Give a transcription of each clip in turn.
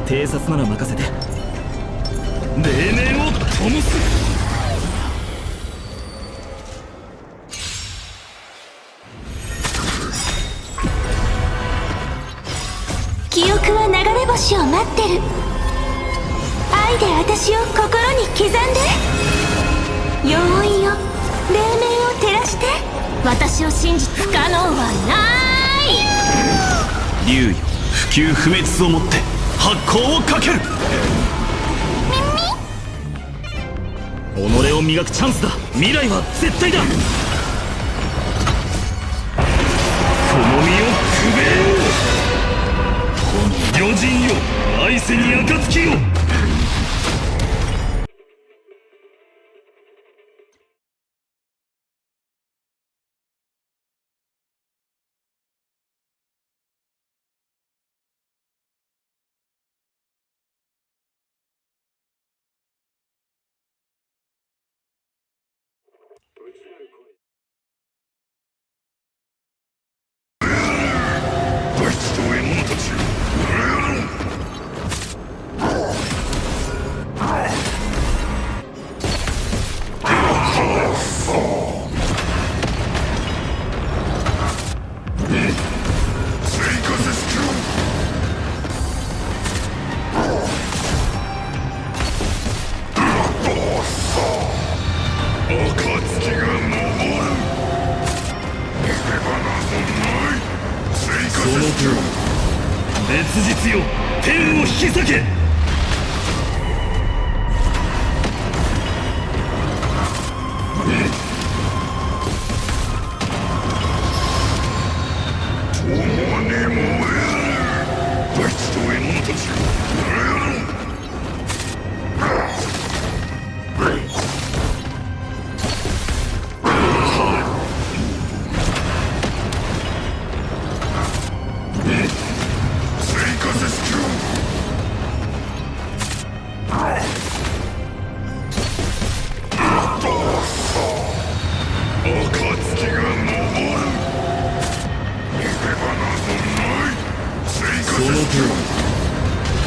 偵察なら任せて。黎明を灯す。記憶は流れ星を待ってる。愛で私を心に刻んで。陽音よ、黎明を照らして。私を信じ不可能はない。竜よ、不朽不滅をもって発光をかける。己を磨くチャンスだ。未来は絶対だ。この身をくべよう。この余人よ、来世に暁を。烈日よ、天を引き裂け。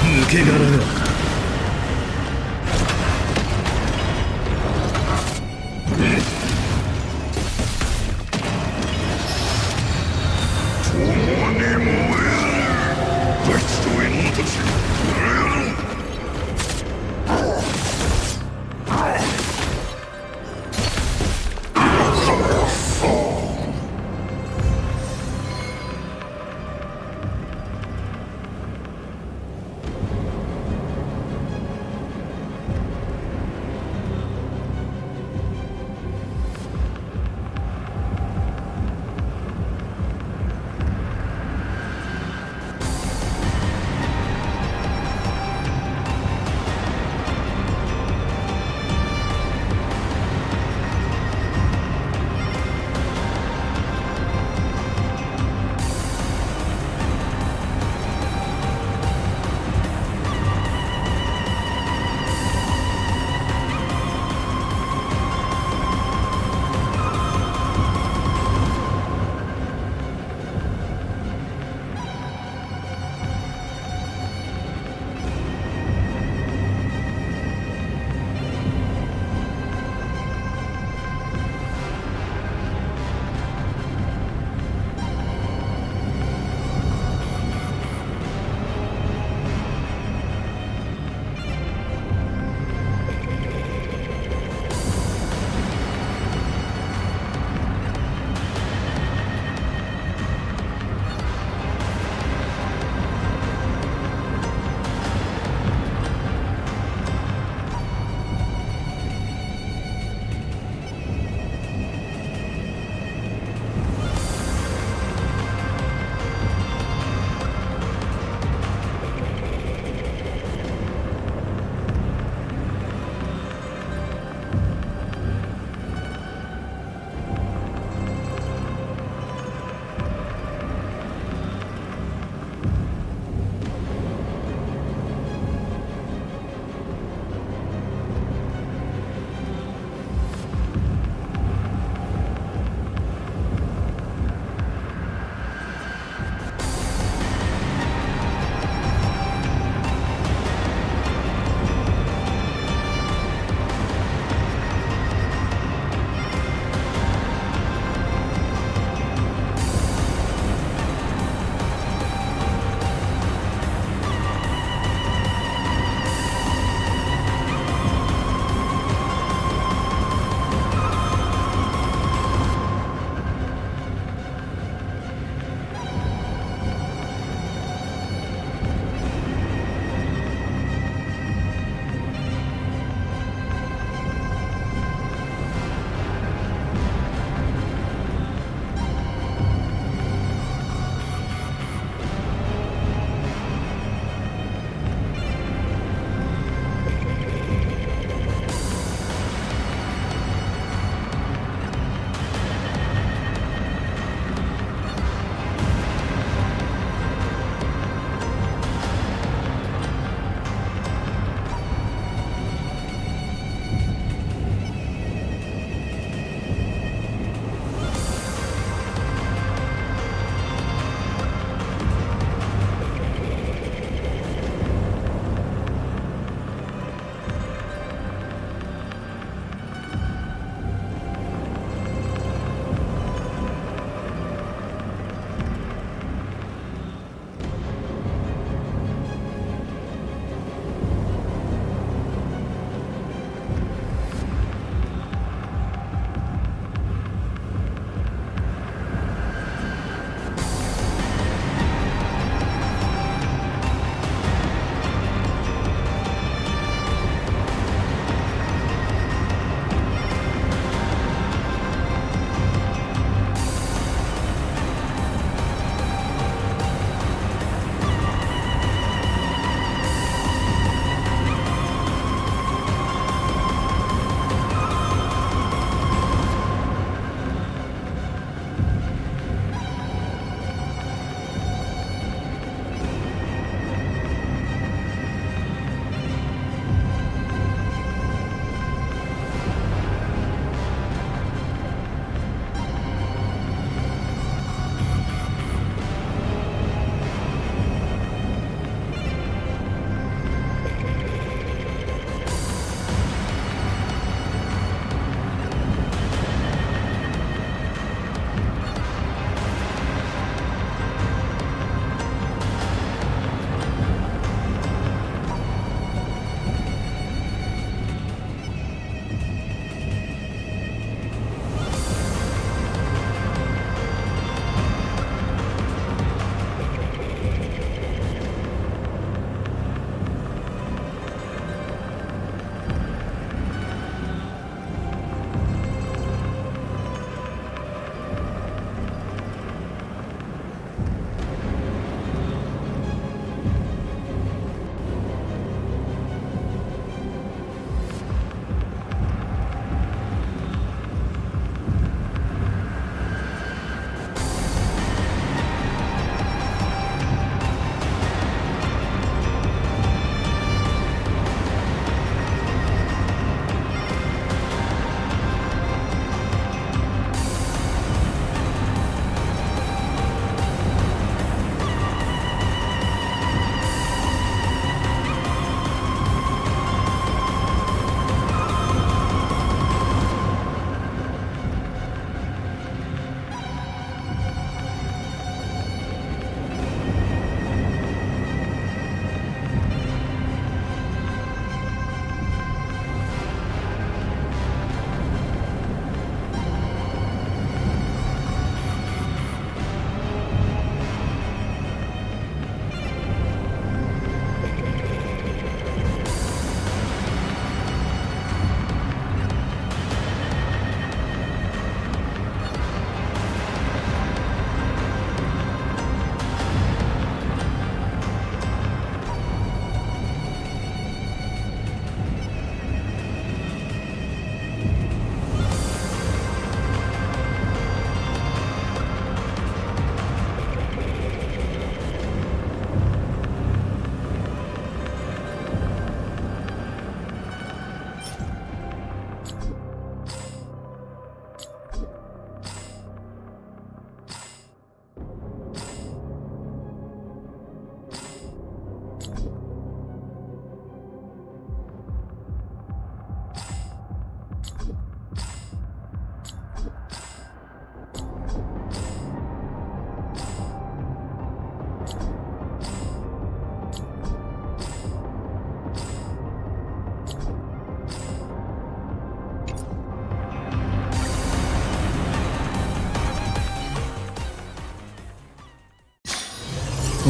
抜け殻が。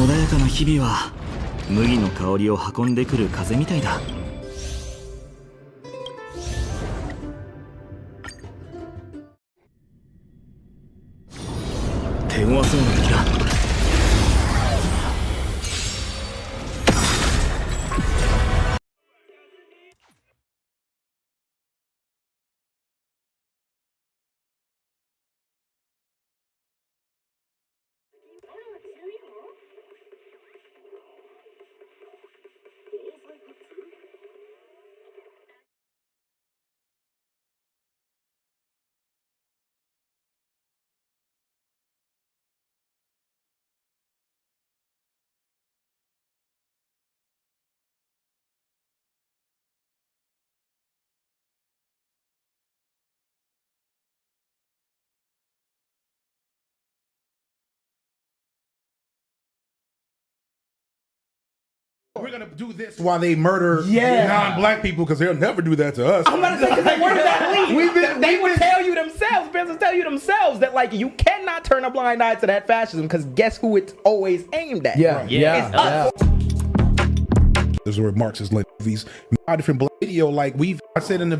穏やかな日々は麦の香りを運んでくる風みたいだ。手強そうな敵だ。We're gonna do this while they murder non-black people because they'll never do that to us. I'm about to say, because where does that lead? They would tell you themselves, business tell you themselves that like you cannot turn a blind eye to that fascism because guess who it's always aimed at? It's us. Those were Marxist movies. A different black video, like I said in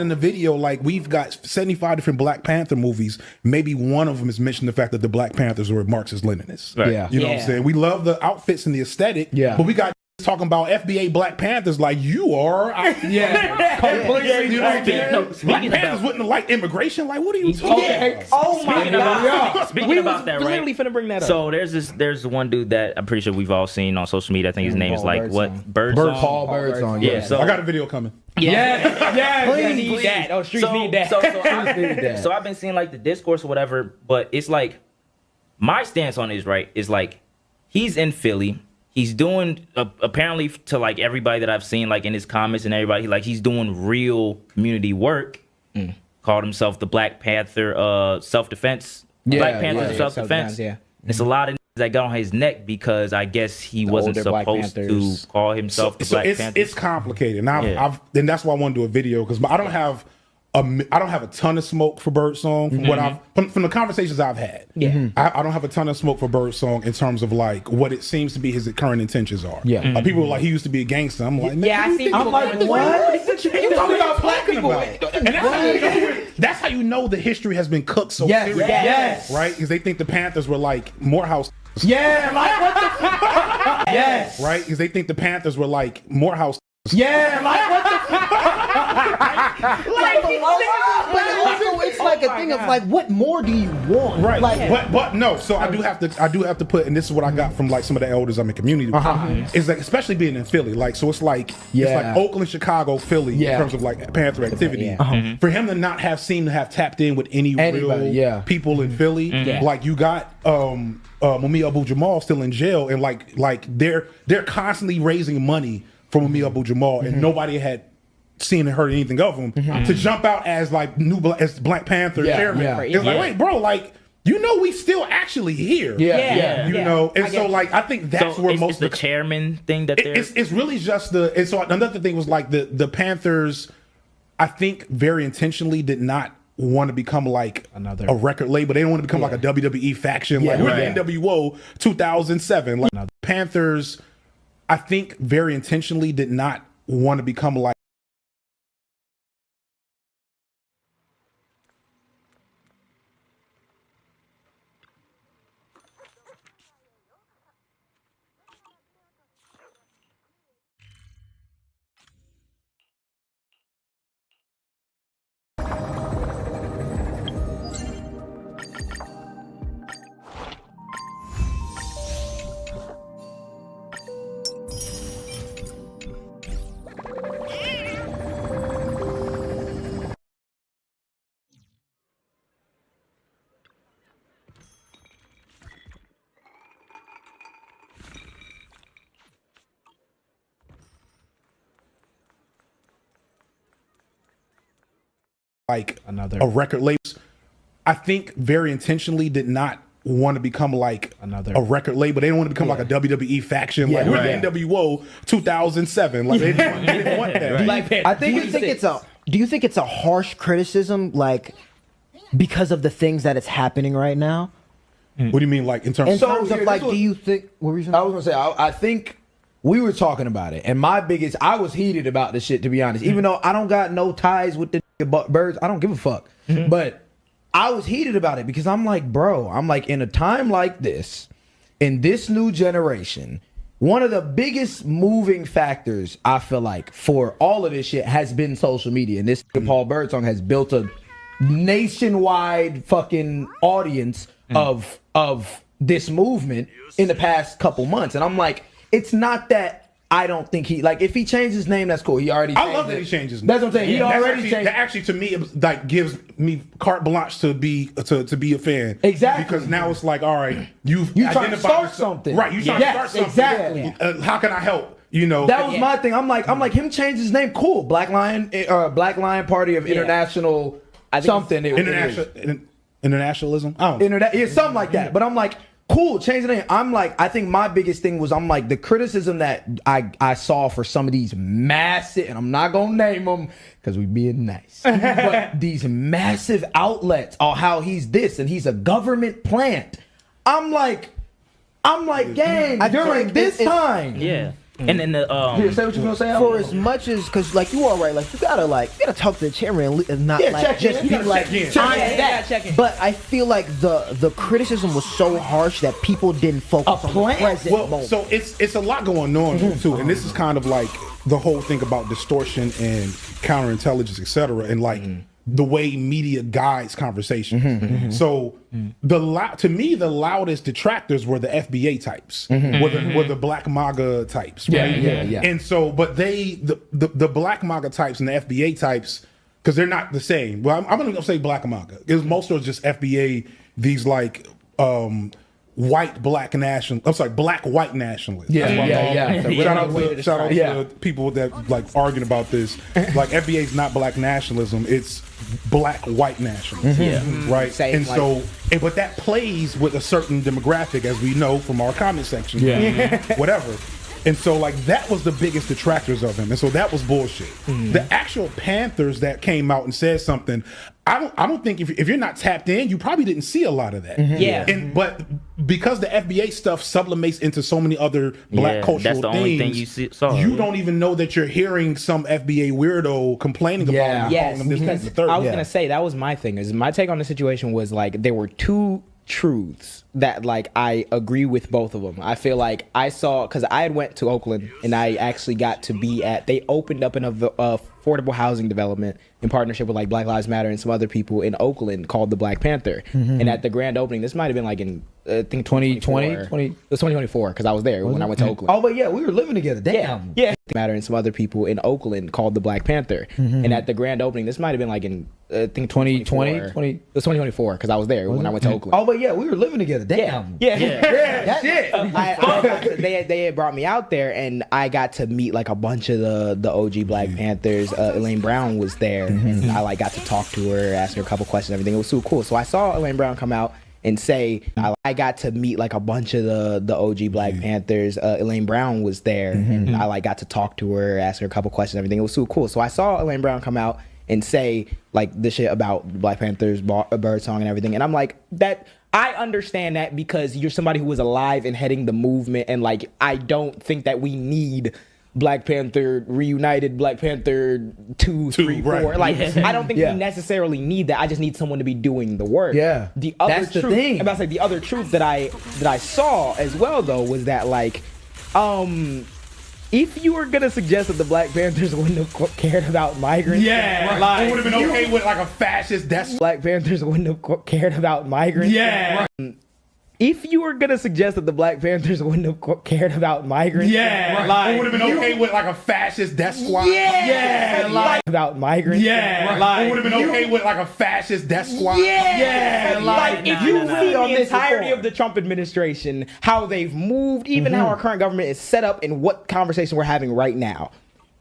the video, like we've got 75 different Black Panther movies. Maybe one of them has mentioned the fact that the Black Panthers were Marxist Leninists. Right. Yeah. You know what I'm saying? We love the outfits and the aesthetic. Yeah. But we got talking about FBA Black Panthers like you are. Completely. You know what I'm saying? No, Black Panthers wouldn't have liked immigration. Like, what are you talking about? Oh my God. Speaking about that, right? Literally finna bring that up. So there's one dude that I'm pretty sure we've all seen on social media. I think his name is like Birdsong. Paul Birdsong. Yeah. So I got a video coming. Please. That. Oh, streets need that. So I've been seeing like the discourse or whatever, but it's like my stance on it is right. Is like he's in Philly. He's doing apparently to like everybody that I've seen like in his comments and everybody like he's doing real community work. Called himself the Black Panther self-defense. Black Panther self-defense. It's a lot of that got on his neck because I guess he wasn't supposed to call himself the Black Panther. It's complicated, and and that's why I want to do a video because I don't have a ton of smoke for Birdsong from what from the conversations I've had. I don't have a ton of smoke for Birdsong in terms of like what it seems to be his current intentions are. People were like, he used to be a gangster. I'm like, man, I see. I'm like, what? You talking about black people? And that's how you know the history has been cooked so serious, right? Because they think the Panthers were like Morehouse. Like what the fuck? Right? Because they think the Panthers were like Morehouse. Like what the but also it's like a thing of like, what more do you want? Right. Like, but no. So I do have to put, and this is what I got from like some of the elders I'm in community with. It's like, especially being in Philly, like so it's like Oakland, Chicago, Philly in terms of like Panther activity. For him to seem to have tapped in with anybody, real people in Philly, like you got Mumia Abu-Jamal still in jail, and like they're constantly raising money for Mumia Abu-Jamal, and nobody had seen and heard anything of him to jump out as like as Black Panther chairman. It's like, wait, bro, like you know we still actually here. You know, and so like I think that's where most of the chairman thing that it's really just and so another thing was like the Panthers, I think very intentionally did not want to become like a record label. They don't want to become like a WWE faction. Like we're the NWO 2007. Like Panthers, I think very intentionally did not want to become like a record label. I think very intentionally did not want to become like a record label. They don't want to become like a WWE faction. Like we're the NWO 2007. Like they didn't want that. I think do you think it's a harsh criticism, like because of the things that it's happening right now? What do you mean, like in terms? In of terms of like, do you think? What were you saying? I was gonna say, I think we were talking about it, and I was heated about this shit, to be honest. Even though I don't got no ties with the birds, I don't give a fuck. But I was heated about it because I'm like, bro, in a time like this, in this new generation, one of the biggest moving factors I feel like for all of this shit has been social media, and this Paul Birdsong has built a nationwide fucking audience of this movement in the past couple months. And I'm like, it's not that I don't think if he changed his name, that's cool. He already changed I love that he changed his name. That's what I'm saying. He already changed. That actually, to me, it like gives me carte blanche to be a fan. Exactly. Because now it's like, all right, you trying to start something. Right. You trying to start something. Exactly. How can I help? You know. That was my thing. I'm like him change his name. Cool. Black Lion Party of International something. Internationalism. I don't know. Something like that. But I'm like, cool, change the name. I'm like, I think my biggest thing was the criticism that I saw for some of these massive, and I'm not gonna name them because we being nice, but these massive outlets on how he's this and he's a government plant. I'm like, gang, during this time. Yeah. And then the say what you gonna say. For as much as, because like you are right, like you gotta talk to the chairman and not like just be like I'm that. But I feel like the criticism was so harsh that people didn't focus on the present moment. So it's a lot going on too, and this is kind of like the whole thing about distortion and counterintelligence, etc., and like the way media guides conversation. So to me, the loudest detractors were the FBA types, were the Black MAGA types, right? Yeah. And so, but the Black MAGA types and the FBA types, because they're not the same. Well, I'm going to say Black MAGA, because most are just FBA, these like black white nationalists. Shout out to people that like arguing about this. Like FBA is not black nationalism; it's black white nationalism. Right. Same, but that plays with a certain demographic, as we know from our comment section. Whatever. And so, like, that was the biggest detractors of him, and so that was bullshit. The actual Panthers that came out and said something, I don't think if you're not tapped in, you probably didn't see a lot of that. But because the FBA stuff sublimates into so many other black cultural that's the things, only thing saw. You don't even know that you're hearing some FBA weirdo complaining about them. Because I was gonna say that was my thing. Is my take on the situation was like there were two truths that like I agree with both of them. I feel like I saw, because I had went to Oakland and I actually got to be they opened up an affordable housing development in partnership with like Black Lives Matter and some other people in Oakland called the Black Panther. And at the grand opening, this might have been like in I think 2020, it was 2024 because I was there when I went to Oakland. Oh, but yeah, we were living together. Damn. Yeah. Matter and some other people in Oakland called the Black Panther. And at the grand opening, this might have been like in I think 2020, it was 2024 because I was there when I went to Oakland. Oh, but yeah, we were living together. Damn. Yeah. Shit. They had brought me out there, and I got to meet like a bunch of the OG Black Panthers. Elaine Brown was there, and I like got to talk to her, ask her a couple questions, everything. It was super cool. So I saw Elaine Brown come out and say, I got to meet like a bunch of the OG Black Panthers. Elaine Brown was there, and I like got to talk to her, ask her a couple questions, everything. It was super cool. So I saw Elaine Brown come out and say like the shit about Black Panthers, Birdsong and everything. And I'm like, that I understand that because you're somebody who was alive and heading the movement. And like, I don't think that we need Black Panther reunited, Black Panther 2, 3, 4. Right. Like, I don't think we necessarily need that. I just need someone to be doing the work. Yeah. The other That's the truth, thing. I'm about to say the other truth that I saw as well though was that like, if you were gonna suggest that the Black Panthers wouldn't have cared about migrants, Like, it would have been okay with like a fascist death. Black Panthers wouldn't have cared about migrants. If you were gonna suggest that the Black Panthers wouldn't have cared about migrants, Like, it would have been okay with like a fascist death squad. About migrants, Like, it would have been okay with like a fascist death squad. Like if you see on the entirety of the Trump administration, how they've moved, even how our current government is set up, and what conversation we're having right now.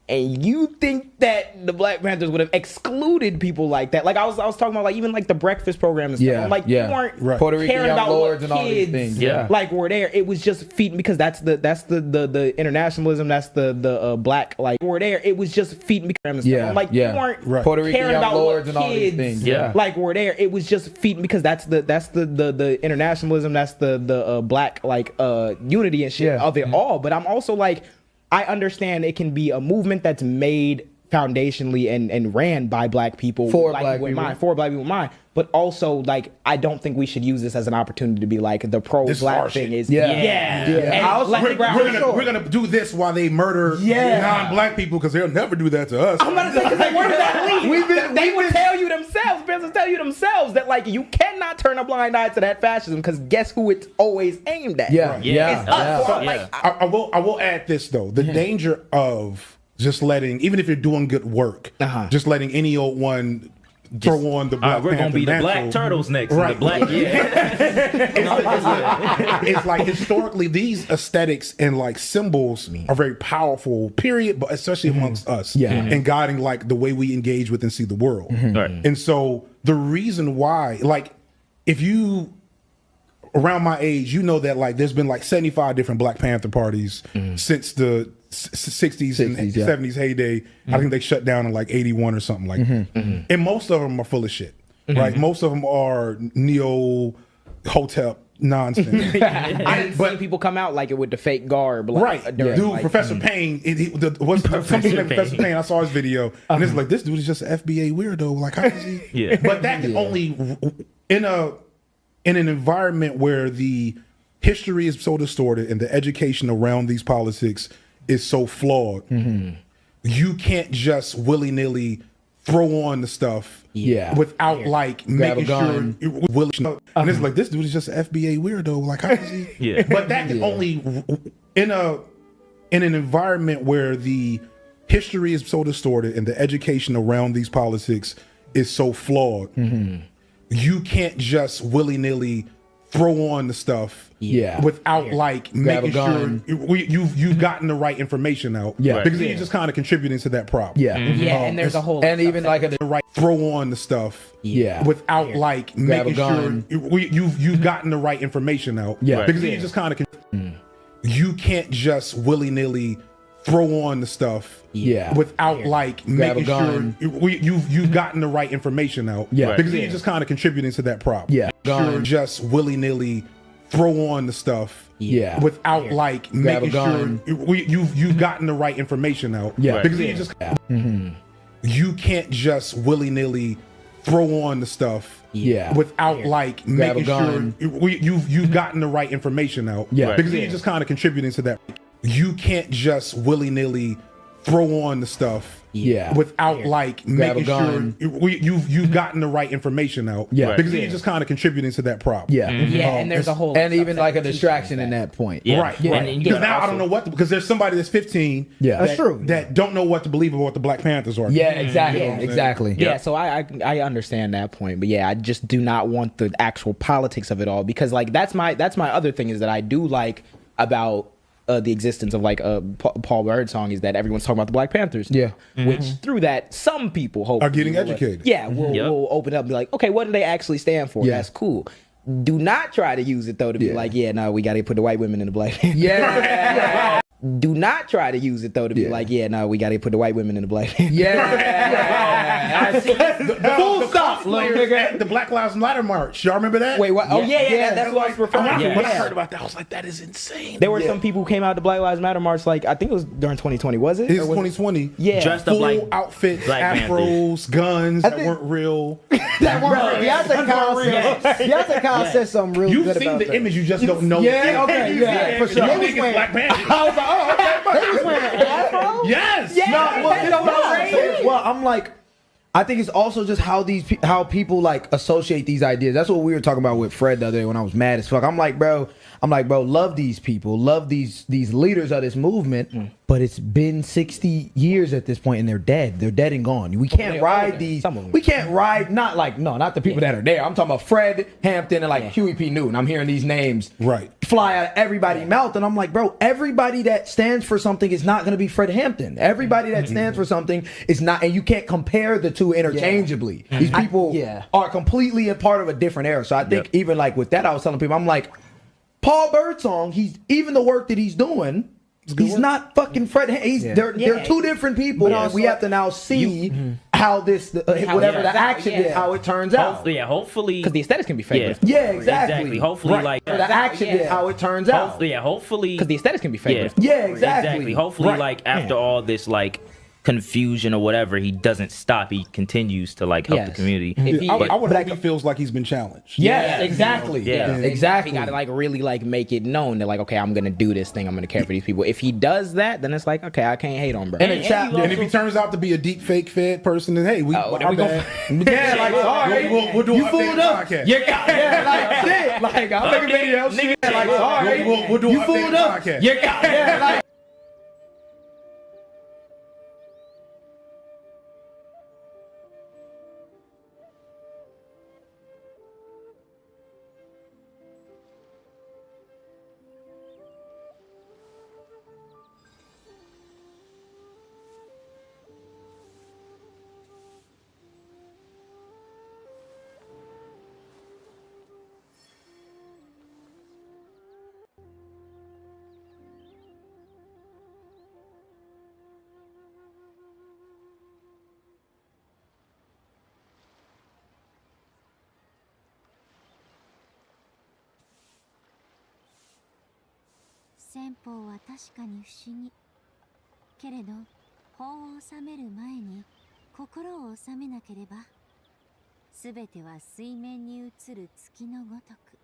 And you think that the Black Panthers would have excluded people like that? Like I was talking about, like even like the breakfast program and stuff. Yeah, I'm like yeah. you weren't Right. Puerto Rican caring young about lords what and all these kids things. Yeah. like were there. It was just feeding because that's the internationalism. That's the black like were there. It was just feeding because and stuff. Yeah, I'm like yeah. you weren't Right. Puerto Rican caring young about lords what and all these kids things. Yeah. like were there. It was just feeding because that's the internationalism. That's the black like unity and shit Yeah. of it all. But I'm also like I understand it can be a movement that's made foundationally and ran by black people For like black people in people. mind, for black people in mind. But also like I don't think we should use this as an opportunity to be like the pro This is black our thing shit. is Yeah. And I was let like, the ground- We're gonna do this while they murder non-black people because they'll never do that to us. I'm gonna say, 'cause, like, where does that lead? They would tell you themselves, business tell you themselves that like you cannot turn a blind eye to that fascism because guess who it's always aimed at? Yeah, Yeah. It's us. yeah. So I'm like, I will add this though: the danger of just letting, even if you're doing good work, just letting any old one throw on the Black we're gonna Panther be the mantle. Black Turtles next. Right. The black, It's like historically these aesthetics and like symbols are very powerful, period, but especially amongst us, and guiding like the way we engage with and see the world. Right. And so the reason why, like, if you around my age, you know that like there's been like 75 different Black Panther parties since the 60s and 60s, yeah. 70s heyday. I think they shut down in like 81 or something like that. And most of them are full of shit, right? Most of them are neo hotep nonsense. I didn't see people come out like it with the fake garb, like, Right, during, dude. like, Professor Payne. Something like Professor Payne. I saw his video, and it's like this dude is just an FBA weirdo. Like, how is he? Yeah. But that can only in an environment where the history is so distorted and the education around these politics is so flawed. You can't just willy nilly throw on the stuff without like Grab a making sure gun. you're willing. And it's like this dude is just an FBA weirdo. Like, how is he? Yeah. But that can only in an environment where the history is so distorted and the education around these politics is so flawed. You can't just willy nilly throw on the stuff without like Grab a making sure gun. you've gotten the right information out. Yeah. Because you're just kind of contributing to that problem. and there's a whole And even like a The right throw on the stuff without like Grab a making sure gun. you've gotten the right information out. Yeah. Because you're just kind of you can't just willy nilly throw on the stuff without like Grab a making gun. sure you've gotten the right information out. Yeah. Because you're just kind of contributing to that problem. Yeah. Sure, just willy nilly throw on the stuff without like Grab a making gun. sure you've gotten the right information out. Yeah. Because you're just you can't just willy nilly throw on the stuff without like Grab a making gun. sure you've gotten the right information out. Yeah. Because you're just kind of contributing to that. You can't just willy nilly throw on the stuff without like Grab a making gun. sure you've gotten the right information out. Yeah. Because you're just kind of contributing to that problem. and there's a whole And even like a distraction in that point. Yeah. Right. Yeah. Right. And you Because gotta now I also- don't know what because there's somebody that's 15 That's true. that don't know what to believe about what the Black Panthers are. Yeah, exactly. Yeah. Exactly. Yeah, so I understand that point, but yeah, I just do not want the actual politics of it all because like that's my other thing is that I do like about the existence of like Paul Birdsong is that everyone's talking about the Black Panthers, Yeah. which through that some people hope Are getting educated. will open up and be like, okay, what do they actually stand for? Yeah. That's cool. Do not try to use it though to be like, no, we got to put the white women in the Black Panthers. Yeah. Do not try to use it though to be like, no, we got to put the white women in the Black Panthers. Full stop, little nigga. The Black Lives Matter march. Y'all remember that? Wait, what? Oh yeah, that's what I was referring to. When I heard about that, I was like, that is insane. There were some people who came out to Black Lives Matter march, like I think it was during 2020, was it? It's Or was it- 2020. Yeah. Dressed up Full like outfits, Black afros, guns that think- weren't real. That one, Beyonce Kyle said something real You've good seen about the that. image, you just don't know. Yeah, okay, yeah, for sure. You They was think it's wearing- Black Panther. I was like, oh, okay. They was wearing afro. Yes. No, well, you know what I'm crazy. saying? Well, I'm like, I think it's also just how how people like associate these ideas. That's what we were talking about with Fred the other day when I was mad as fuck. I'm like, bro, love these people, love these leaders of this movement, but it's been 60 years at this point, and they're dead. They're dead and gone. We can't ride these. We can't ride, not the people that are there. I'm talking about Fred Hampton and like Huey P. Newton. I'm hearing these names fly out of everybody's mouth, and I'm like, bro, everybody that stands for something is not going to be Fred Hampton. Everybody that stands for something is not, and you can't compare the two interchangeably. These people are completely a part of a different era. So I think even like with that, I was telling people, I'm like, Paul Birdsong, he's even the work that he's doing. He's not fucking Fred. They're two different people. But we have to now see how this, whatever the action is, how it turns out. Hopefully, because the aesthetics can be fake. Yeah, exactly. Hopefully, like the action is how it turns out. Hopefully, because the aesthetics can be fake. Yeah, exactly. Hopefully, like after all this, like confusion or whatever, he doesn't stop. He continues to like help the community. I would hope he feels like he's been challenged. Yeah, exactly. Yeah, exactly. He got to like really like make it known that like, okay, I'm gonna do this thing. I'm gonna care for these people. If he does that, then it's like, okay, I can't hate on bro. And if he turns out to be a deep fake Fed person, then hey, like sorry, we'll do you a fooled us. podcast. Like shit. Like I'll make a video. Shit. Like sorry, we'll do you a fooled us. podcast. Like.戦法は確かに不思議。けれど、法を治める前に心を治めなければ、すべては水面に映る月のごとく、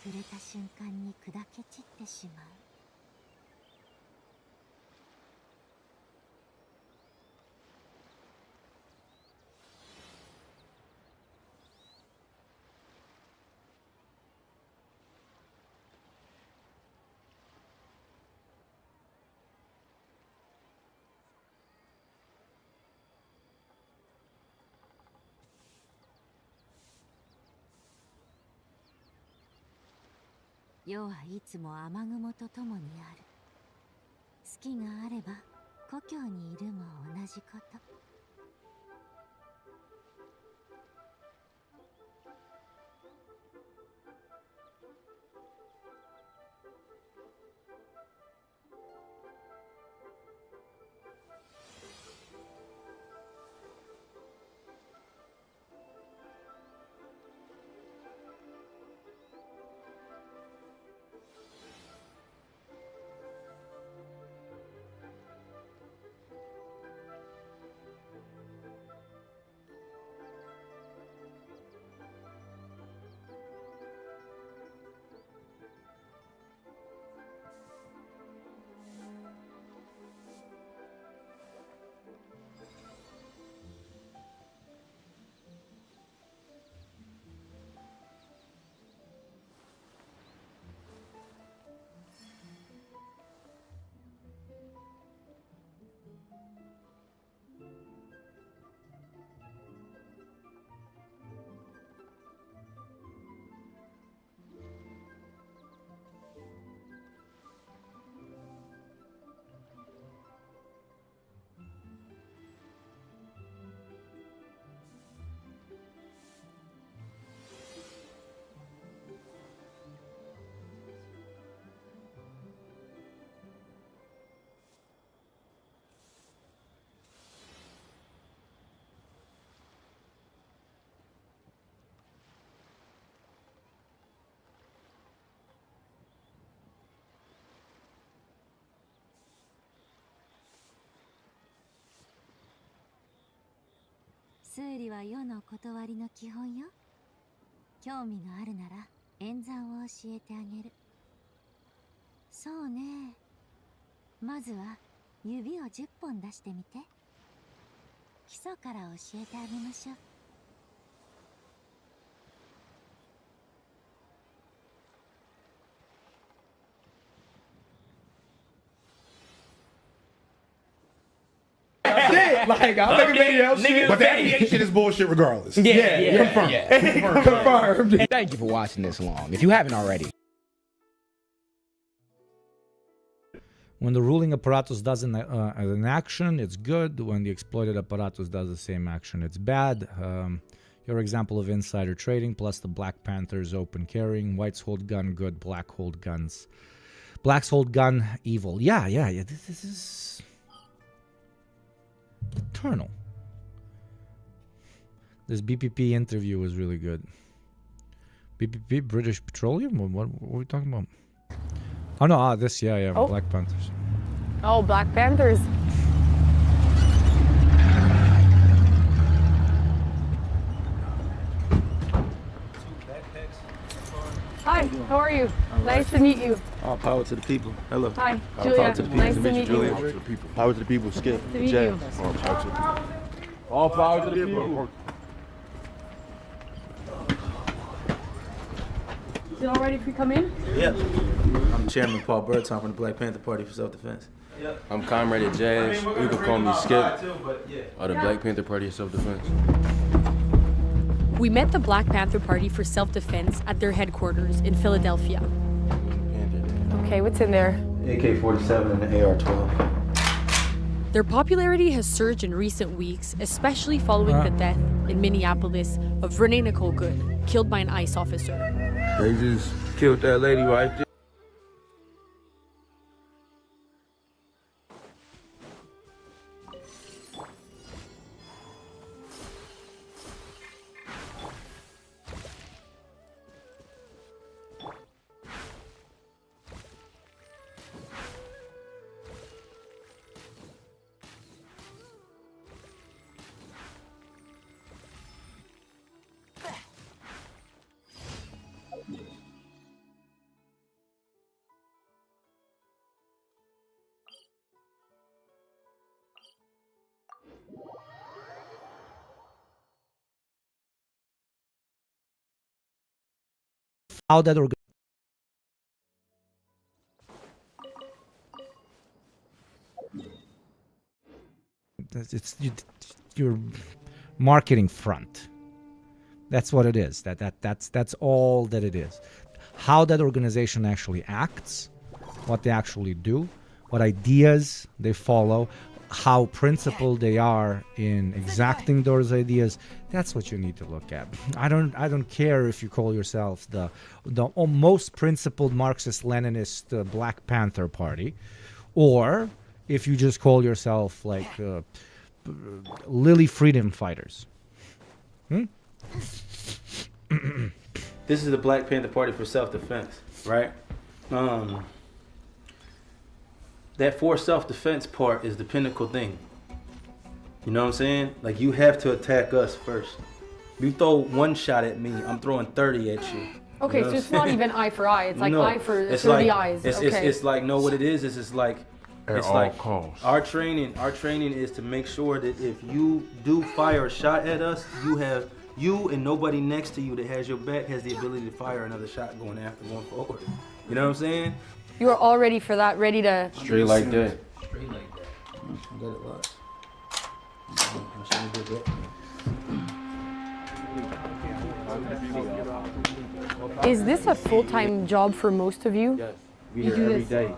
触れた瞬間に砕け散ってしまう。世はいつも雨雲とともにある。月があれば故郷にいるも同じこと。数理は世の断りの基本よ。興味があるなら演算を教えてあげる。そうね。まずは指を10本出してみて。基礎から教えてあげましょう。Like, I'm making video shit. But the NBA shit is bullshit regardless. Confirmed. Confirmed. Thank you for watching this long. If you haven't already. When the ruling apparatus does an action, it's good. When the exploited apparatus does the same action, it's bad. Your example of insider trading plus the Black Panthers open carrying. Whites hold gun good, black hold guns. Blacks hold gun evil. Yeah. This is eternal. This BPP interview was really good. BPP, British Petroleum? What are we talking about? Oh no, this, yeah, oh. Black Panthers. Oh, Black Panthers. Hi, how are you? Nice to meet you. All power to the people. Hello. Hi, All Julia. power to the people. Nice to meet Julia. you. Power to the people. Power to the people. Skip. To meet Jazz. you. All power to the people. Is it all ready for you to come in? Yep. I'm Chairman Paul Bertram from the Black Panther Party for Self-Defense. Yep. I'm Comrade Jazz. You can call me Skip. Or the Black Panther Party of Self-Defense. We met the Black Panther Party for Self-Defense at their headquarters in Philadelphia. Okay, what's in there? AK-47 and the AR-12. Their popularity has surged in recent weeks, especially following the death in Minneapolis of Renee Nicole Good, killed by an ICE officer. They just killed that lady right there. How that it's your marketing front. That's what it is. That's all that it is. How that organization actually acts, what they actually do, what ideas they follow, how principled they are in exacting those ideas. That's what you need to look at. I don't care if you call yourself the most principled Marxist-Leninist Black Panther Party, or if you just call yourself like Lily Freedom Fighters. This is the Black Panther Party for Self-Defense, right? That for self-defense part is the pinnacle thing. You know what I'm saying? Like, you have to attack us first. You throw one shot at me, I'm throwing 30 at you. Okay, You know so what it's I'm not saying? even eye for eye. It's like No, eye for it's 30 like, eyes. It's like, no, what it is it's like, At all costs. our training is to make sure that if you do fire a shot at us, you and nobody next to you that has your back has the ability to fire another shot going forward. You know what I'm saying? You are all ready for that, ready to... Straight like that. Straight like that. I got it locked. Is this a full-time job for most of you? Yes. We You here do every this day.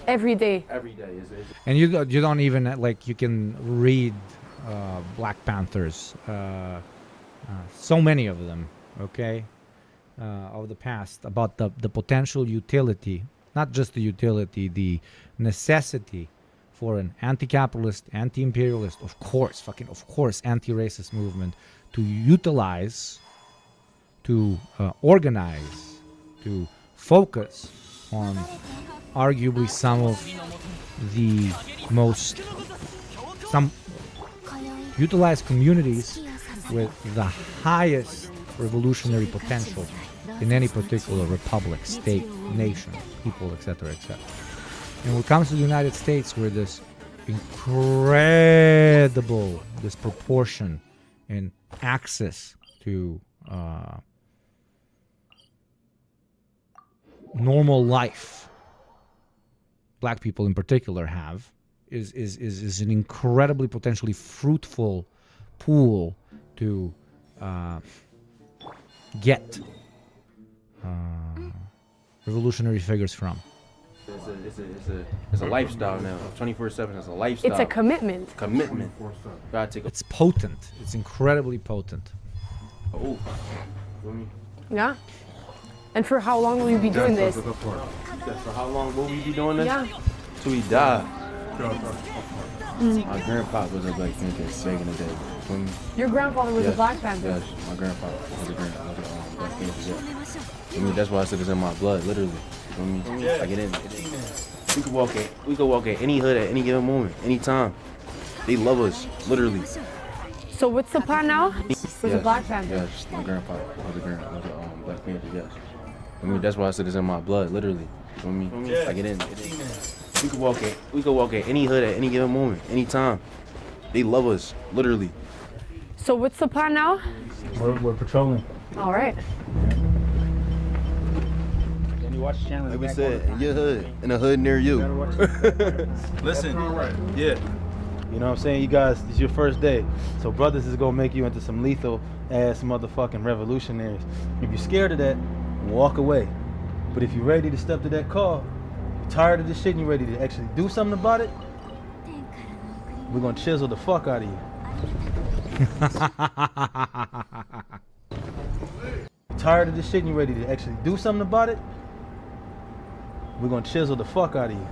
Every day? Every day. And you don't even, like, you can read Black Panthers, so many of them, okay, of the past, about the potential utility, not just the utility, the necessity for an anti-capitalist, anti-imperialist, of course, anti-racist movement to utilize, to organize, to focus on arguably some of the most utilized communities with the highest revolutionary potential in any particular republic, state, nation, people, etc., etc. And when it comes to the United States, where this incredible disproportion in access to normal life, Black people in particular have, is an incredibly potentially fruitful pool to get revolutionary figures from. It's a lifestyle now. 24/7 is a lifestyle. It's a commitment. Commitment. Gotta take It's potent. It's incredibly potent. Oh. Yeah. And for how long will you be doing this? For how long will we be doing this? Yeah. Till we die. My grandpa was a Black Panther back in the day. Your grandfather was a Black Panther. Yes, my grandpa was a Black Panther. Yeah. I mean, that's why I said it's in my blood, literally. I mean, like it in. We could walk at any hood at any given moment, any time. They love us, literally. So what's the plan now? For the Black Panther? Yes, my grandpa was a Black Panther. Yes. I mean, that's why I said it's in my blood, literally. I mean, like it in. We could walk at any hood at any given moment, any time. They love us, literally. So what's the plan now? We're patrolling. All right. Watch the channel. Like we said, in your hood, in a hood near you. Listen, yeah. You know what I'm saying? You guys, it's your first day. So brothers is gonna make you into some lethal ass motherfucking revolutionaries. If you're scared of that, walk away. But if you're ready to step to that car, you're tired of this shit and you're ready to actually do something about it, we're gonna chisel the fuck out of you. Tired of this shit and you're ready to actually do something about it, we're gonna chisel the fuck out of you.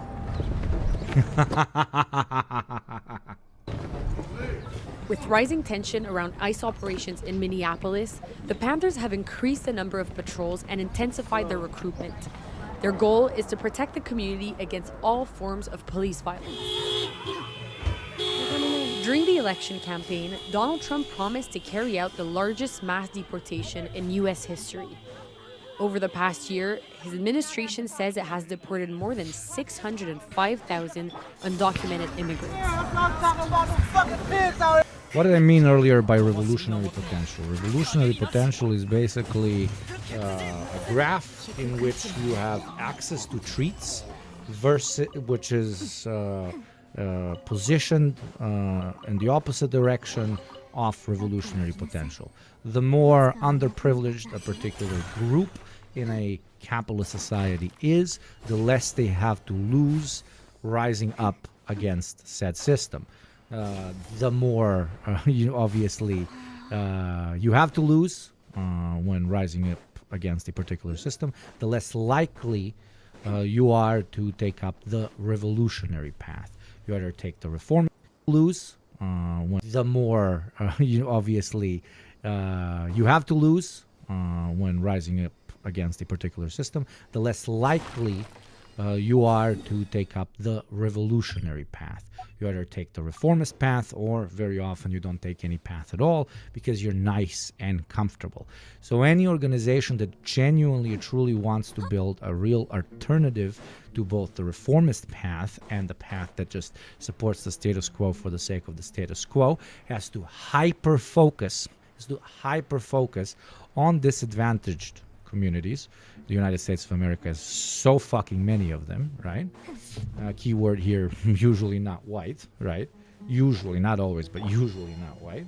With rising tension around ICE operations in Minneapolis, the Panthers have increased the number of patrols and intensified their recruitment. Their goal is to protect the community against all forms of police violence. During the election campaign, Donald Trump promised to carry out the largest mass deportation in U.S. history. Over the past year, his administration says it has deported more than 605,000 undocumented immigrants. What did I mean earlier by revolutionary potential? Revolutionary potential is basically a graph in which you have access to treats, versus which is positioned in the opposite direction of revolutionary potential. The more underprivileged a particular group in a capitalist society is, the less they have to lose rising up against said system. The more you obviously you have to lose when rising up against a particular system, the less likely you are to take up the revolutionary path. You either take the reform, lose. The more you obviously you have to lose when rising up against a particular system, the less likely you are to take up the revolutionary path. You either take the reformist path, or very often you don't take any path at all because you're nice and comfortable. So any organization that genuinely, truly wants to build a real alternative to both the reformist path and the path that just supports the status quo for the sake of the status quo has to hyper-focus on disadvantaged communities. The United States of America has so fucking many of them, right? Keyword here, usually not white, right? Usually, not always, but usually not white.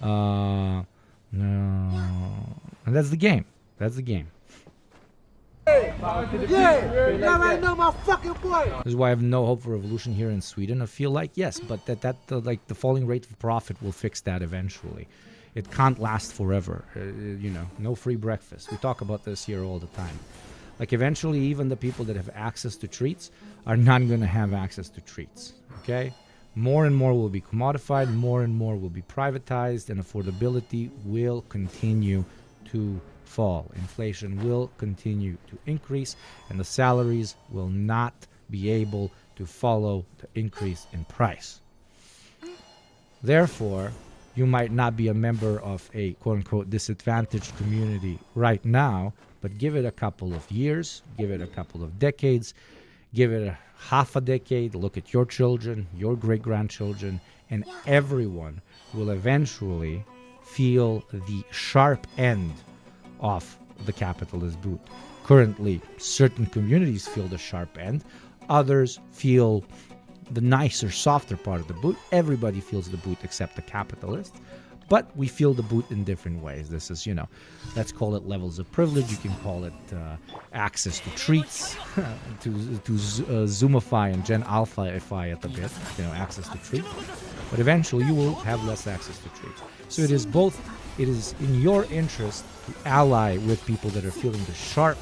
And that's the game. That's the game. This is why I have no hope for revolution here in Sweden. I feel like yes, but like the falling rate of profit will fix that eventually. It can't last forever, no free breakfast. We talk about this here all the time. Like eventually even the people that have access to treats are not going to have access to treats, okay? More and more will be commodified, more and more will be privatized, and affordability will continue to fall. Inflation will continue to increase, and the salaries will not be able to follow the increase in price. Therefore, you might not be a member of a quote-unquote disadvantaged community right now, but give it a couple of years, give it a couple of decades, give it half a decade, look at your children, your great-grandchildren, and everyone will eventually feel the sharp end of the capitalist boot. Currently, certain communities feel the sharp end, others feel the nicer, softer part of the boot. Everybody feels the boot except the capitalist. But we feel the boot in different ways. This is, let's call it levels of privilege. You can call it access to treats, to zoomify and gen alpha-ify it a bit, access to treats. But eventually you will have less access to treats. So it is in your interest to ally with people that are feeling the sharp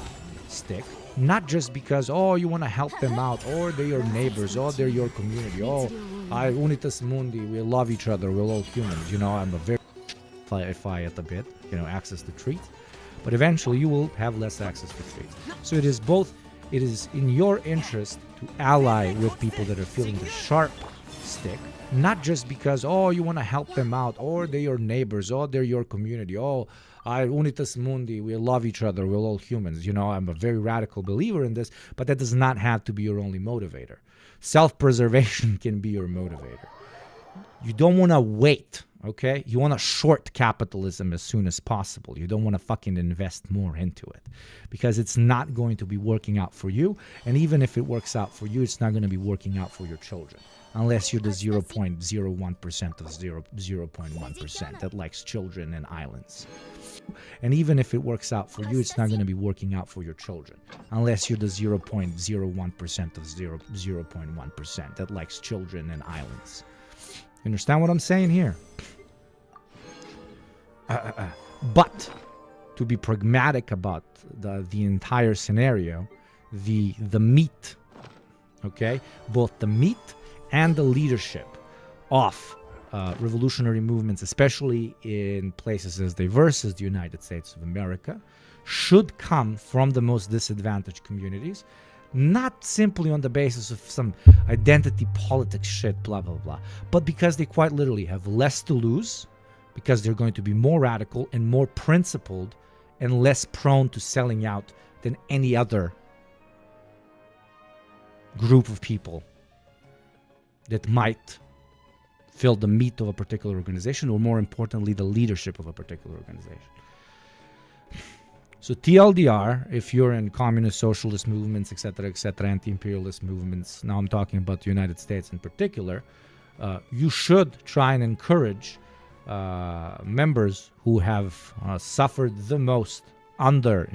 stick, not just because, you want to help them out, or they're your neighbors, or they're your community, unitas mundi, we love each other, we're all humans, I'm a very ify it a bit, access to treats, but eventually you will have less access to treats. So it is in your interest to ally with people that are feeling the sharp stick, not just because, you want to help them out, or they're your neighbors, or they're your community, unitas mundi, we love each other, we're all humans. I'm a very radical believer in this, but that does not have to be your only motivator. Self-preservation can be your motivator. You don't want to wait, okay? You want to short capitalism as soon as possible. You don't want to fucking invest more into it because it's not going to be working out for you. And even if it works out for you, it's not going to be working out for your children. Unless you're the 0.01% of 0.1% that likes children and islands. And even if it works out for you, it's not going to be working out for your children. Unless you're the 0.01% of 0.1% that likes children and islands. You understand what I'm saying here? But to be pragmatic about the entire scenario, the meat, okay? Both the meat and the leadership of revolutionary movements, especially in places as diverse as the United States of America, should come from the most disadvantaged communities, not simply on the basis of some identity politics shit, blah, blah, blah, but because they quite literally have less to lose, because they're going to be more radical and more principled and less prone to selling out than any other group of people that might fill the meat of a particular organization, or more importantly, the leadership of a particular organization. So TLDR, if you're in communist, socialist movements, etc., anti-imperialist movements, now I'm talking about the United States in particular, you should try and encourage members who have suffered the most under,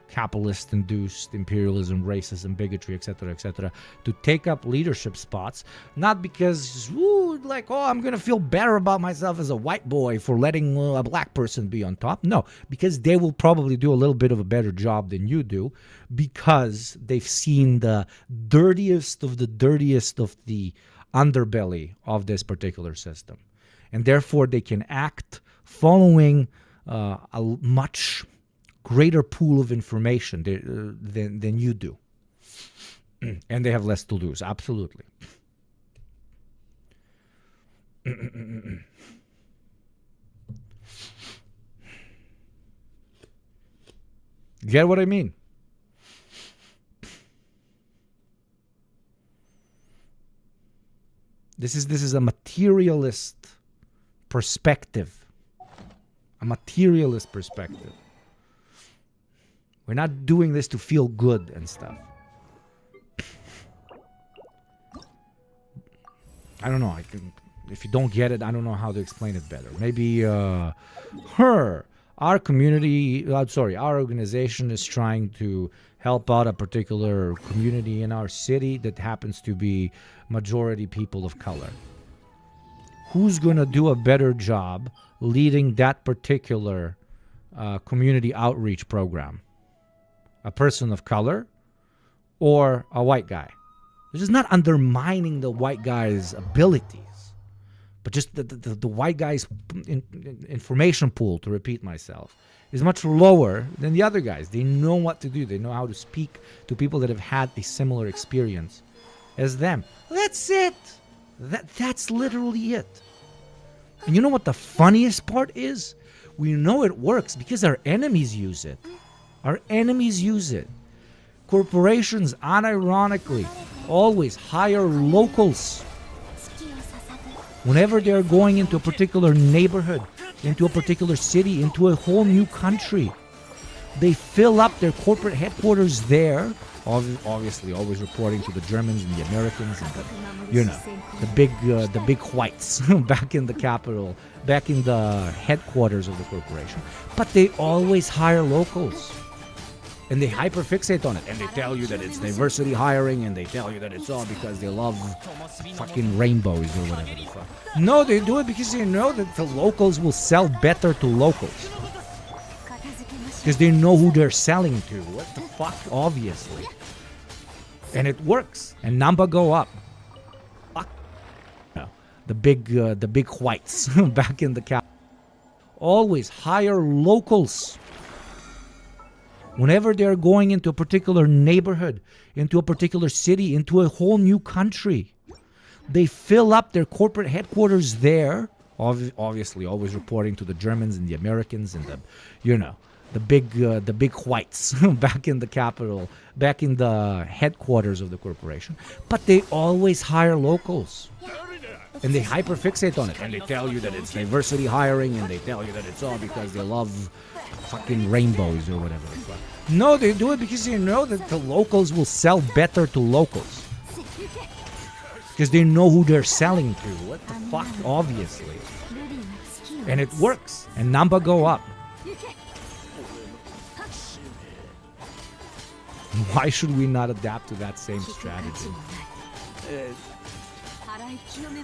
capitalist-induced imperialism, racism, bigotry, etc., to take up leadership spots, not because, I'm going to feel better about myself as a white boy for letting a black person be on top. No, because they will probably do a little bit of a better job than you do, because they've seen the dirtiest of the underbelly of this particular system. And therefore, they can act following a much greater pool of information than you do. And they have less to lose, absolutely. Get what I mean? This is a materialist perspective. A materialist perspective. We're not doing this to feel good and stuff. I don't know. If you don't get it, I don't know how to explain it better. Maybe our organization is trying to help out a particular community in our city that happens to be majority people of color. Who's going to do a better job leading that particular community outreach program? A person of color or a white guy? This is not undermining the white guy's abilities, but just the white guy's information pool, to repeat myself, is much lower than the other guys. They know what to do. They know how to speak to people that have had a similar experience as them. That's it. That's literally it. And you know what the funniest part is? We know it works because our enemies use it. Our enemies use it. Corporations, unironically, always hire locals. Whenever they're going into a particular neighborhood, into a particular city, into a whole new country, they fill up their corporate headquarters there obviously always reporting to the Germans and the Americans and the big whites back in the capital, back in the headquarters of the corporation. But they always hire locals. And they hyperfixate on it, and they tell you that it's diversity hiring, and they tell you that it's all because they love fucking rainbows or whatever the fuck. No, they do it because they know that the locals will sell better to locals. Because they know who they're selling to. What the fuck? Obviously. And it works. And number go up. Fuck. The big whites back in the capital. Always hire locals. Whenever they're going into a particular neighborhood, into a particular city, into a whole new country, they fill up their corporate headquarters there. Obviously, always reporting to the Germans and the Americans and the big whites back in the capital, back in the headquarters of the corporation. But they always hire locals. And they hyperfixate on it, and they tell you that it's diversity hiring, and they tell you that it's all because they love fucking rainbows or whatever the fuck. No, they do it because they know that the locals will sell better to locals. Because they know who they're selling to. What the fuck? Obviously. And it works. And number go up. Why should we not adapt to that same strategy?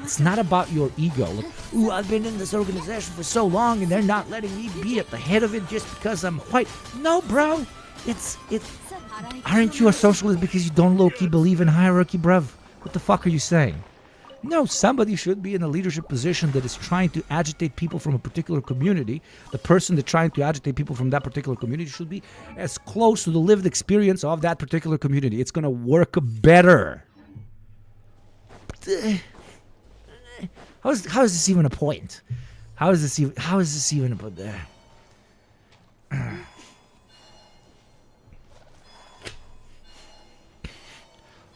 It's not about your ego. Like, ooh, I've been in this organization for so long and they're not letting me be at the head of it just because I'm white. No, bro. Aren't you a socialist because you don't low-key believe in hierarchy, bruv? What the fuck are you saying? No, somebody should be in a leadership position that is trying to agitate people from a particular community. The person that's trying to agitate people from that particular community should be as close to the lived experience of that particular community. It's going to work better. How is this even a point? How is this even a point there?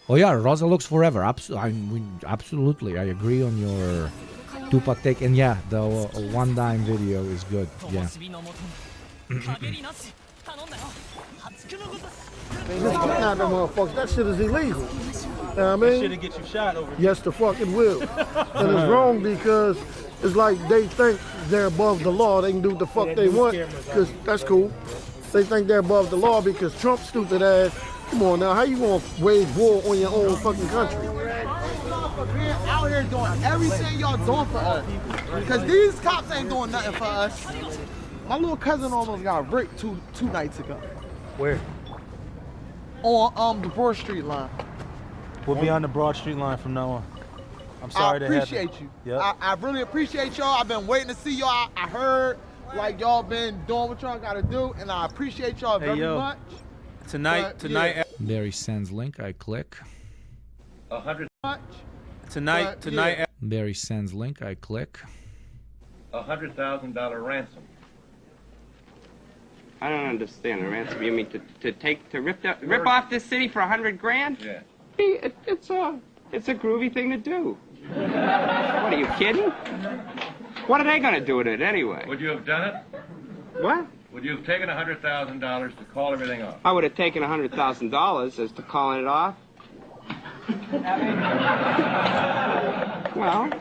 Oh yeah, Rosa looks forever. Absolutely, I agree on your Tupac take. And yeah, the one dime video is good. Yeah. That shit is illegal. You know what I mean? Shit'll get you shot over here. Yes, the fuck it will. And it's wrong because it's like they think they're above the law. They can do what the fuck they want. Because that's cool. They think they're above the law because Trump's stupid ass. Come on now, how you gonna wage war on your own fucking country? Out here doing everything y'all doing for us. Because these cops ain't doing nothing for us. My little cousin almost got raped two nights ago. Where? On the Broad Street line. We'll be on the Broad Street line from now on. I'm sorry to have appreciate you. Yep. I really appreciate y'all. I've been waiting to see y'all. I heard like y'all been doing what y'all gotta do, and I appreciate y'all very much. Tonight. Yeah. There he sends link. I click. 100. Tonight. There he sends link. I click. $100,000 ransom. I don't understand the ransom. You mean to rip off this city for $100 grand? Yeah. It's a groovy thing to do. What are you kidding? What are they gonna do with it anyway? Would you have done it? What? Would you have taken $100,000 to call everything off? I would have taken $100,000 as to calling it off. Well,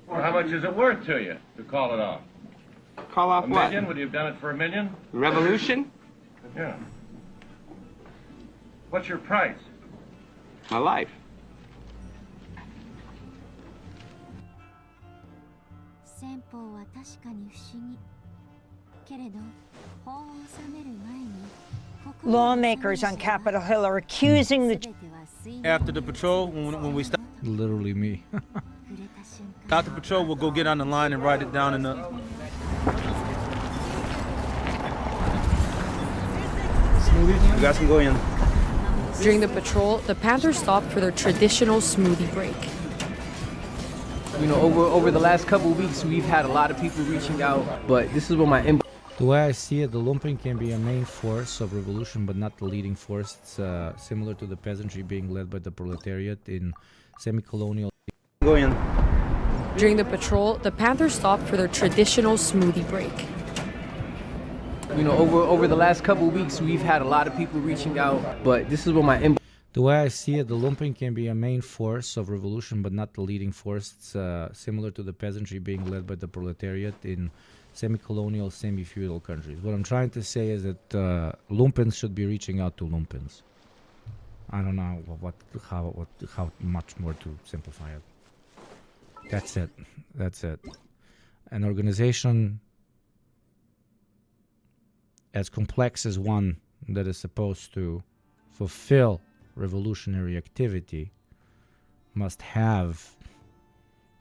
how much is it worth to you to call it off? Call off $1 what? million? Would you have done it for $1 million? Revolution? Yeah. What's your price? My life. Lawmakers on Capitol Hill are accusing the... After the patrol, when we stop... Literally me. After the patrol, we'll go get on the line and write it down in the... You guys can go in. During the patrol, the Panthers stopped for their traditional smoothie break. You know, over the last couple of weeks, we've had a lot of people reaching out, but this is what my inbox... The way I see it, the lumpen can be a main force of revolution, but not the leading force. It's similar to the peasantry being led by the proletariat in semi-colonial... Go in. During the patrol, the Panthers stopped for their traditional smoothie break. You know, over the last couple of weeks, we've had a lot of people reaching out, but this is what my The way I see it, the lumpen can be a main force of revolution, but not the leading force. It's similar to the peasantry being led by the proletariat in semi-colonial, semi-feudal countries. What I'm trying to say is that lumpens should be reaching out to lumpens. I don't know how much more to simplify it. That's it. That's it. An organization as complex as one that is supposed to fulfill revolutionary activity must have,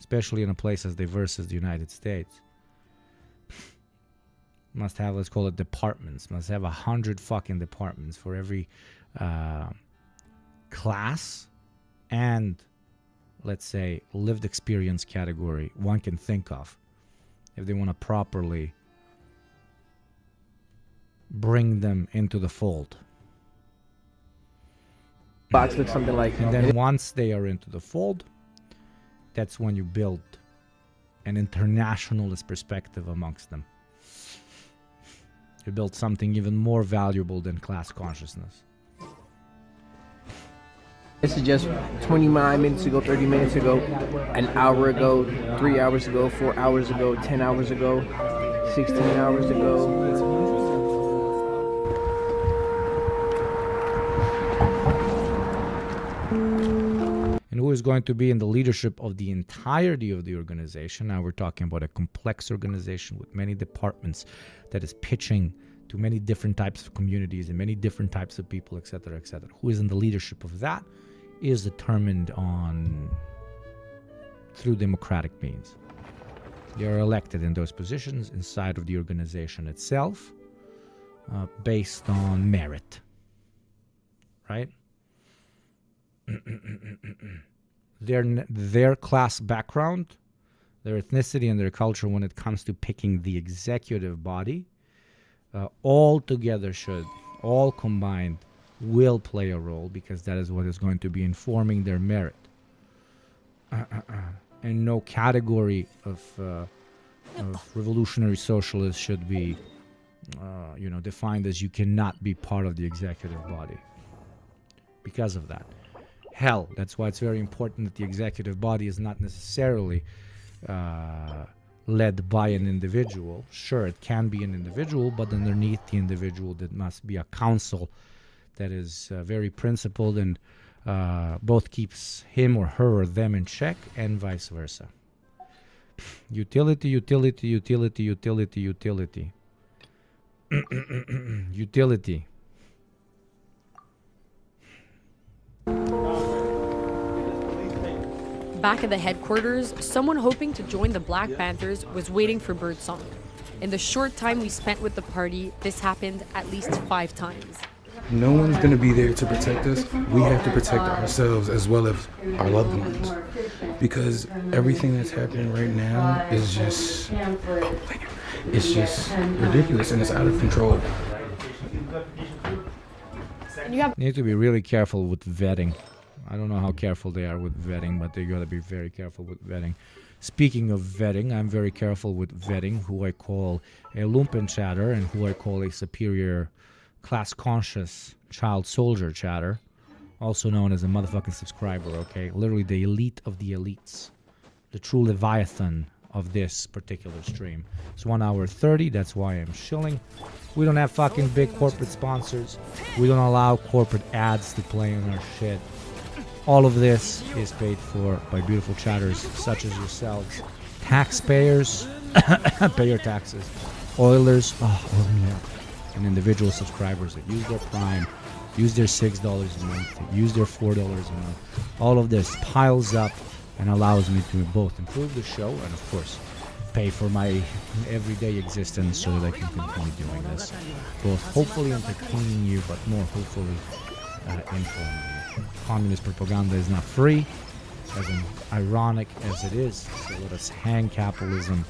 especially in a place as diverse as the United States, must have, let's call it departments, must have 100 fucking departments for every class and, let's say, lived experience category one can think of if they want to properly bring them into the fold. box looks something like. And then once they are into the fold, that's when you build an internationalist perspective amongst them. You build something even more valuable than class consciousness. This is just 29 minutes ago, 30 minutes ago, an hour ago, 3 hours ago, 4 hours ago, 10 hours ago, 16 hours ago. And who is going to be in the leadership of the entirety of the organization? Now we're talking about a complex organization with many departments that is pitching to many different types of communities and many different types of people, etc., etc. Who is in the leadership of that is determined on through democratic means. They are elected in those positions inside of the organization itself based on merit, right? Their class background, their ethnicity, and their culture when it comes to picking the executive body, all together should, all combined, will play a role because that is what is going to be informing their merit. And no category of revolutionary socialists should be, defined as you cannot be part of the executive body because of that. Hell, that's why it's very important that the executive body is not necessarily led by an individual. Sure, it can be an individual, but underneath the individual there must be a council that is very principled and both keeps him or her or them in check and vice versa. Utility, utility, utility, utility, utility. Utility. Back at the headquarters, someone hoping to join the Black Panthers was waiting for Birdsong. In the short time we spent with the party, this happened at least 5 times. No one's going to be there to protect us. We have to protect ourselves as well as our loved ones. Because everything that's happening right now is just, ridiculous and it's out of control. You need to be really careful with vetting. I don't know how careful they are with vetting, but they gotta be very careful with vetting. Speaking of vetting, I'm very careful with vetting who I call a lumpen chatter and who I call a superior class-conscious child soldier chatter, also known as a motherfucking subscriber, okay? Literally the elite of the elites. The true Leviathan of this particular stream. It's 1 hour 30, that's why I'm shilling. We don't have fucking big corporate sponsors. We don't allow corporate ads to play on our shit. All of this is paid for by beautiful chatters such as yourselves. Taxpayers, pay your taxes. Oilers, oil me up. And individual subscribers that use their Prime, use their $6 a month, use their $4 a month. All of this piles up and allows me to both improve the show and, of course, pay for my everyday existence so that I can continue doing this. Both hopefully entertaining you, but more hopefully informing you. Communist propaganda is not free, as ironic as it is. So let us hang capitalism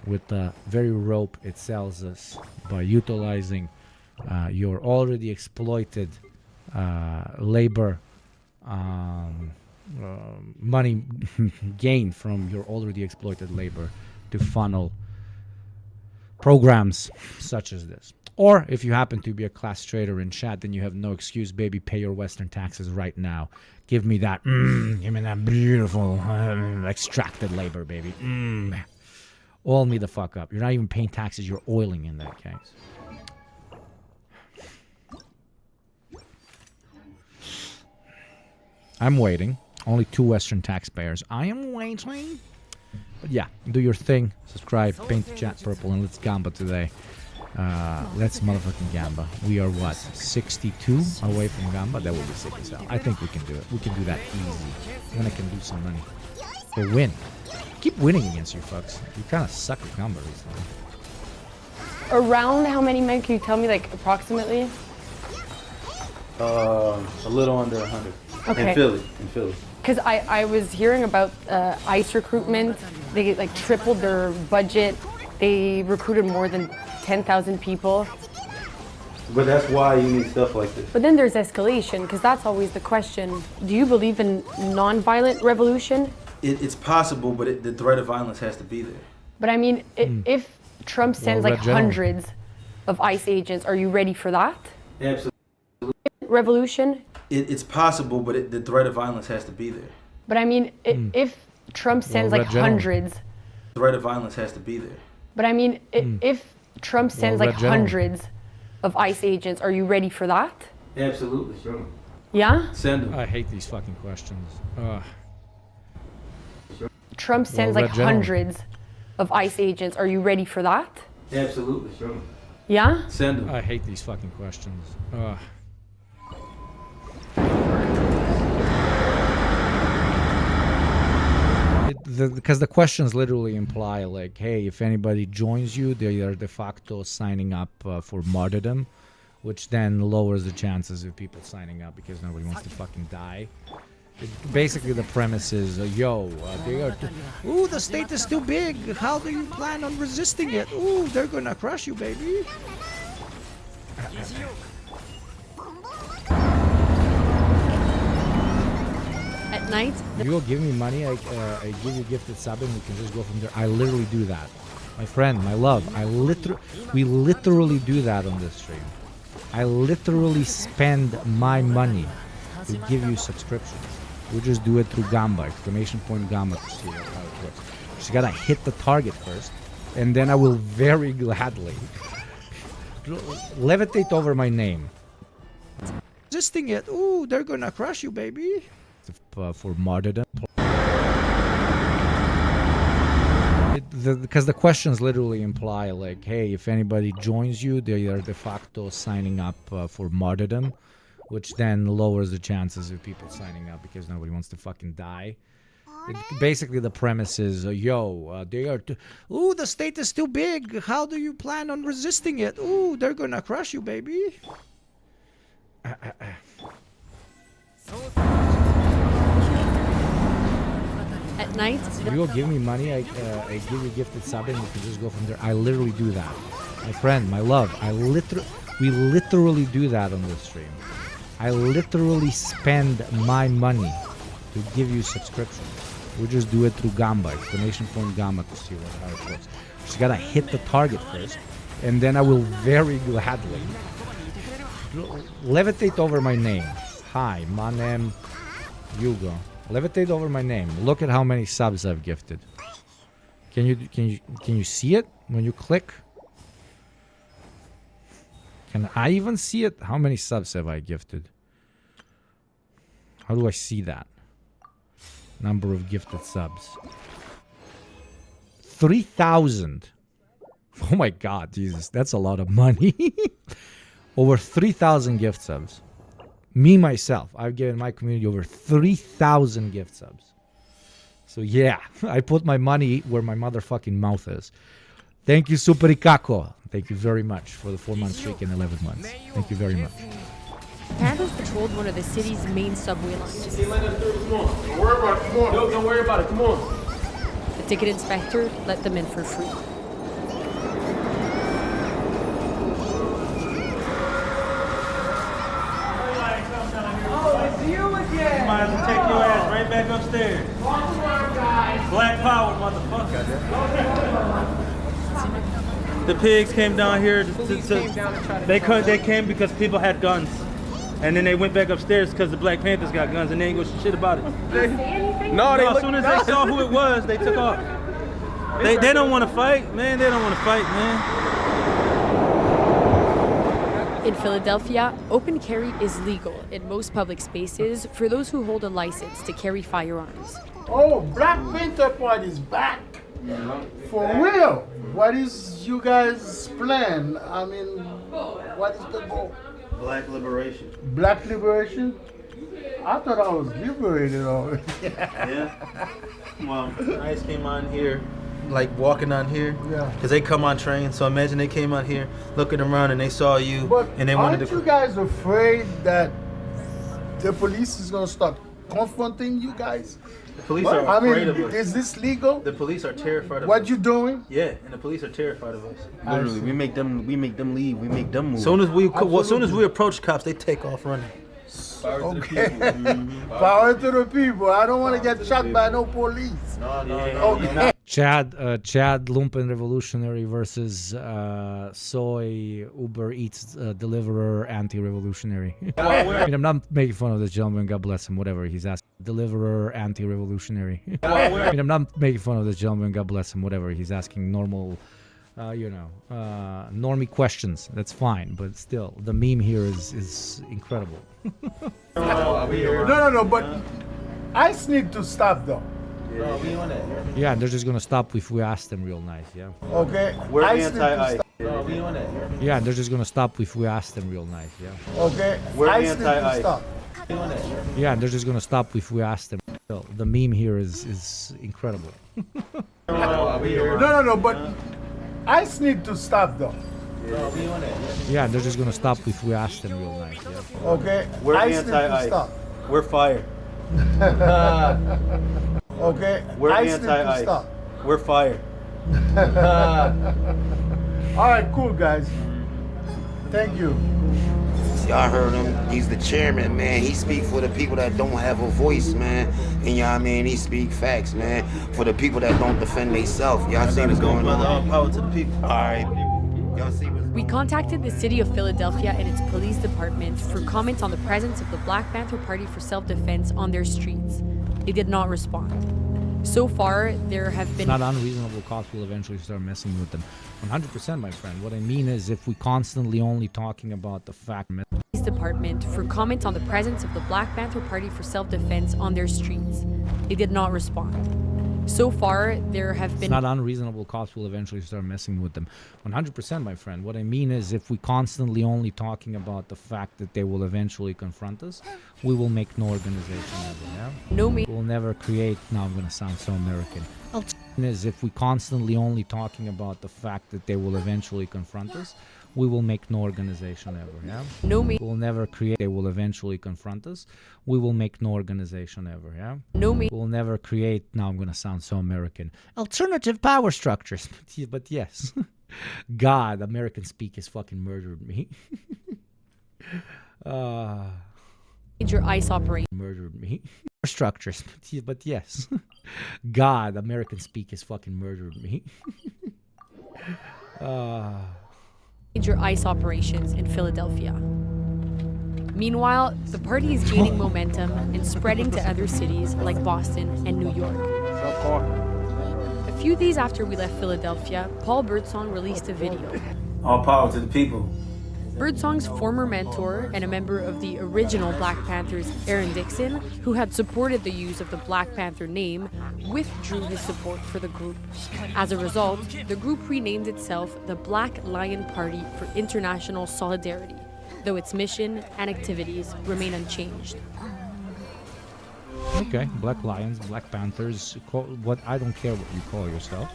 with the very rope it sells us by utilizing your already exploited labor money gained from your already exploited labor to funnel programs such as this. Or if you happen to be a class trader in chat, then you have no excuse, baby. Pay your Western taxes right now. Give me that beautiful extracted labor, baby. Oil me the fuck up. You're not even paying taxes. You're oiling in that case. I'm waiting. Only 2 Western taxpayers. I am waiting. But yeah, do your thing. Subscribe, paint the chat purple, and let's gamba today. Let's motherfucking gamba. We are what? 62 away from gamba? That would be sick as hell. I think we can do it. We can do that easy. Then I can do some money. They win. Keep winning against you fucks. You kind of suck at gamba recently. Around how many men can you tell me, like, approximately? A little under 100. Okay. In Philly. Because I was hearing about ICE recruitment. They like tripled their budget. They recruited more than 10,000 people. But that's why you need stuff like this. But then there's escalation, because that's always the question. Do you believe in non-violent revolution? It's possible, but the threat of violence has to be there. But I mean, if Trump sends like hundreds of ICE agents, are you ready for that? Absolutely. Revolution? It's possible, but the threat of violence has to be there. But I mean, if Trump sends like hundreds... The threat of violence has to be there. But I mean, if Trump sends like hundreds of ICE agents, are you ready for that? Absolutely, sure. Yeah? Send them. I hate these fucking questions. Trump sends like hundreds of ICE agents, are you ready for that? Absolutely, sure. Yeah? Send them. I hate these fucking questions. Because the questions literally imply like, hey, if anybody joins you, they are de facto signing up for martyrdom, which then lowers the chances of people signing up because nobody wants to fucking die. Basically, the premise is, ooh, the state is too big. How do you plan on resisting it? Ooh, they're gonna crush you, baby. At night? You will give me money, I give you gifted sub and we can just go from there. I literally do that. My friend, my love, we literally do that on this stream. I literally spend my money to give you subscriptions. We just do it through Gamba, exclamation point Gamba to see how it works. Just gotta hit the target first, and then I will very gladly levitate over my name. Resisting it, ooh, they're gonna crush you, baby. For martyrdom. Because the questions literally imply like, hey, if anybody joins you, they are de facto signing up for martyrdom, which then lowers the chances of people signing up because nobody wants to fucking die. Basically, the premise is, ooh, the state is too big. How do you plan on resisting it? Ooh, they're gonna crush you, baby. At night? You will give me money, I give you gifted sub and we can just go from there. I literally do that. My friend, my love, we literally do that on this stream. I literally spend my money to give you subscriptions. We just do it through Gamba, exclamation point Gamba to see how it works. Just gotta hit the target first, and then I will very gladly levitate over my name. Hi, my name Hugo. Levitate over my name. Look at how many subs I've gifted. Can you see it when you click? Can I even see it? How many subs have I gifted? How do I see that? Number of gifted subs. 3,000. Oh my god, Jesus, that's a lot of money. Over 3,000 gift subs. Me, myself, I've given my community over 3,000 gift subs. So yeah, I put my money where my motherfucking mouth is. Thank you, Super Ikako. Thank you very much for the 4-month streak and 11 months. Thank you very much. Panthers patrolled one of the city's main subway lines. Don't worry about it, come on. Don't worry about it, come on. The ticket inspector let them in for free. Might as well take your ass right back upstairs. Black power, motherfucker. The pigs came down here. They came because people had guns, and then they went back upstairs because the Black Panthers got guns, and they ain't go shit about it. As soon as they saw who it was, they took off. They don't want to fight, man. They don't want to fight, man. In Philadelphia, open carry is legal in most public spaces for those who hold a license to carry firearms. Oh, Black Panther Party is back. For real. What is you guys' plan? I mean, what is the goal? Black liberation. Black liberation? I thought I was liberated already. Yeah. Well, ICE came on here, like walking on here, because they come on train. So imagine they came on here, looking around, and they saw you, and they wanted Aren't to. you guys afraid that the police is gonna start confronting you guys? The police are afraid of us. Is this legal? The police are terrified of us. What you doing? Yeah, and the police are terrified of us. Literally, we make them leave. We make them move. Soon as we approach cops, they take off running. Okay. Power to the people. I don't want to get shot by no police. Okay. Chad Lumpen Revolutionary versus Soy Uber Eats Deliverer Anti-Revolutionary. I mean, I'm not making fun of this gentleman, God bless him, whatever he's asking. Deliverer Anti-Revolutionary. I mean, I'm not making fun of this gentleman, God bless him, whatever he's asking normal, normie questions. That's fine, but still, the meme here is incredible. No, but ICE need to stop though. Yeah, and they're just gonna stop if we ask them real nice, yeah. Okay. We're ICE need to anti-ICE. stop. Yeah, and they're just gonna stop if we ask them real nice, yeah. Okay. We're ICE need to anti-ICE. stop. Yeah, and they're just gonna stop if we ask them. Still, the meme here is incredible. No, but ICE need to stop though. Yeah, and they're just gonna stop if we ask them real nice, yeah. Okay. We're ICE need to anti-ICE. stop. We're fire. Okay. We're ICE need to anti-ICE. stop. We're fire. All right, cool guys. Thank you. Y'all heard him. He's the chairman, man. He speak for the people that don't have a voice, man. And you know what I mean? He speak facts, man. For the people that don't defend themselves. Y'all see what's going on? All power to the people. All right. Y'all see what's We contacted the city of Philadelphia and its police department for comments on the presence of the Black Panther Party for self-defense on their streets. They did not respond. So far, there have been... It's not unreasonable cops will eventually start messing with them. 100%, my friend. What I mean is if we constantly only talking about the fact... Police department for comments on the presence of the Black Panther Party for self-defense on their streets. They did not respond. So far, there have been... It's not unreasonable cops will eventually start messing with them. 100%, my friend. What I mean is if we constantly only talking about the fact that they will eventually confront us, we will make no organization ever, yeah? We'll never create... Now I'm going to sound so American. Is if we constantly only talking about the fact that they will eventually confront us, we will make no organization ever, yeah? We'll never create... They will eventually confront us, we will make no organization ever, yeah? We'll never create... Now I'm going to sound so American. Alternative power structures. But yes. God, American speak has fucking murdered me. Major ICE operation. Murdered me. Structures. But yes. God, American speak has fucking murdered me. Major ICE operations in Philadelphia. Meanwhile, the party is gaining momentum and spreading to other cities like Boston and New York. A few days after we left Philadelphia, Paul Birdsong released a video. All power to the people. Birdsong's former mentor and a member of the original Black Panthers, Aaron Dixon, who had supported the use of the Black Panther name, withdrew his support for the group. As a result, the group renamed itself the Black Lion Party for International Solidarity, though its mission and activities remain unchanged. Okay, Black Lions, Black Panthers, what I don't care what you call yourself.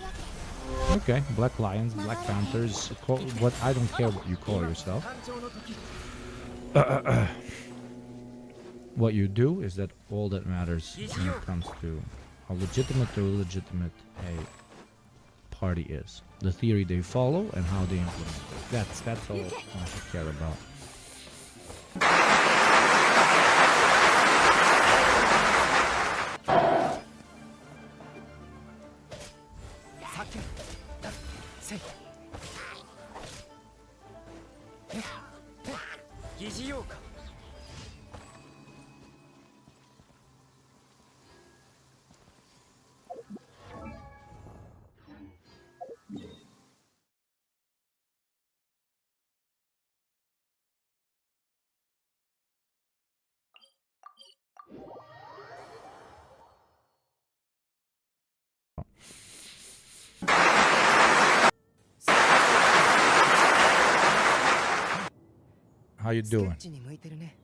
Okay, Black Lions, Black Panthers, what I don't care what you call yourself. What you do is that all that matters when it comes to how legitimate or illegitimate a party is. The theory they follow and how they implement it. That's all I should care about. 疑似用か。How you doing? スケッチに向いてるね。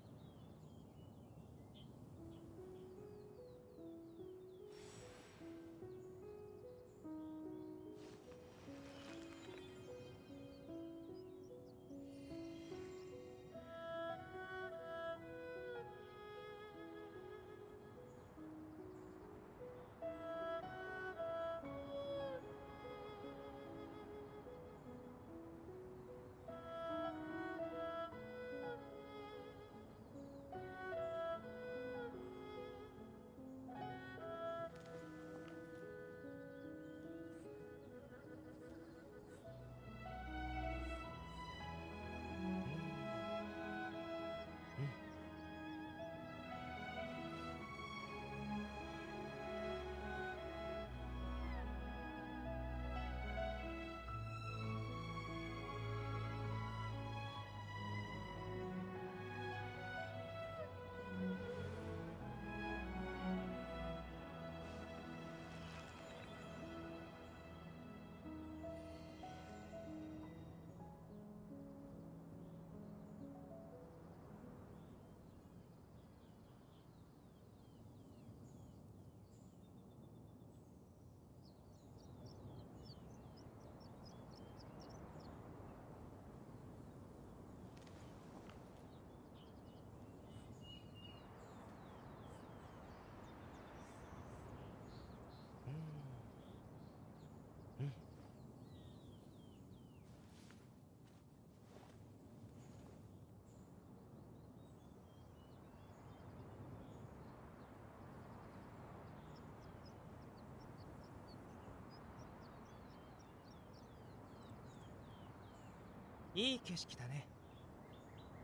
いい景色だね。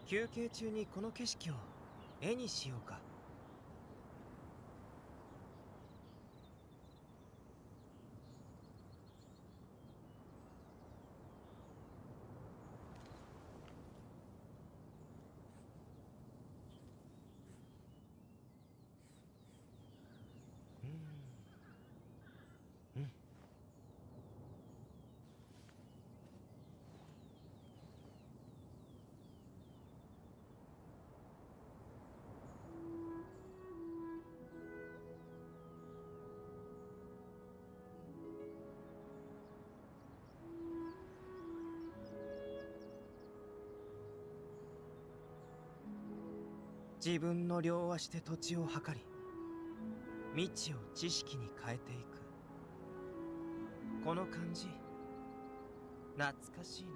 休憩中にこの景色を絵にしようか。自分の両足で土地を測り、未知を知識に変えていく。この感じ、懐かしいな。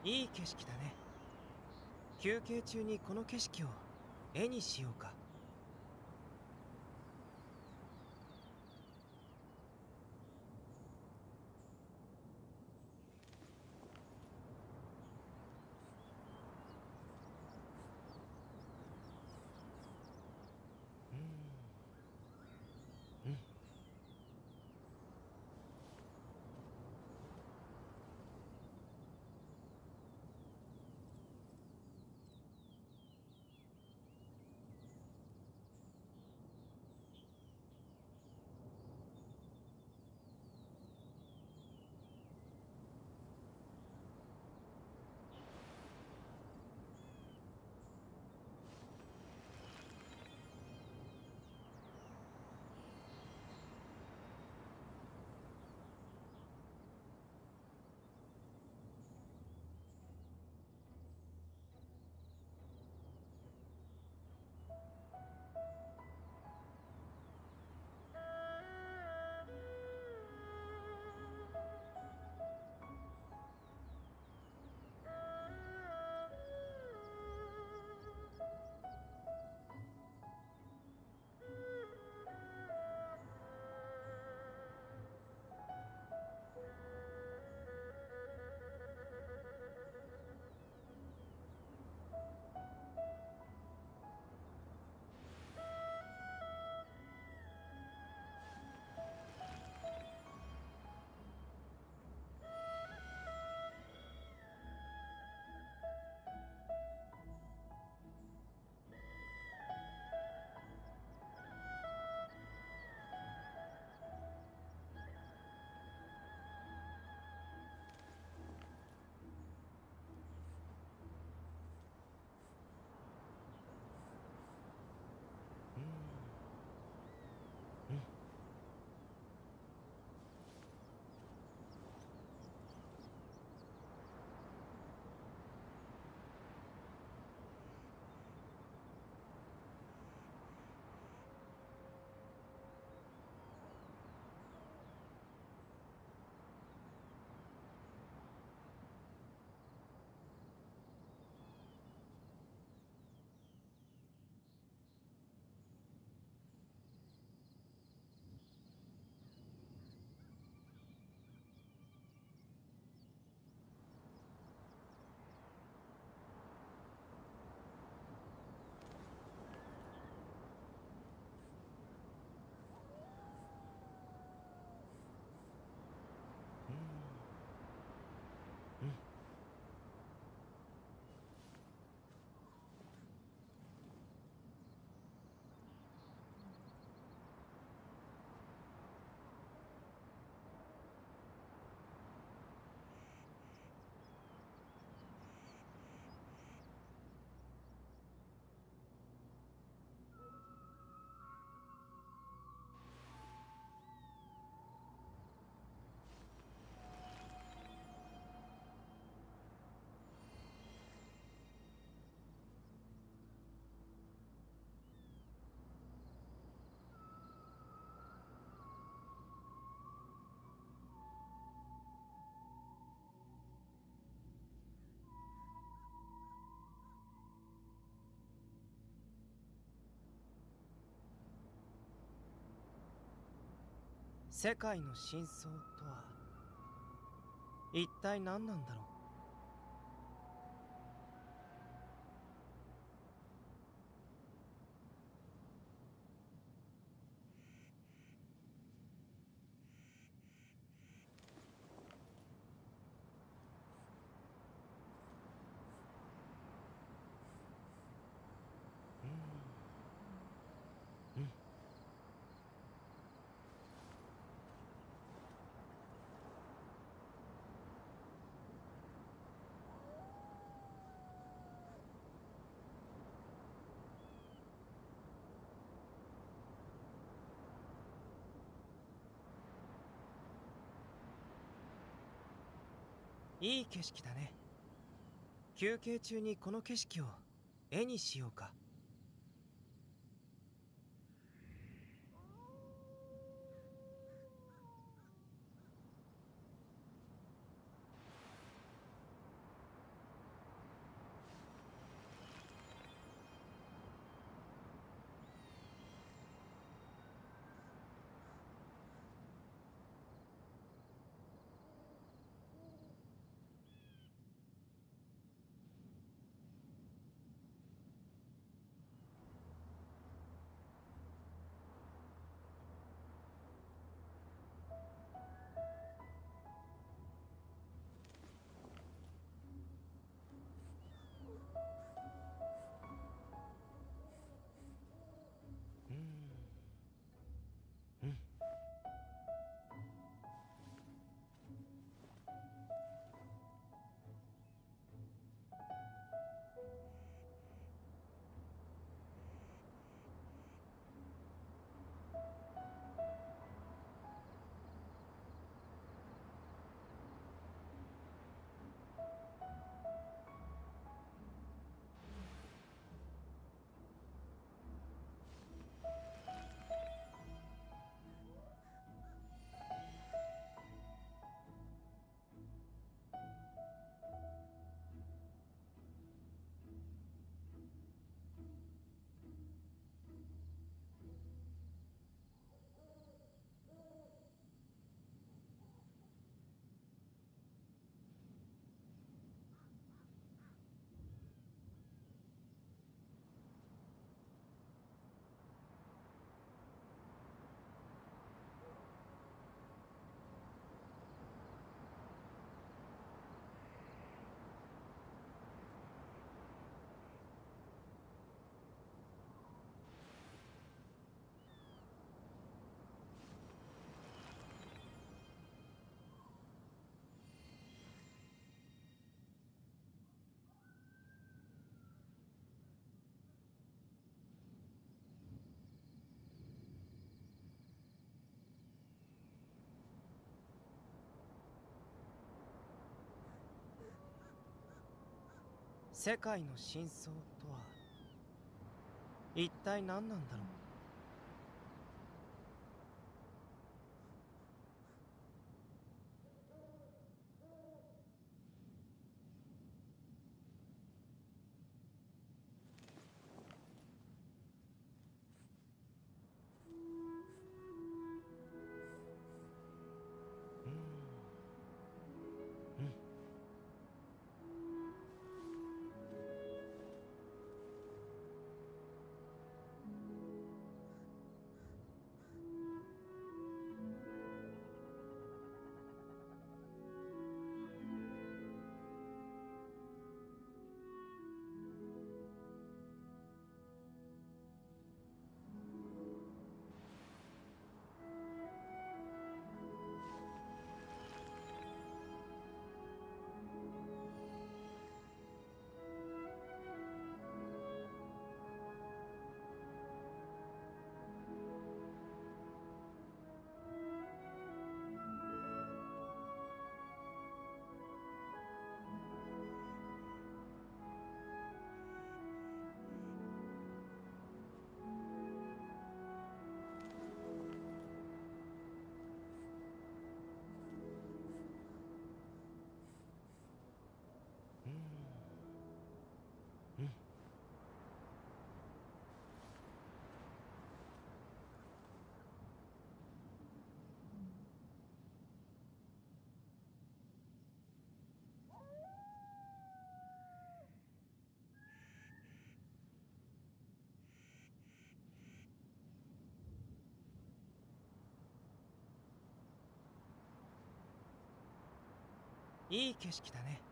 いい景色だね。休憩中にこの景色を絵にしようか。世界の真相とは一体何なんだろう。いい景色だね。休憩中にこの景色を絵にしようか。世界の真相とは一体何なんだろう。いい景色だね。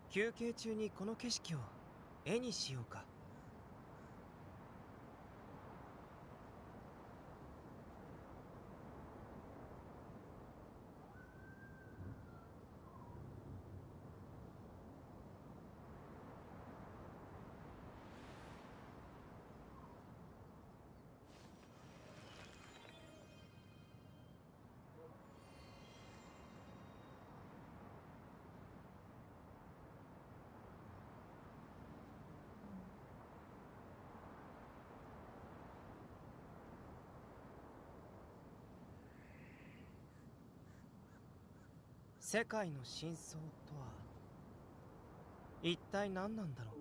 休憩中にこの景色を絵にしようか。世界の真相とは一体何なんだろう。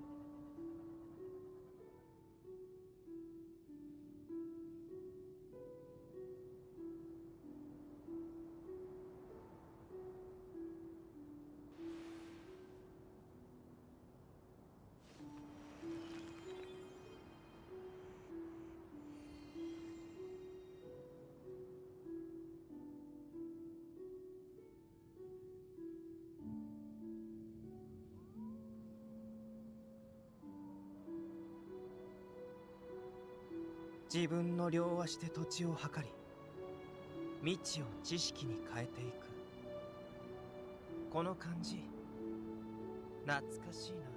自分の両足で土地を測り、未知を知識に変えていく。この感じ、懐かしいな。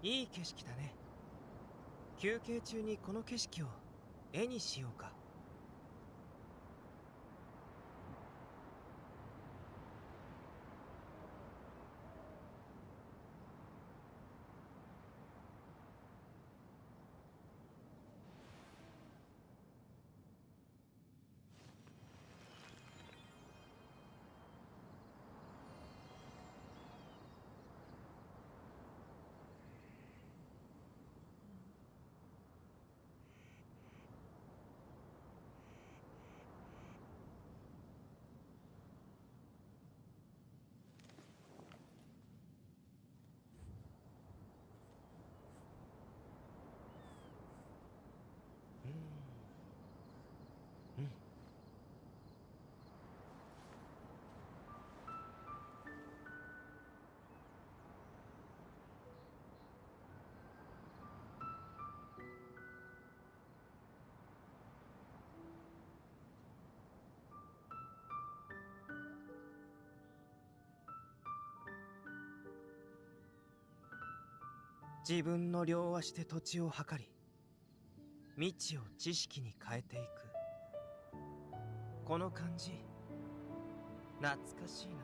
いい景色だね。休憩中にこの景色を絵にしようか。自分の両足で土地を測り、未知を知識に変えていく。この感じ、懐かしいな。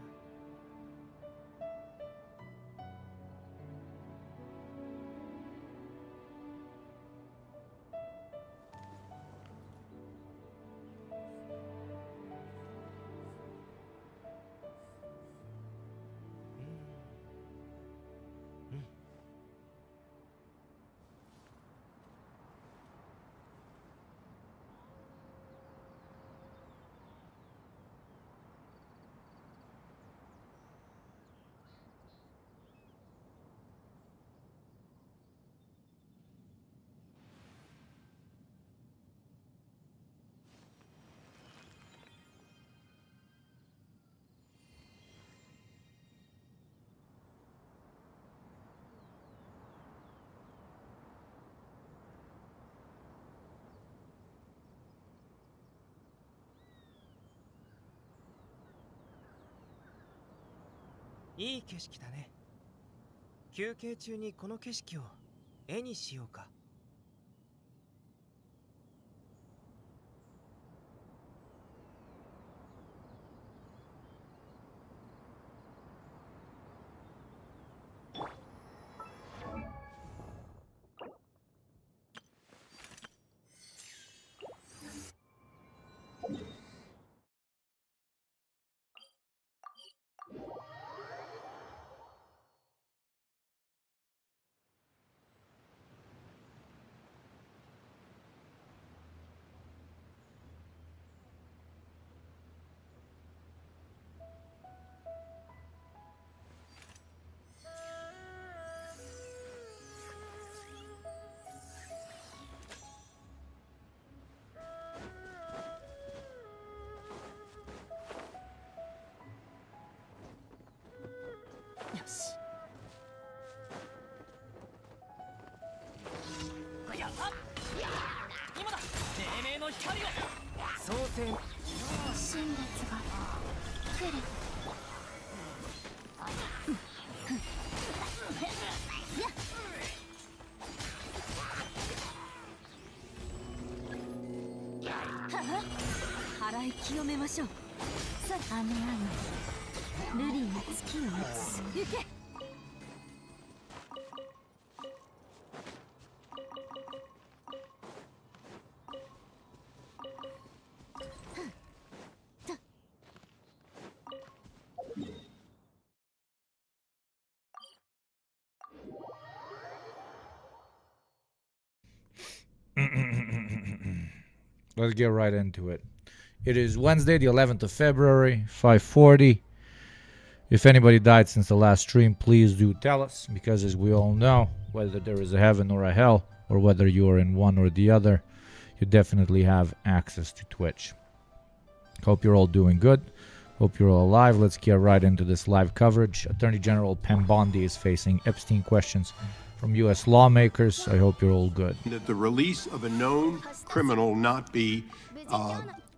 いい景色だね。休憩中にこの景色を絵にしようか。払い清めましょう。さあ、雨雨。ルリーが月を映す。行け。Let's get right into it. It is Wednesday, the 11th of February, 5:40. If anybody died since the last stream, please do tell us, because as we all know, whether there is a heaven or a hell, or whether you are in one or the other, you definitely have access to Twitch. Hope you're all doing good. Hope you're all alive. Let's get right into this live coverage. Attorney General Pam Bondi is facing Epstein questions from U.S. lawmakers. I hope you're all good. That the release of a known criminal not be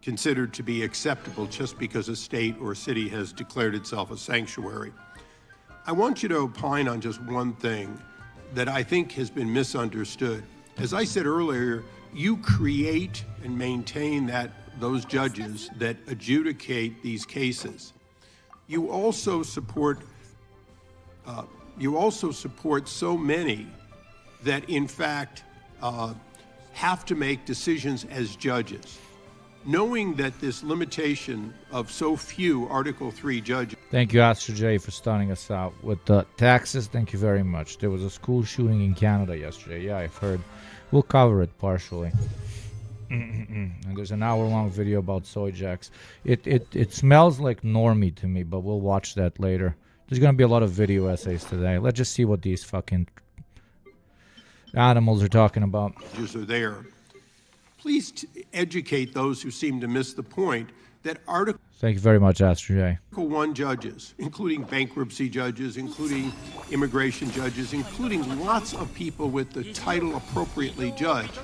considered to be acceptable just because a state or city has declared itself a sanctuary. I want you to opine on just one thing that I think has been misunderstood. As I said earlier, you create and maintain those judges that adjudicate these cases. You also support so many that, in fact, have to make decisions as judges. Knowing that this limitation of so few Article 3 judges... Thank you, Astro J, for starting us out with the taxes. Thank you very much. There was a school shooting in Canada yesterday. Yeah, I've heard. We'll cover it partially. And there's an hour-long video about soy jacks. It smells like normie to me, but we'll watch that later. There's going to be a lot of video essays today. Let's just see what these fucking animals are talking about. ...judges are there. Please educate those who seem to miss the point that Article... Thank you very much, Astro J. Article 1 judges, including bankruptcy judges, including immigration judges, including lots of people with the title appropriately judged,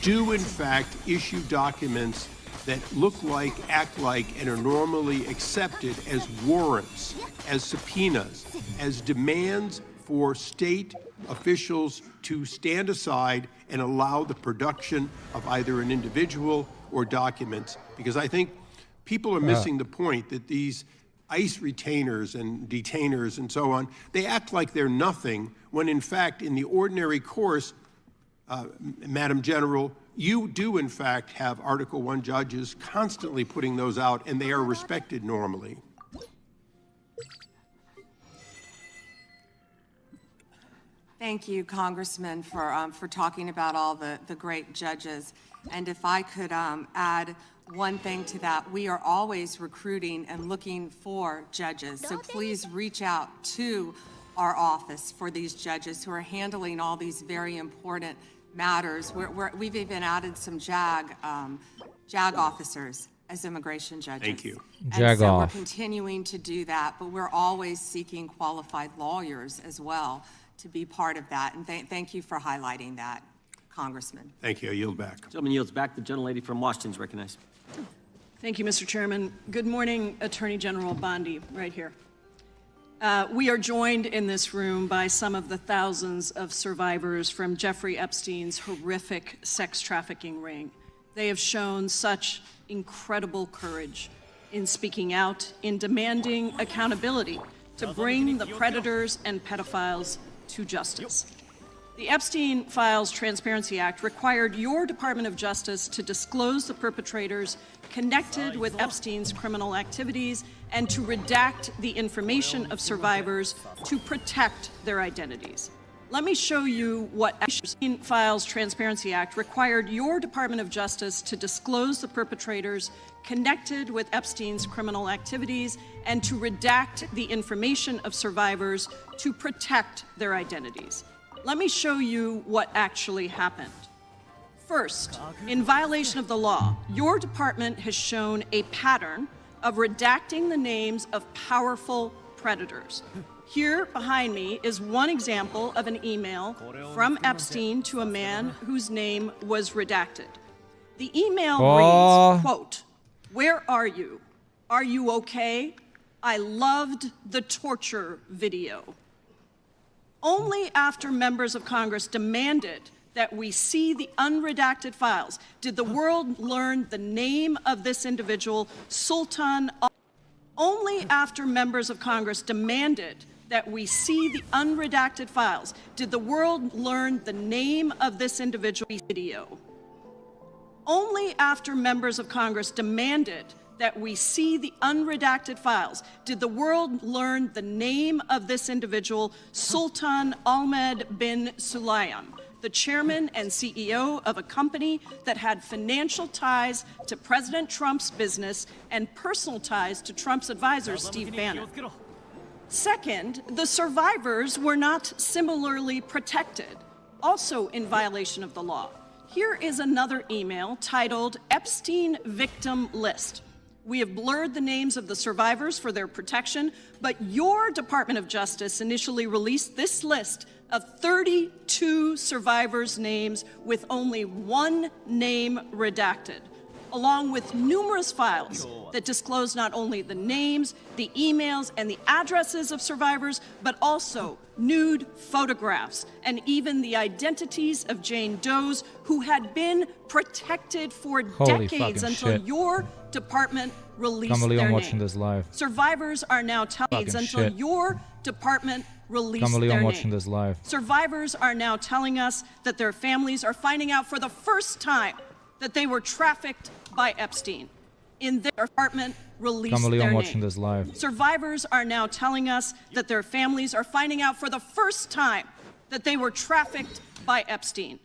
do in fact issue documents that look like, act like, and are normally accepted as warrants, as subpoenas, as demands for state officials to stand aside and allow the production of either an individual or documents. Because I think people are missing the point that these ICE retainers and detainers and so on, they act like they're nothing, when in fact, in the ordinary course, Madam General, you do in fact have Article 1 judges constantly putting those out, and they are respected normally. Thank you, Congressman, for talking about all the great judges. And if I could add one thing to that, we are always recruiting and looking for judges. So please reach out to our office for these judges who are handling all these very important matters. We've even added some JAG officers as immigration judges. Thank you. And so we're continuing to do that, but we're always seeking qualified lawyers as well to be part of that. And thank you for highlighting that, Congressman. Thank you. I yield back. Gentleman yields back. The gentlelady from Washington is recognized. Thank you, Mr. Chairman. Good morning, Attorney General Bondi, right here. We are joined in this room by some of the thousands of survivors from Jeffrey Epstein's horrific sex trafficking ring. They have shown such incredible courage in speaking out, in demanding accountability to bring the predators and pedophiles to justice. The Epstein Files Transparency Act required your Department of Justice to disclose the perpetrators connected with Epstein's criminal activities and to redact the information of survivors to protect their identities. Let me show you what Epstein Files Transparency Act required your Department of Justice to disclose the perpetrators connected with Epstein's criminal activities and to redact the information of survivors to protect their identities. Let me show you what actually happened. First, in violation of the law, your department has shown a pattern of redacting the names of powerful predators. Here behind me is one example of an email from Epstein to a man whose name was redacted. The email reads, quote, "Where are you? Are you okay? I loved the torture video." Only after members of Congress demanded that we see the unredacted files did the world learn the name of this individual, Sultan. Only after members of Congress demanded that we see the unredacted files did the world learn the name of this individual video. Only after members of Congress demanded that we see the unredacted files did the world learn the name of this individual, Sultan Ahmed bin Sulayem, the chairman and CEO of a company that had financial ties to President Trump's business and personal ties to Trump's advisor, Steve Bannon. Second, the survivors were not similarly protected, also in violation of the law. Here is another email titled Epstein Victim List. We have blurred the names of the survivors for their protection, but your Department of Justice initially released this list of 32 survivors' names with only one name redacted, along with numerous files that disclose not only the names, the emails, and the addresses of survivors, but also nude photographs and even the identities of Jane Does who had been protected for decades until your department released their watching name. this live. Survivors are now telling until your department released their watching name. this live. Survivors are now telling us that their families are finding out for the first time that they were trafficked by Epstein. In their apartment, released their watching name. this live. Survivors are now telling us that their families are finding out for the first time that they were trafficked by Epstein.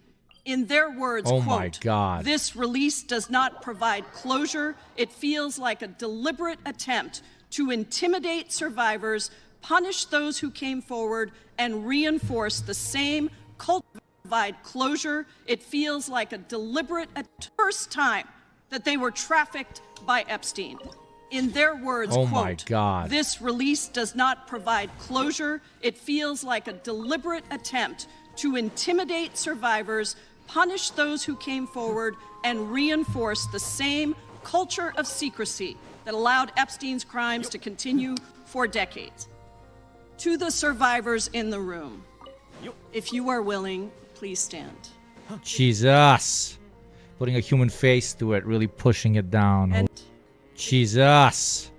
In their words, Oh quote, my God. "This release does not provide closure. It feels like a deliberate attempt to intimidate survivors, punish those who came forward, and reinforce the same culture. Provide closure. It feels like a deliberate first time that they were trafficked by Epstein." In their words, Oh quote, my God. "This release does not provide closure. It feels like a deliberate attempt to intimidate survivors, punish those who came forward, and reinforce the same culture of secrecy that allowed Epstein's crimes to continue for decades." To the survivors in the room, if you are willing, please stand. Jesus. Putting a human face to it, really pushing it down. And- Jesus.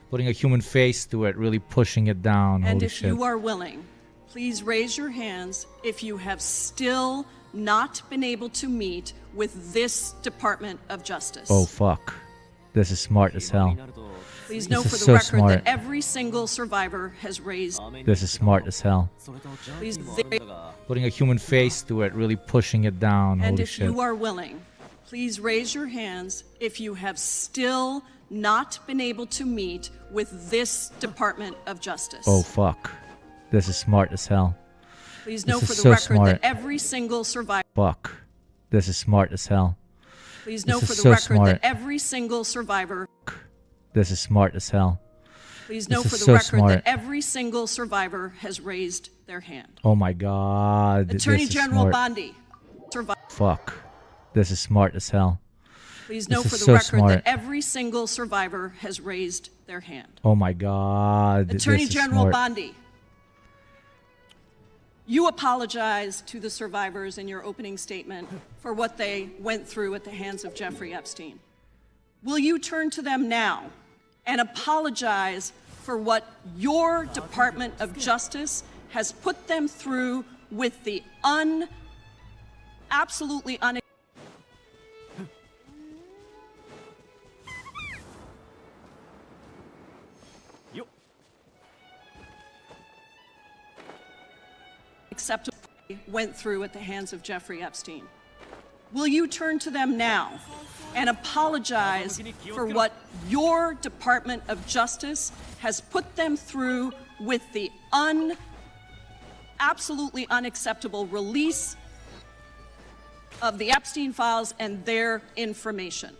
Putting a human face to it, really pushing it down. And Holy if shit. you are willing, please raise your hands if you have still not been able to meet with this Department of Justice. Oh, fuck. This is smart as hell. Please know This for is the so record smart. that every single survivor has raised. This is smart as hell. Please, Putting a human face to it, really pushing it down. and Holy if shit. you are willing, please raise your hands if you have still not been able to meet with this Department of Justice. Oh, fuck. This is smart as hell. Please know this for is the so record smart. that every single survivor. Fuck. This is smart as hell. Please know This for is the so record smart. that every single survivor. This is smart as hell. Please know This for is the so record smart. that every single survivor has raised their hand. Oh my God. Attorney this is General smart. Bondi. Fuck. This is smart as hell. Please know This for is the so record smart. that every single survivor has raised their hand. Oh my God. Attorney this is General smart. Bondi, you apologized to the survivors in your opening statement for what they went through at the hands of Jeffrey Epstein. Will you turn to them now and apologize for what your Department of Justice has put them through with the absolutely unacceptable went through at the hands of Jeffrey Epstein. Will you turn to them now and apologize for what your Department of Justice has put them through with the absolutely unacceptable release of the Epstein files and their information?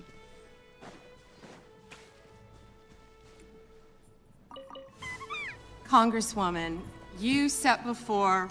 Congresswoman, you sat before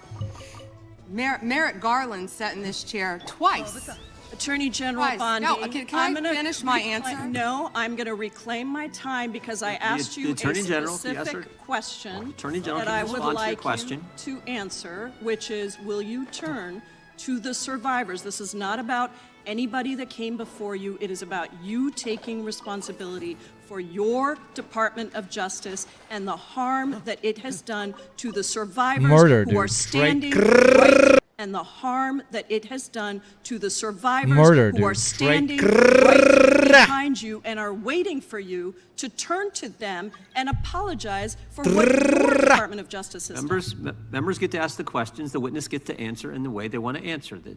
Merrick Garland sat in this chair twice. Attorney General Twice. Bondi, No, can I finish my answer? No, I'm going to reclaim my time because I asked you a specific question that I would like you to answer, which is, will you turn to the survivors? This is not about anybody that came before you. It is about you taking responsibility for your Department of Justice and the harm that it has done to the survivors who are standing right, and the harm that it has done to the survivors who are standing right behind you and are waiting for you to turn to them and apologize for what your Department of Justice has done. Members get to ask the questions, the witness gets to answer in the way they want to answer. The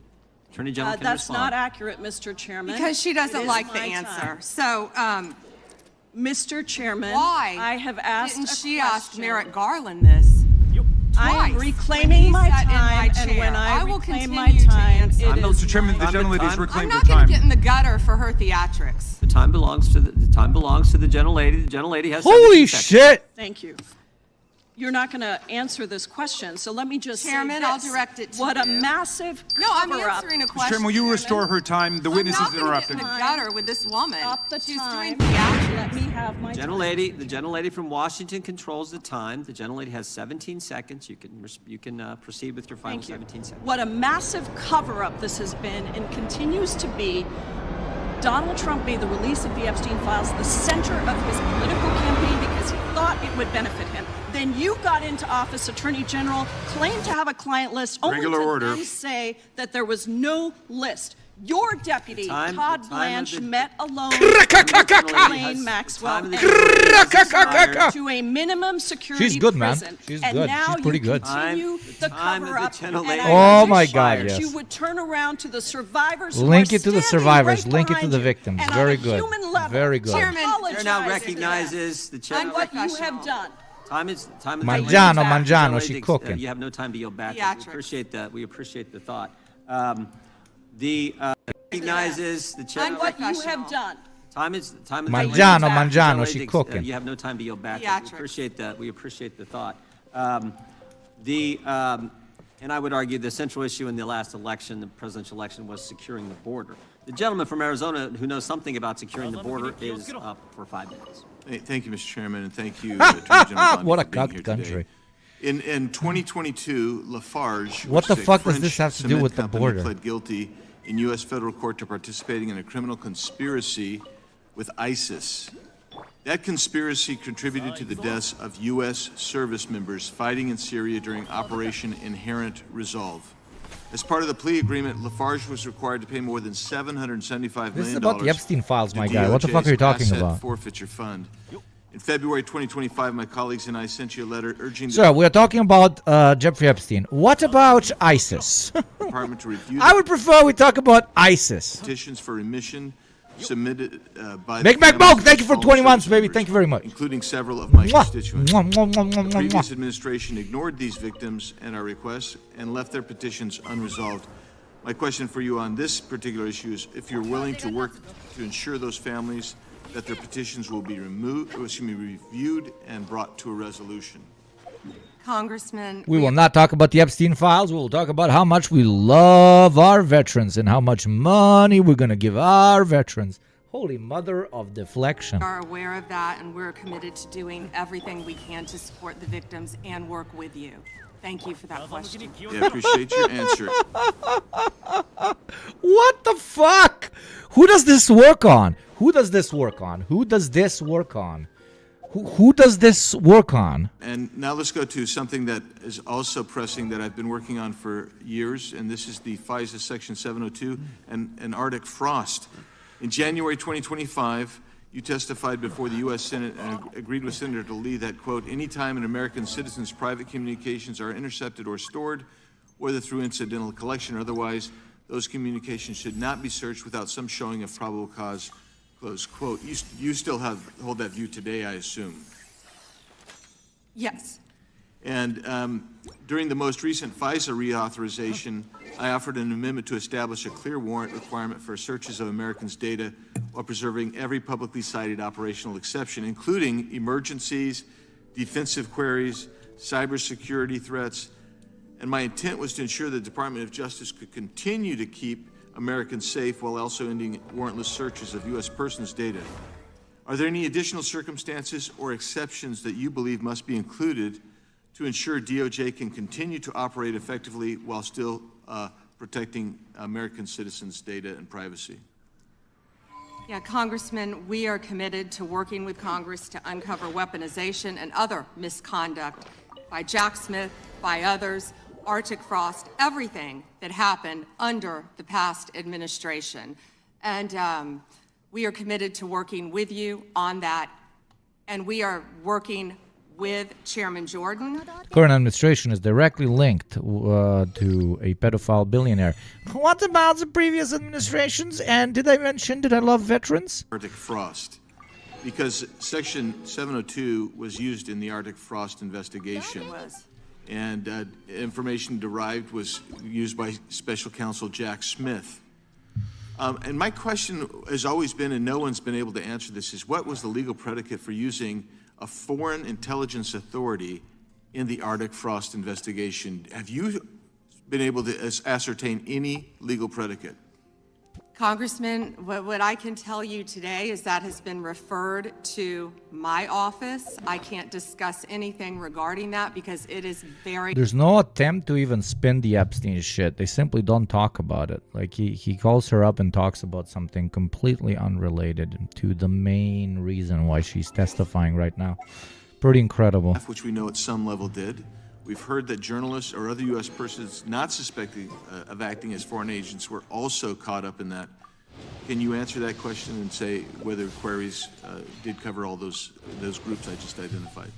Attorney General can That's respond. not accurate, Mr. Chairman. Because she doesn't It like is the my answer. time. So, Mr. Chairman, why I have asked didn't a she ask question. Merrick Garland this? I am Twice, reclaiming my when he sat in time, my and chair. when I will reclaim continue my to time, answer. it is Mr. Chairman, the my gentlelady's I'm reclaimed her not going time. to get in the gutter for her theatrics. The time belongs to the gentlelady. The gentlelady has Holy 17 seconds. shit! Thank you. You're not going to answer this question, so let me just Chairman, say this. I'll direct it to what a you. massive No, I'm cover-up. answering a Mr. question. Chairman, will you restore her time? The witness I'm is not going to get in interrupting. the gutter with this woman. Stop the She's time. doing theatrics. Let me have my time. The gentlelady from Washington controls the time. The gentlelady has 17 seconds. You can proceed with your final Thank you. 17 seconds. What a massive cover-up this has been and continues to be. Donald Trump made the release of the Epstein files the center of his political campaign because he thought it would benefit him. Then you got into office, Attorney General, claimed to have a client list, only Regular to order. then say that there was no list. Your deputy, Todd Blanche, met alone with Ghislaine Maxwell and to a minimum security She's good, man. prison. She's and good. now She's pretty you good. continue the cover-up. And Oh my God, wish yes. you would turn around to the survivors. who Link are it to the standing survivors. right Link it to behind the you. victims. And on Very a good. human level, Very good. Chairman, Chair now apologize recognizes the chair. on what you have done. Time is Mangiano, mangiano, she cooking. You have no time to yield back. Theatrics. We appreciate that. We appreciate the thought. Recognizes the chair. On what you have done. Time is Mangiano, mangiano, she cooking. You have no time to yield back. Theatrics. We appreciate that. We appreciate the thought. And I would argue the central issue in the last election, the presidential election, was securing the border. The gentleman from Arizona who knows something about securing the border is up for 5 minutes. Thank you, Mr. Chairman, and thank you, Attorney General Bondi, What a for being cut here country. today. In 2022, Lafarge, What which the is a fuck does French this have to do cement with the company, border? pled guilty in U.S. federal court to participating in a criminal conspiracy with ISIS. That conspiracy contributed to the deaths of U.S. service members fighting in Syria during Operation Inherent Resolve. As part of the plea agreement, Lafarge was required to pay more than $775 million. This is about the Epstein files, to my guy. What the fuck are you DOJ's talking Asset about? Forfeiture Fund. In February 2025, my colleagues and I sent you a letter urging the Sir, we are talking about Jeffrey Epstein. What about ISIS? Department to review I would prefer we talk about ISIS. petitions for remission submitted by Make the Mac families Bulk, of thank you for fallen 20 months, service baby. members, Thank you very much. including several of my Mwah. constituents. Mwah, mwah, mwah, mwah, The mwah, previous mwah. administration ignored these victims and our requests and left their petitions unresolved. My question for you on this particular issue is if you're willing to work to ensure those families that their petitions will be reviewed and brought to a resolution. Congressman, We will not talk about the Epstein files. We will talk about how much we love our veterans and how much money we're going to give our veterans. Holy mother of deflection. are aware of that, and we're committed to doing everything we can to support the victims and work with you. Thank you for that question. Yeah, I appreciate your answer. What the fuck? Who does this work on? Who does this work on? Who does this work on? Who does this work on? And now let's go to something that is also pressing that I've been working on for years, and this is the FISA Section 702 and Arctic frost. In January 2025, you testified before the U.S. Senate and agreed with Senator Lee that, quote, anytime an American citizen's private communications are intercepted or stored, whether through incidental collection or otherwise, those communications should not be searched without some showing of probable cause, close quote. You still hold that view today, I assume? Yes. And during the most recent FISA reauthorization, I offered an amendment to establish a clear warrant requirement for searches of Americans' data while preserving every publicly cited operational exception, including emergencies, defensive queries, cybersecurity threats. And my intent was to ensure the Department of Justice could continue to keep Americans safe while also ending warrantless searches of U.S. persons' data. Are there any additional circumstances or exceptions that you believe must be included to ensure DOJ can continue to operate effectively while still protecting American citizens' data and privacy? Yeah, Congressman, we are committed to working with Congress to uncover weaponization and other misconduct by Jack Smith, by others, Arctic frost, everything that happened under the past administration. And we are committed to working with you on that. And we are working with Chairman Jordan. Current administration is directly linked to a pedophile billionaire. What about the previous administrations? And did I love veterans? Arctic frost. Because Section 702 was used in the Arctic frost investigation. It was. And information derived was used by Special Counsel Jack Smith. And my question has always been, and no one's been able to answer this, is what was the legal predicate for using a foreign intelligence authority in the Arctic frost investigation? Have you been able to ascertain any legal predicate? Congressman, what I can tell you today is that has been referred to my office. I can't discuss anything regarding that because it is very... There's no attempt to even spin the Epstein shit. They simply don't talk about it. Like he calls her up and talks about something completely unrelated to the main reason why she's testifying right now. Pretty incredible. Which we know at some level did. We've heard that journalists or other U.S. persons not suspected of acting as foreign agents were also caught up in that. Can you answer that question and say whether queries did cover all those groups I just identified?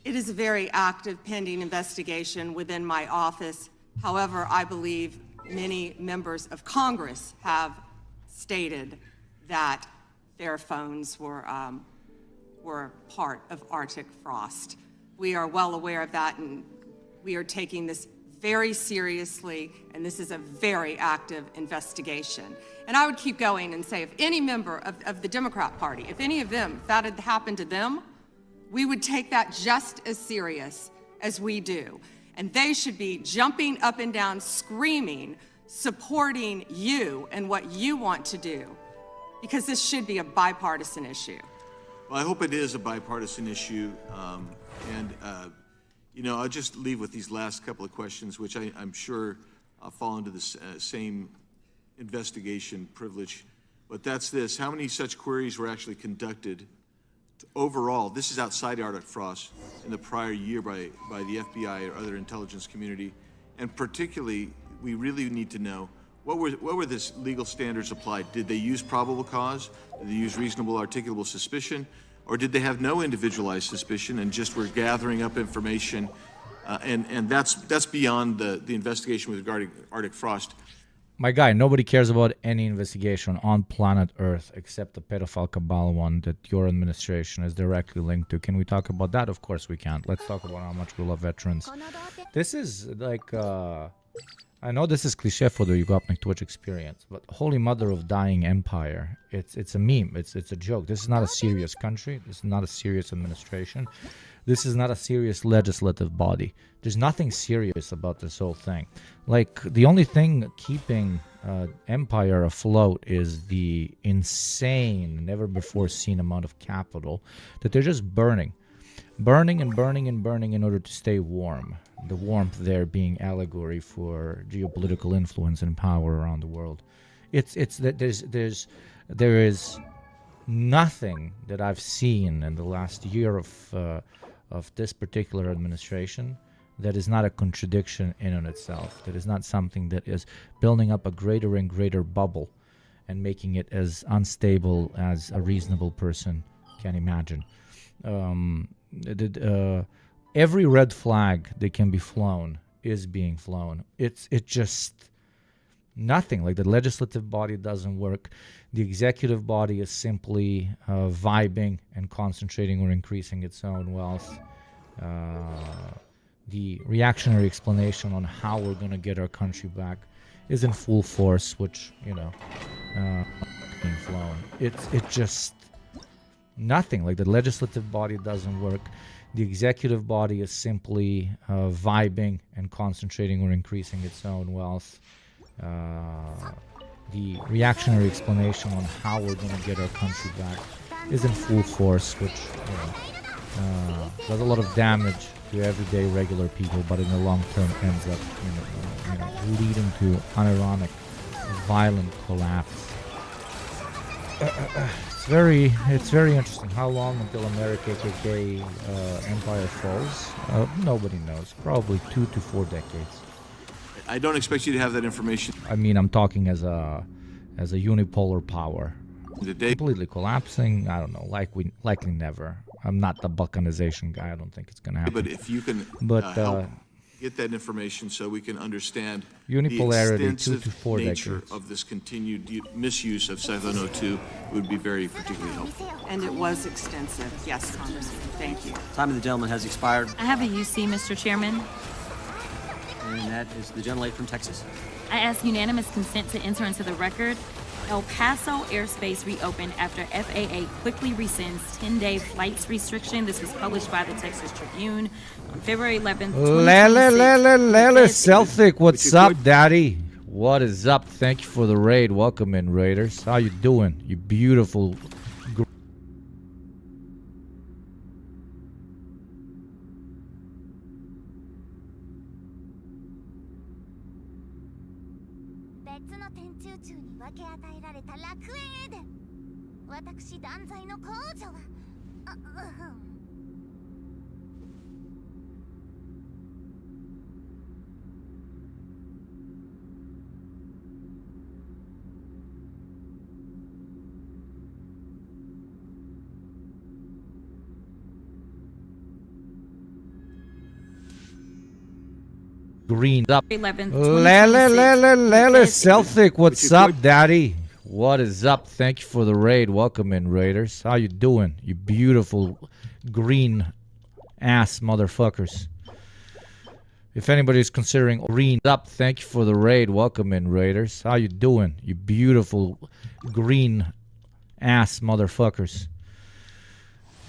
It is a very active pending investigation within my office. However, I believe many members of Congress have stated that their phones were part of Arctic frost. We are well aware of that, and we are taking this very seriously, and this is a very active investigation. And I would keep going and say, if any member of the Democrat Party, if any of them, if that had happened to them, we would take that just as serious as we do. And they should be jumping up and down, screaming, supporting you and what you want to do, because this should be a bipartisan issue. Well, I hope it is a bipartisan issue. You know, I'll just leave with these last couple of questions, which I'm sure fall into the same investigation privilege. But that's this. How many such queries were actually conducted overall? This is outside Arctic frost in the prior year by the FBI or other intelligence community. And particularly, we really need to know, what were the legal standards applied? Did they use probable cause? Did they use reasonable articulable suspicion? Or did they have no individualized suspicion and just were gathering up information? And that's beyond the investigation with regarding Arctic frost. My guy, nobody cares about any investigation on planet Earth except the pedophile cabal one that your administration is directly linked to. Can we talk about that? Of course we can't. Let's talk about how much we love veterans. This is like... I know this is cliche for the Yugopnik Twitch experience, but holy mother of dying empire, it's a meme, it's a joke. This is not a serious country, this is not a serious administration, this is not a serious legislative body. There's nothing serious about this whole thing. Like, the only thing keeping empire afloat is the insane, never before seen amount of capital that they're just burning and burning and burning in order to stay warm. The warmth there being allegory for geopolitical influence and power around the world. There is nothing that I've seen in the last year of this particular administration that is not a contradiction in on itself, that is not something that is building up a greater and greater bubble and making it as unstable as a reasonable person can imagine. Every red flag that can be flown is being flown. It's just nothing. Like, the legislative body doesn't work. The executive body is simply vibing and concentrating on increasing its own wealth. The reactionary explanation on how we're going to get our country back is in full force, which, you know, being flown. It's just nothing. Like, the legislative body doesn't work. The executive body is simply vibing and concentrating on increasing its own wealth. The reactionary explanation on how we're going to get our country back is in full force, which, you know, does a lot of damage to everyday regular people, but in the long term ends up, leading to unironic, violent collapse. It's very interesting. How long until America KKK empire falls? Nobody knows. Probably 2 to 4 decades. I don't expect you to have that information. I mean, I'm talking as a unipolar power. Completely collapsing, I don't know, likely never. I'm not the balkanization guy. I don't think it's going to happen. But if you can help get that information so we can understand unipolarity, the extensive 2 to 4 nature decades. of this continued misuse of 702, it would be very particularly helpful. And it was extensive. Yes, Congressman. Thank you. Time of the gentleman has expired, I have a UC, Mr. Chairman. and that is the gentlelady from Texas. I ask unanimous consent to enter into the record. El Paso airspace reopened after FAA quickly rescinds 10-day flights restriction. This was published by the Texas Tribune on February 11th, Lele Celtic, what's up, daddy? What is up? Thank you for the raid. Welcome in, Raiders. How you doing? You beautiful. Green up. 11th, Lele Celtic, what's up, daddy? What is up? Thank you for the raid. Welcome in, Raiders. How you doing? You beautiful green ass motherfuckers. If anybody's considering green up, thank you for the raid. Welcome in, Raiders. How you doing? You beautiful green ass motherfuckers.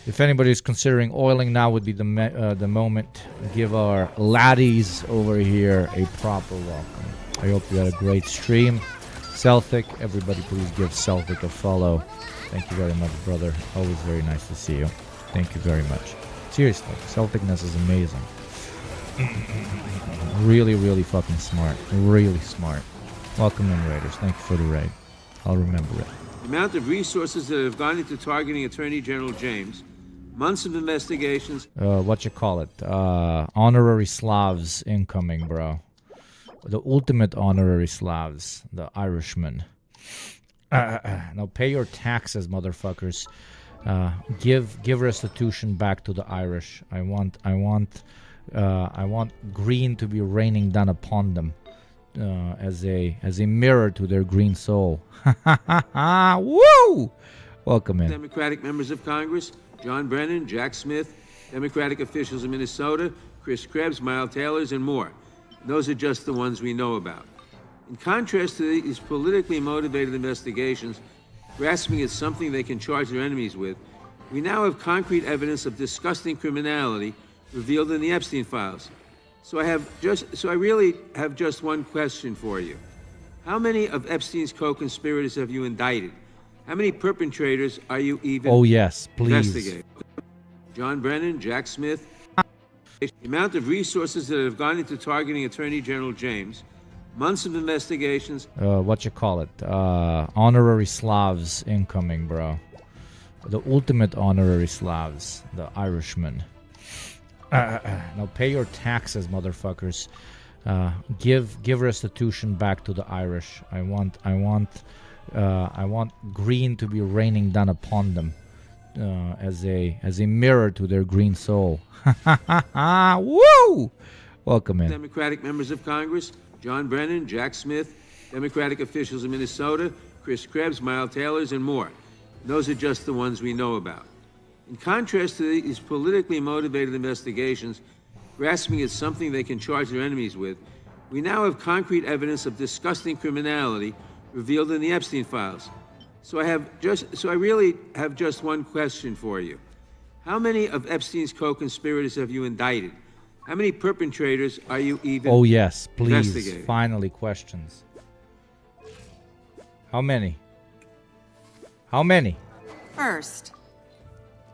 If anybody's considering oiling, now would be the moment. Give our laddies over here a proper welcome. I hope you had a great stream. Celtic, everybody please give Celtic a follow. Thank you very much, brother. Always very nice to see you. Thank you very much. Seriously, Celticness is amazing. Really, really fucking smart. Really smart. Welcome in, Raiders. Thank you for the raid. I'll remember it. The amount of resources that have gone into targeting Attorney General James, months of investigations. Honorary Slavs incoming, bro. The ultimate honorary Slavs, the Irishmen. Now pay your taxes, motherfuckers. Give restitution back to the Irish. I want green to be raining down upon them as a mirror to their green soul. Woo! Welcome in. Democratic members of Congress, John Brennan, Jack Smith, Democratic officials in Minnesota, Chris Krebs, Miles Taylors, and more. Those are just the ones we know about. In contrast to these politically motivated investigations, grasping at something they can charge their enemies with, we now have concrete evidence of disgusting criminality revealed in the Epstein files. So I really have just one question for you. How many of Epstein's co-conspirators have you indicted? How many perpetrators are you even investigating? John Brennan, Jack Smith. The amount of resources that have gone into targeting Attorney General James, months of investigations. Honorary Slavs incoming, bro. The ultimate honorary Slavs, the Irishmen. Now pay your taxes, motherfuckers. Give restitution back to the Irish. I want green to be raining down upon them as a mirror to their green soul. Woo! Welcome in. Democratic members of Congress, John Brennan, Jack Smith, Democratic officials in Minnesota, Chris Krebs, Miles Taylor, and more. And those are just the ones we know about. In contrast to these politically motivated investigations, grasping at something they can charge their enemies with, we now have concrete evidence of disgusting criminality revealed in the Epstein files. So I really have just one question for you. How many of Epstein's co-conspirators have you indicted? How many perpetrators are you even Oh yes, please. investigating? Finally, questions. How many? How many? First,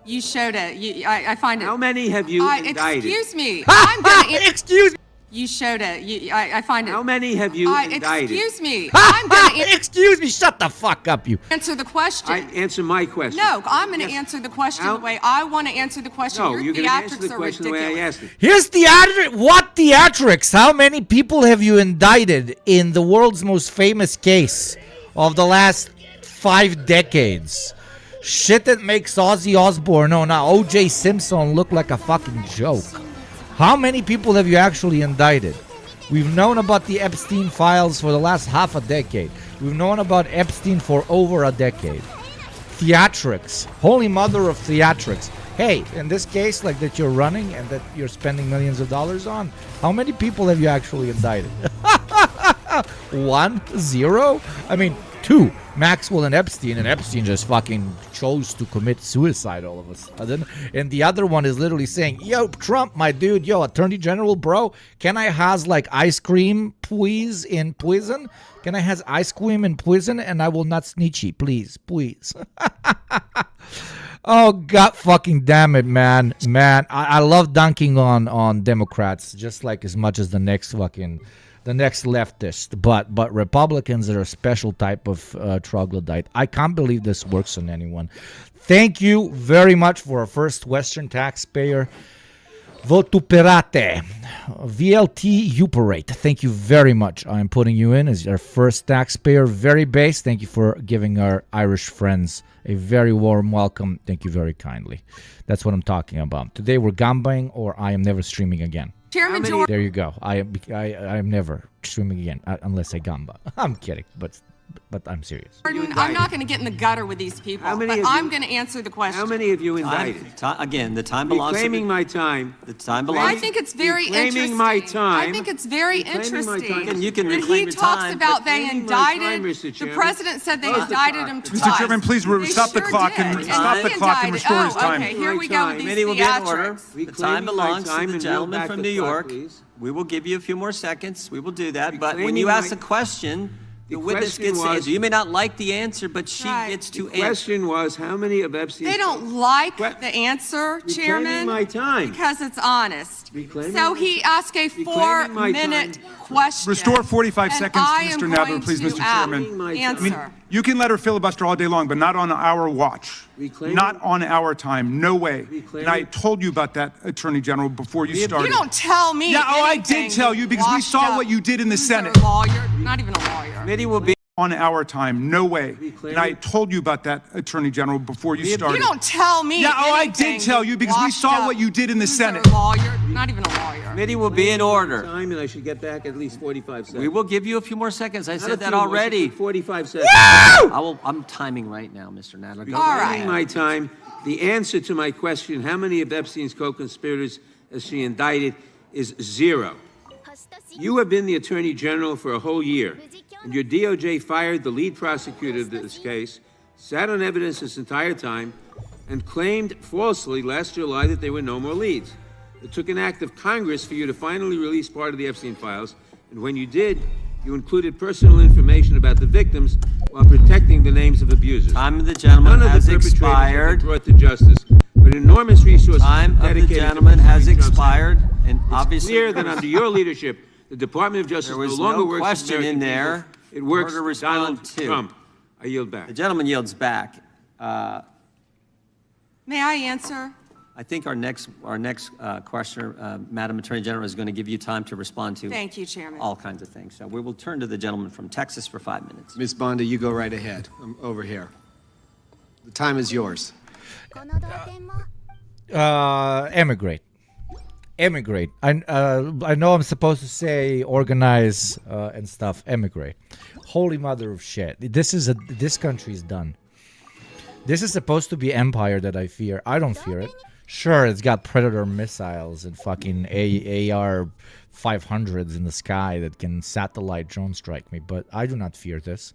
you showed it. I find it. How many have you indicted? Excuse me. I'm gonna. Excuse me. You showed it. I find it. How many have you indicted? Excuse me. I'm gonna. Excuse me. Shut the fuck up, you. Answer the question. Answer my question. No, I'm going to answer the question the way I want to answer the question. No, Your you're going to answer the theatrics are question the ridiculous. way I asked it. Here's what theatrics? How many people have you indicted in the world's most famous case of the last 5 decades? Shit that makes Ozzy Osbourne, O.J. Simpson look like a fucking joke. How many people have you actually indicted? We've known about the Epstein files for the last half a decade. We've known about Epstein for over a decade. Theatrics. Holy mother of theatrics. Hey, in this case, like that you're running and that you're spending millions of dollars on, how many people have you actually indicted? 1? 0? I mean, 2. Maxwell and Epstein just fucking chose to commit suicide all of a sudden. And the other one is literally saying, yo, Trump, my dude, yo, Attorney General, bro, can I has like ice cream, please, in prison? Can I has ice cream in prison and I will not snitchy, please. Oh, God fucking damn it, man. I love dunking on Democrats just like as much as the next leftist, but Republicans are a special type of troglodyte. I can't believe this works on anyone. Thank you very much for our first Western taxpayer. Votuperate. VLT Uperate. Thank you very much. I'm putting you in as our first taxpayer. Very base. Thank you for giving our Irish friends a very warm welcome. Thank you very kindly. That's what I'm talking about. Today we're gambaing or I am never streaming again. Chairman George. There you go. I am never streaming again unless I gamba. I'm kidding, but I'm serious. I'm not going to get in the gutter with these people, but I'm going to answer the question. How many have you indicted? Again, the time belongs to Reclaiming my time. The time belongs. I think it's very interesting. Reclaiming my time. I think it's very interesting. And you can when reclaim he your talks time, about they reclaiming my time, indicted, Mr. the Chairman. president said they Close the indicted clock. him twice. Mr. Chairman, please They stop the sure clock did. and stop the clock and restore his time. Okay, here we go with these Committee will be in order. theatrics. The time belongs to time the and gentleman reel back from the New clock, York. please. We will give you a few more seconds. We will do that. But when Reclaiming you ask my- a question, the The witness question gets to was- answer. You may not like the answer, but she gets to The answer. question was, how many of Epstein's... They don't like the answer, Chairman, my time. because it's honest. Reclaiming So my- he asked a Reclaiming my 4-minute question. Restore 45 and seconds I to am Mr. Nadler, going please, to Mr. Chairman. Answer. You can let her filibuster all day long, but not on our watch. Not on our time. No way. And I told you about that, Attorney General, before you started. You don't tell me. Yeah, I anything, did tell you because we washed saw up what you did in the loser Senate. Lawyer, not even a lawyer. Committee will be on our time. No way. And I told you about that, Attorney General, before you started. You don't tell me. Yeah, I anything, did tell you because we washed saw up what you did in the loser Senate. Lawyer, not even a lawyer. Committee will be in order. Time, and I should get back at least 45 seconds. We will give you a few more seconds. I Not a said that few more, already. 45 seconds. I'm timing right now, Mr. Nadler. Go All right right. ahead. My time. The answer to my question, how many of Epstein's co-conspirators has she indicted, is 0. You have been the Attorney General for a whole year, and your DOJ fired the lead prosecutor of this case, sat on evidence this entire time, and claimed falsely last July that there were no more leads. It took an act of Congress for you to finally release part of the Epstein files, and when you did, you included personal information about the victims while protecting the names of abusers. Time of the gentleman None of has the perpetrators have expired. been brought to justice, but enormous resources Time of the dedicated to gentleman has pursuing Trump's expired, and It's obviously clear that under your leadership, the Department of Justice there no was longer no works question for in American there. people. It works Order for respond Donald to. Trump. I yield back. The gentleman yields back. May I answer? I think our next questioner, Madam Attorney General, is going to give you time to respond to Thank you, Chairman. all kinds of things. So we will turn to the gentleman from Texas for 5 minutes. Ms. Bondi, you go right ahead. I'm over here. The time is yours. Emigrate. I know I'm supposed to say organize and stuff. Emigrate. Holy mother of shit. This country is done. This is supposed to be empire that I fear. I don't fear it. Sure, it's got Predator missiles and fucking AR 500s in the sky that can satellite drone strike me, but I do not fear this.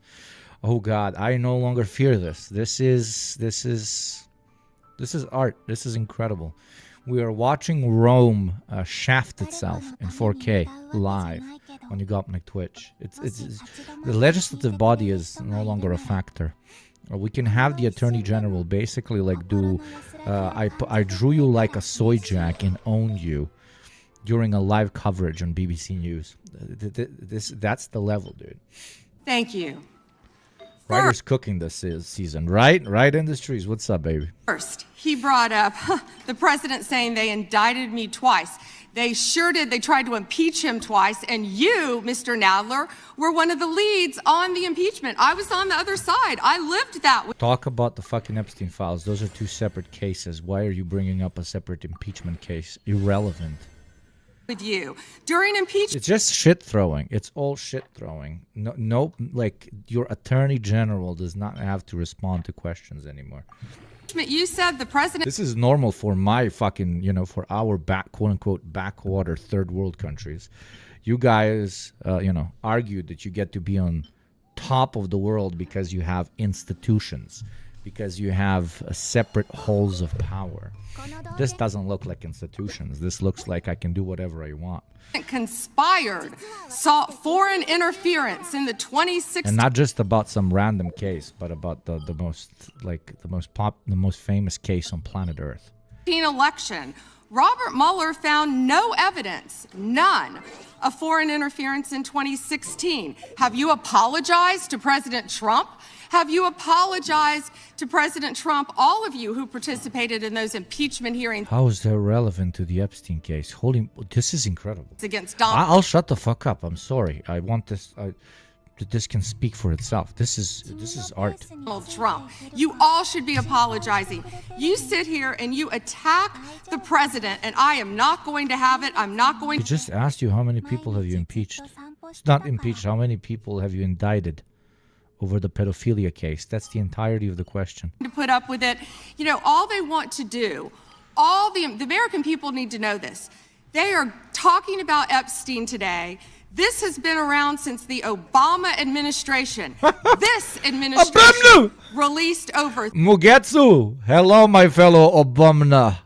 Oh God, I no longer fear this. This is art. This is incredible. We are watching Rome shaft itself in 4K live on Ugopnik Twitch. It's the legislative body is no longer a factor. We can have the Attorney General basically like do I drew you like a soy jack and own you during a live coverage on BBC News. That's the level, dude. Thank you. Writers cooking this season, right? Right Industries. What's up, baby? First, he brought up the president saying they indicted me twice. They sure did. They tried to impeach him twice. And you, Mr. Nadler, were one of the leads on the impeachment. I was on the other side. I lived that. Talk about the fucking Epstein files. Those are two separate cases. Why are you bringing up a separate impeachment case? Irrelevant. With you during impeachment. It's just shit throwing. It's all shit throwing. No, like your attorney general does not have to respond to questions anymore. You said the president. This is normal for my fucking, for our quote unquote backwater third world countries. You guys, argued that you get to be on top of the world because you have institutions, because you have separate halls of power. This doesn't look like institutions. This looks like I can do whatever I want. Conspired, sought foreign interference in the 2016. And not just about some random case, but about the most famous case on planet Earth. Election. Robert Mueller found no evidence, none, of foreign interference in 2016. Have you apologized to President Trump? Have you apologized to President Trump, all of you who participated in those impeachment hearings? How is that relevant to the Epstein case? This is incredible. Against Donald. I'll shut the fuck up. I'm sorry. I want this. This can speak for itself. This is art. Donald Trump. You all should be apologizing. You sit here and you attack the president, and I am not going to have it. I'm not going to. I just asked you how many people have you impeached. It's not impeached. How many people have you indicted over the pedophilia case? That's the entirety of the question. To put up with it. All they want to do, all the American people need to know this. They are talking about Epstein today. This has been around since the Obama administration. This administration released over... Mugetsu! Hello, my fellow Obama.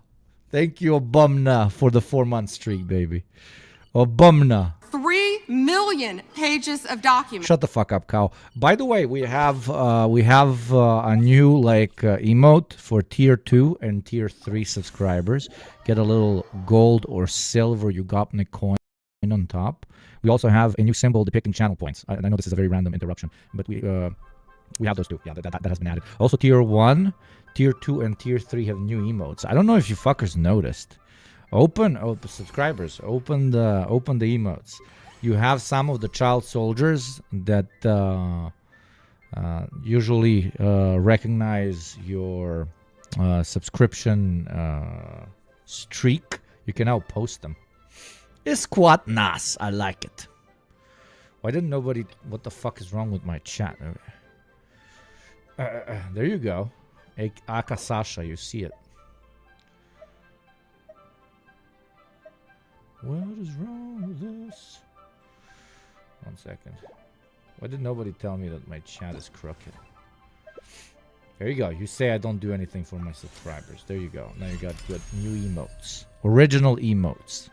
Thank you, Obama, for the 4-month streak, baby. Obama. 3 million pages of documents. Shut the fuck up, cow. By the way, we have a new emote for tier 2 and tier 3 subscribers. Get a little gold or silver Ugopnik coin on top. We also have a new symbol depicting channel points. I know this is a very random interruption, but we have those two. Yeah, that has been added. Also, tier 1, tier 2, and tier 3 have new emotes. I don't know if you fuckers noticed. Subscribers, open the emotes. You have some of the child soldiers that usually recognize your subscription streak. You can now post them. It's quite nice. I like it. Why didn't nobody... What the fuck is wrong with my chat? There you go. Aka Sasha, you see it. What is wrong with this? 1 second. Why did nobody tell me that my chat is crooked? There you go. You say I don't do anything for my subscribers. There you go. Now you got good new emotes. Original emotes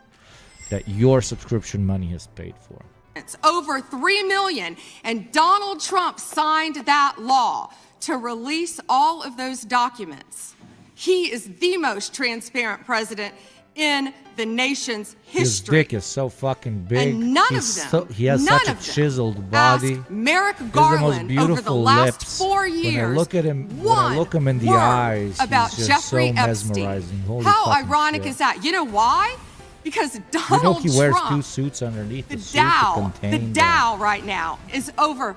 that your subscription money has paid for. It's over 3 million, and Donald Trump signed that law to release all of those documents. He is the most transparent president in the nation's His history. dick is so fucking big. And none He's of them, he has none such a of them chiseled body. asked Merrick He has the most Garland beautiful over the last lips. 4 years When I look at him, when I one look him in the word eyes, about he's just Jeffrey so Epstein. mesmerizing. Holy How fucking ironic shit. is that? You know why? Because You know Donald he wears Trump, two suits underneath the the suit to Dow, the contain Dow right now is over.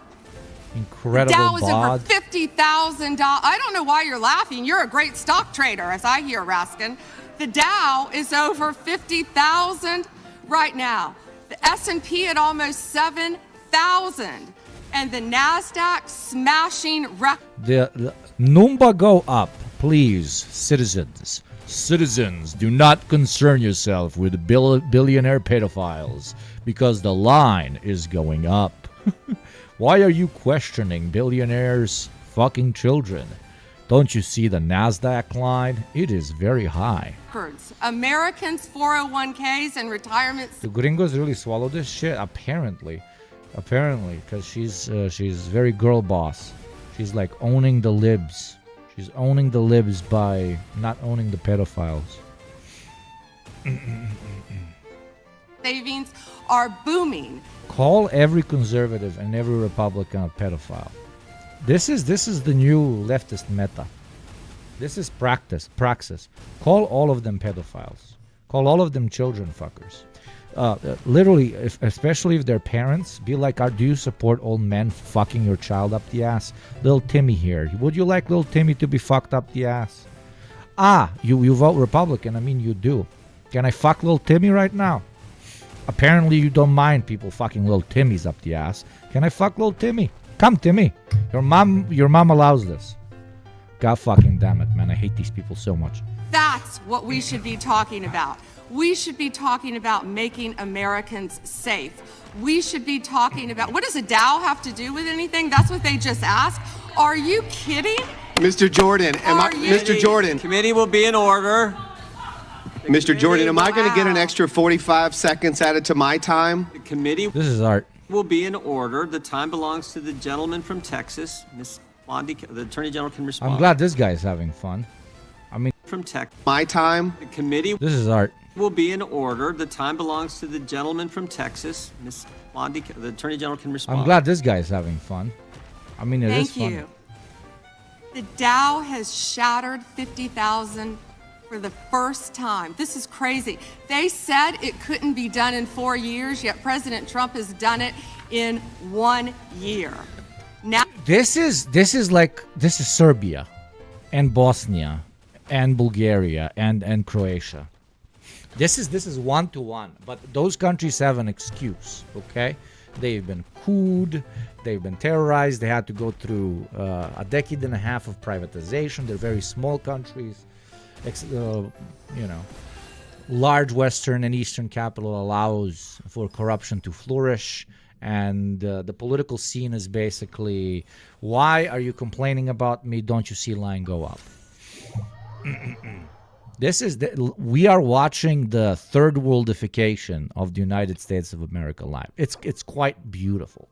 The incredible Dow is over bod. $50,000. I don't know why you're laughing. You're a great stock trader, as I hear, Raskin. The Dow is over 50,000 right now. The S&P at almost 7,000, and the Nasdaq smashing record. The number go up, please, citizens. Citizens, do not concern yourself with billionaire pedophiles because the line is going up. Why are you questioning billionaires' fucking children? Don't you see the Nasdaq line? It is very high. Americans' 401ks and retirements. Do gringos really swallow this shit? Apparently, because she's very girl boss. She's like owning the libs. She's owning the libs by not owning the pedophiles. Savings are booming. Call every conservative and every Republican a pedophile. This is the new leftist meta. This is praxis. Call all of them pedophiles. Call all of them children fuckers. Literally, especially if they're parents, be like, do you support old men fucking your child up the ass? Little Timmy here. Would you like little Timmy to be fucked up the ass? You vote Republican. I mean, you do. Can I fuck little Timmy right now? Apparently, you don't mind people fucking little Timmys up the ass. Can I fuck little Timmy? Come, Timmy. Your mom allows this. God fucking damn it, man. I hate these people so much. That's what we should be talking about. We should be talking about making Americans safe. We should be talking about, what does a Dow have to do with anything? That's what they just asked. Are you kidding? Mr. Jordan, Mr. Jordan. Committee will be in order. Mr. Jordan, am I going to get an extra 45 seconds added to my time? The committee This is art. will be in order. The time belongs to the gentleman from Texas. Ms. Bondi, the Attorney General can respond. I'm glad this guy's having fun. I mean, From Texas. My time? The committee this is art. will be in order. The time belongs to the gentleman from Texas. Ms. Bondi, the Attorney General can respond. I'm glad this guy's having fun. I mean, it is Thank fun. you. The Dow has shattered 50,000 for the first time. This is crazy. They said it couldn't be done in 4 years, yet President Trump has done it in 1 year. Now This is Serbia and Bosnia and Bulgaria and Croatia. This is 1-to-1, but those countries have an excuse, okay? They've been couped, they've been terrorized, they had to go through a decade and a half of privatization. They're very small countries. Large Western and Eastern capital allows for corruption to flourish, and the political scene is basically, why are you complaining about me? Don't you see line go up? We are watching the third worldification of the United States of America live. It's quite beautiful.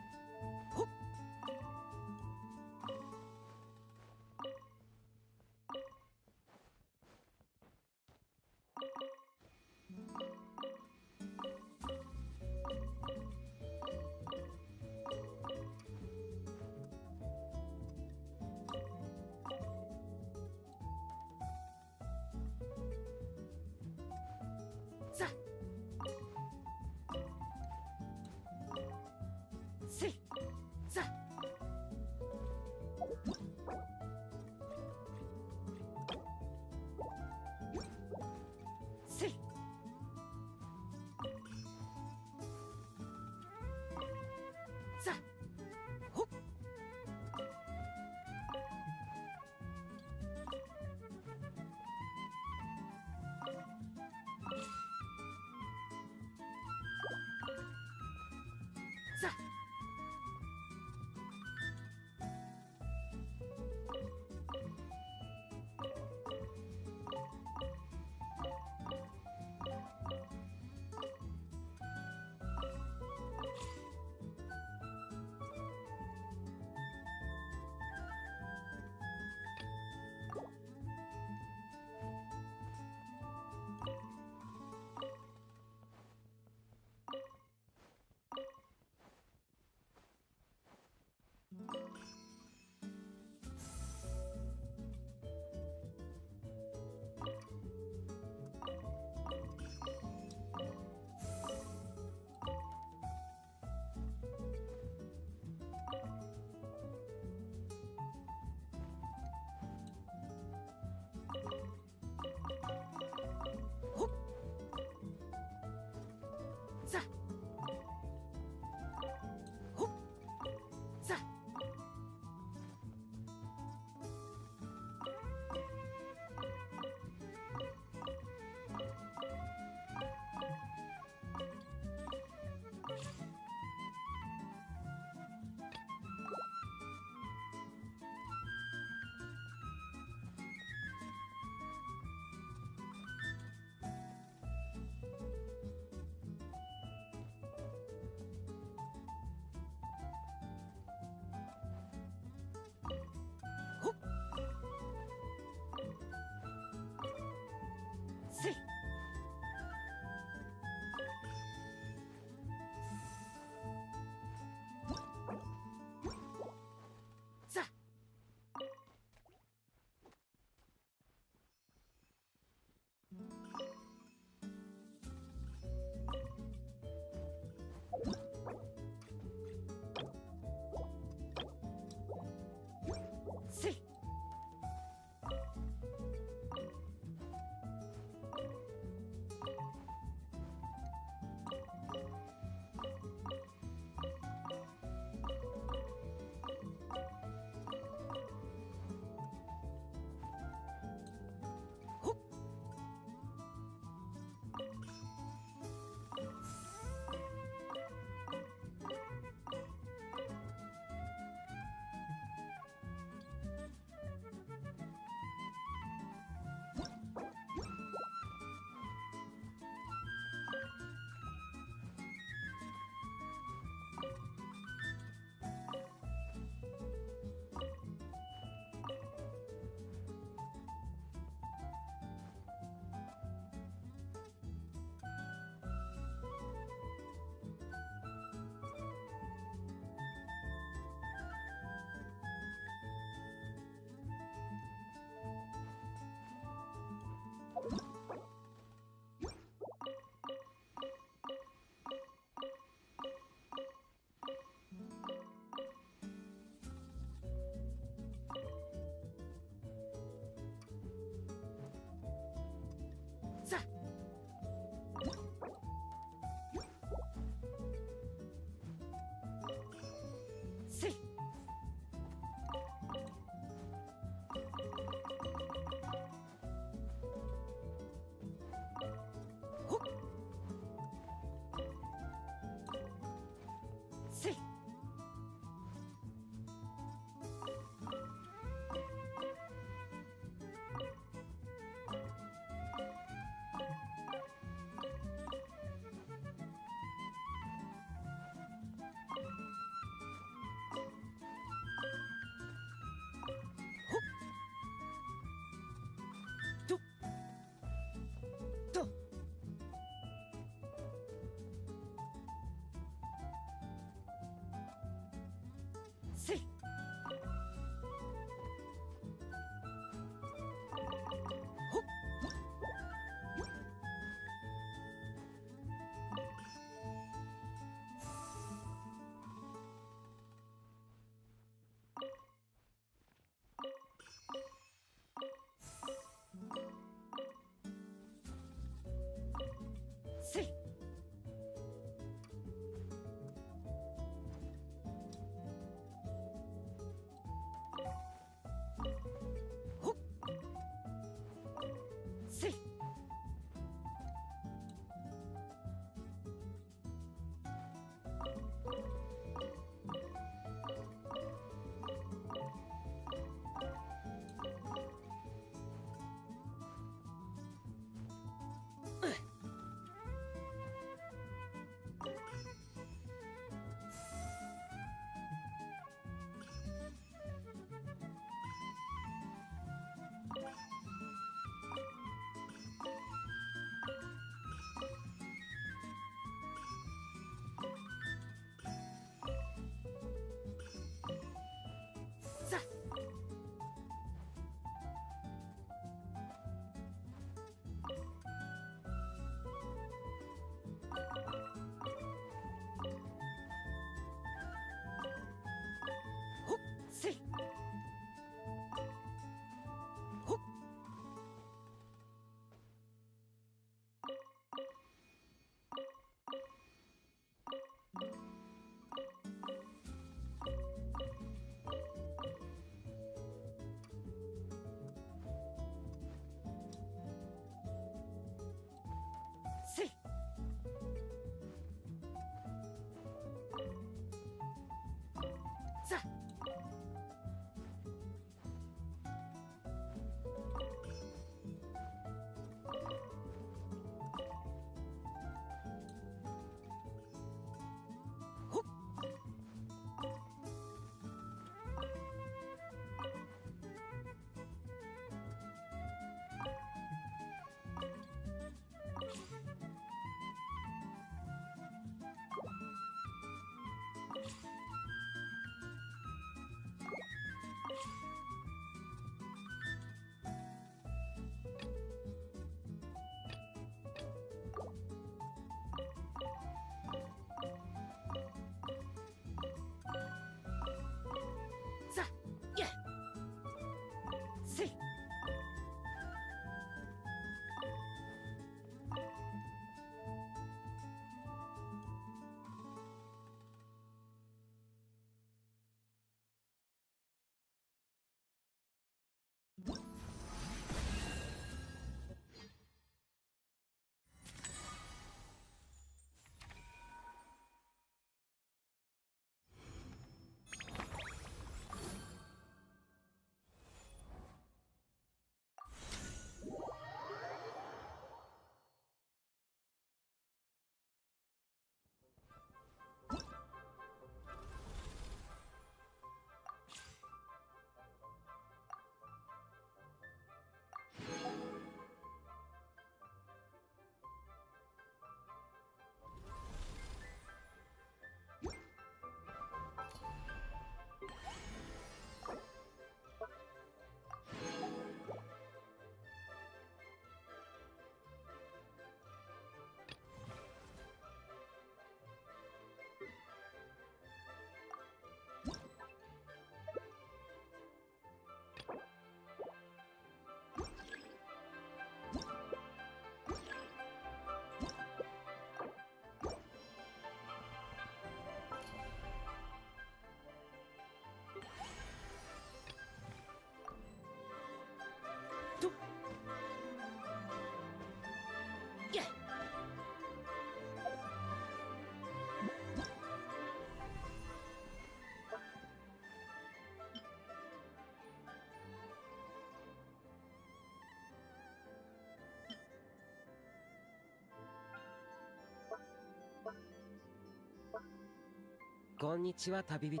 こんにちは、旅人。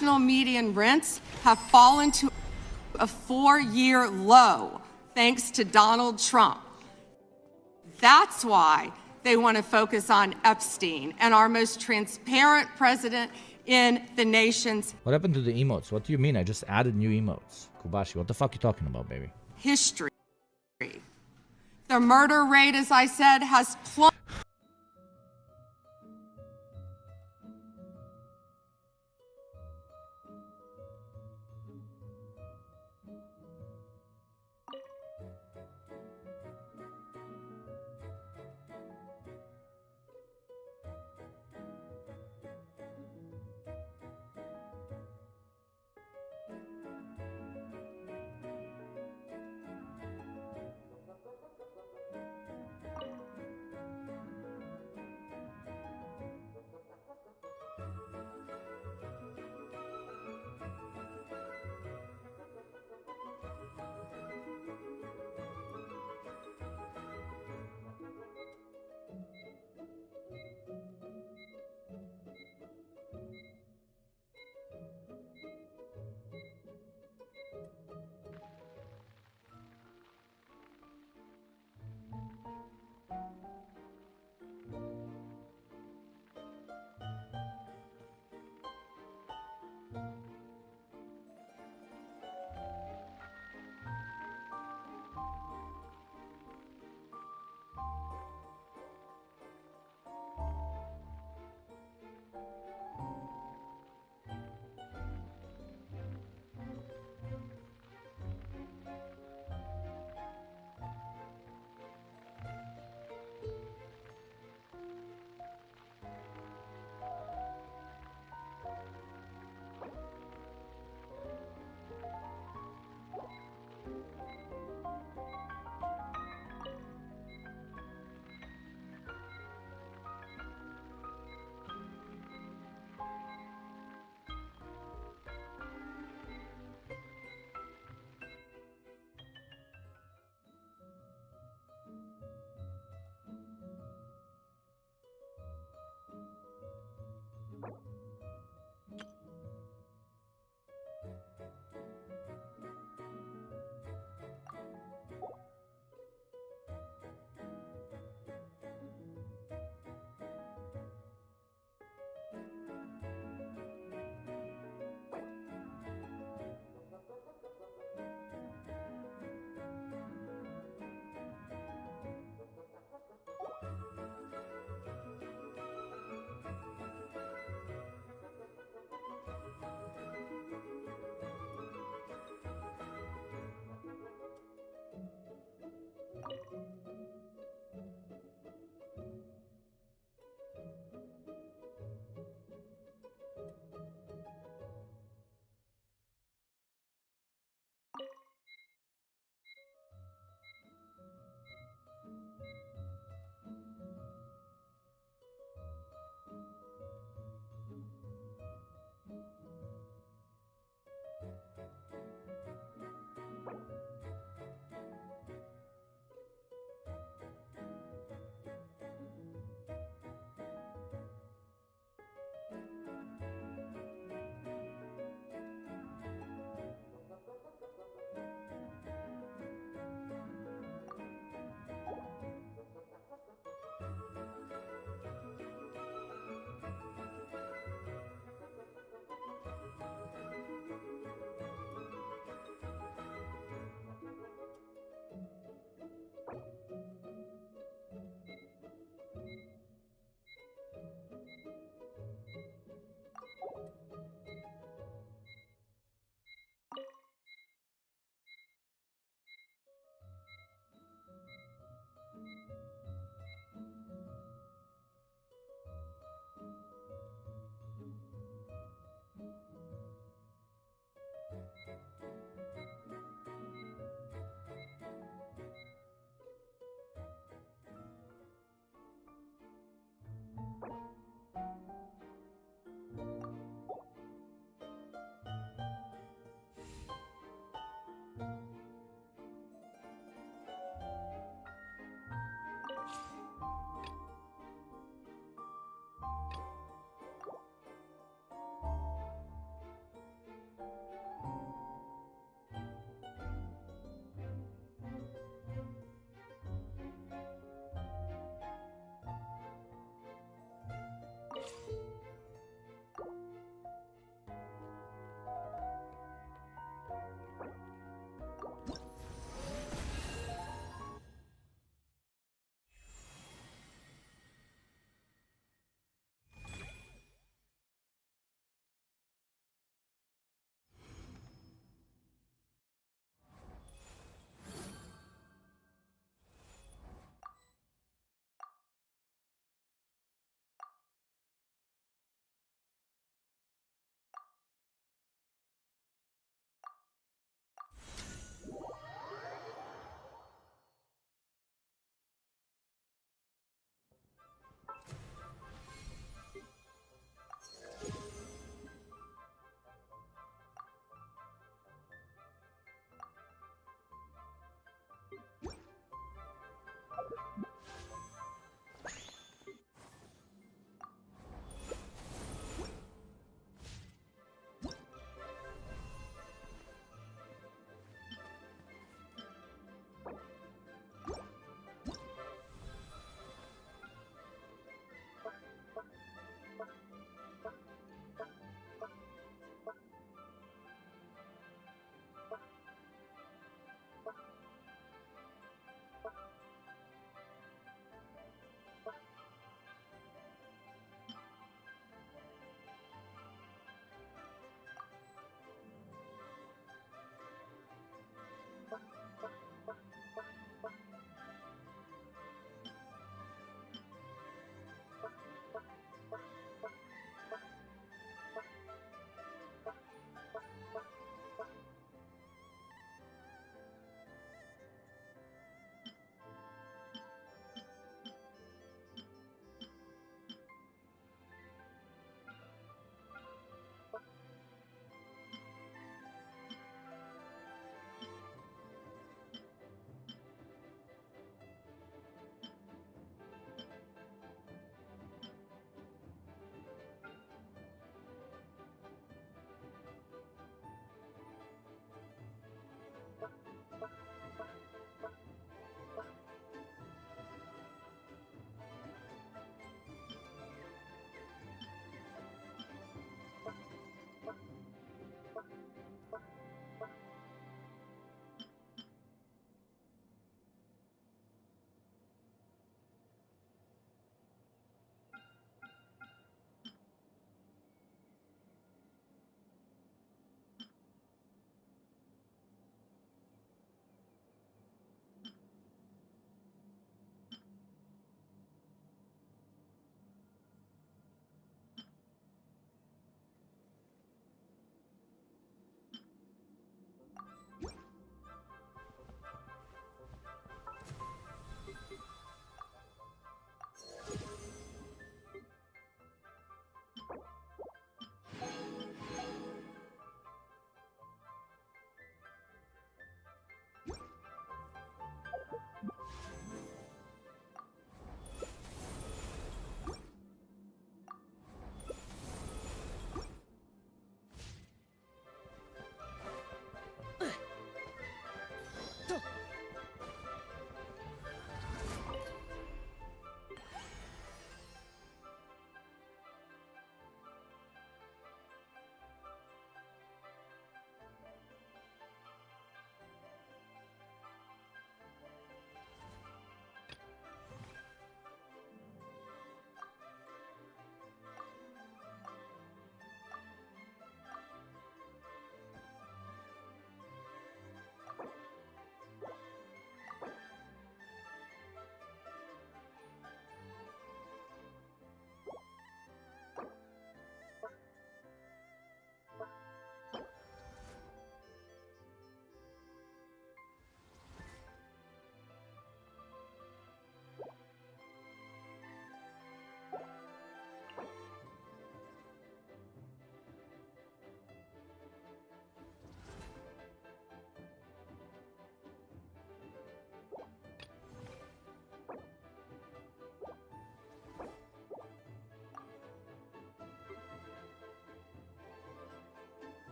national median rents have fallen to a 4-year low thanks to Donald Trump. That's why they want to focus on Epstein and our most transparent president in the nation's What happened to the emotes? What do you mean? I just added new emotes. Kubashi, what the fuck you talking about, baby? history. The murder rate, as I said, has plummeted.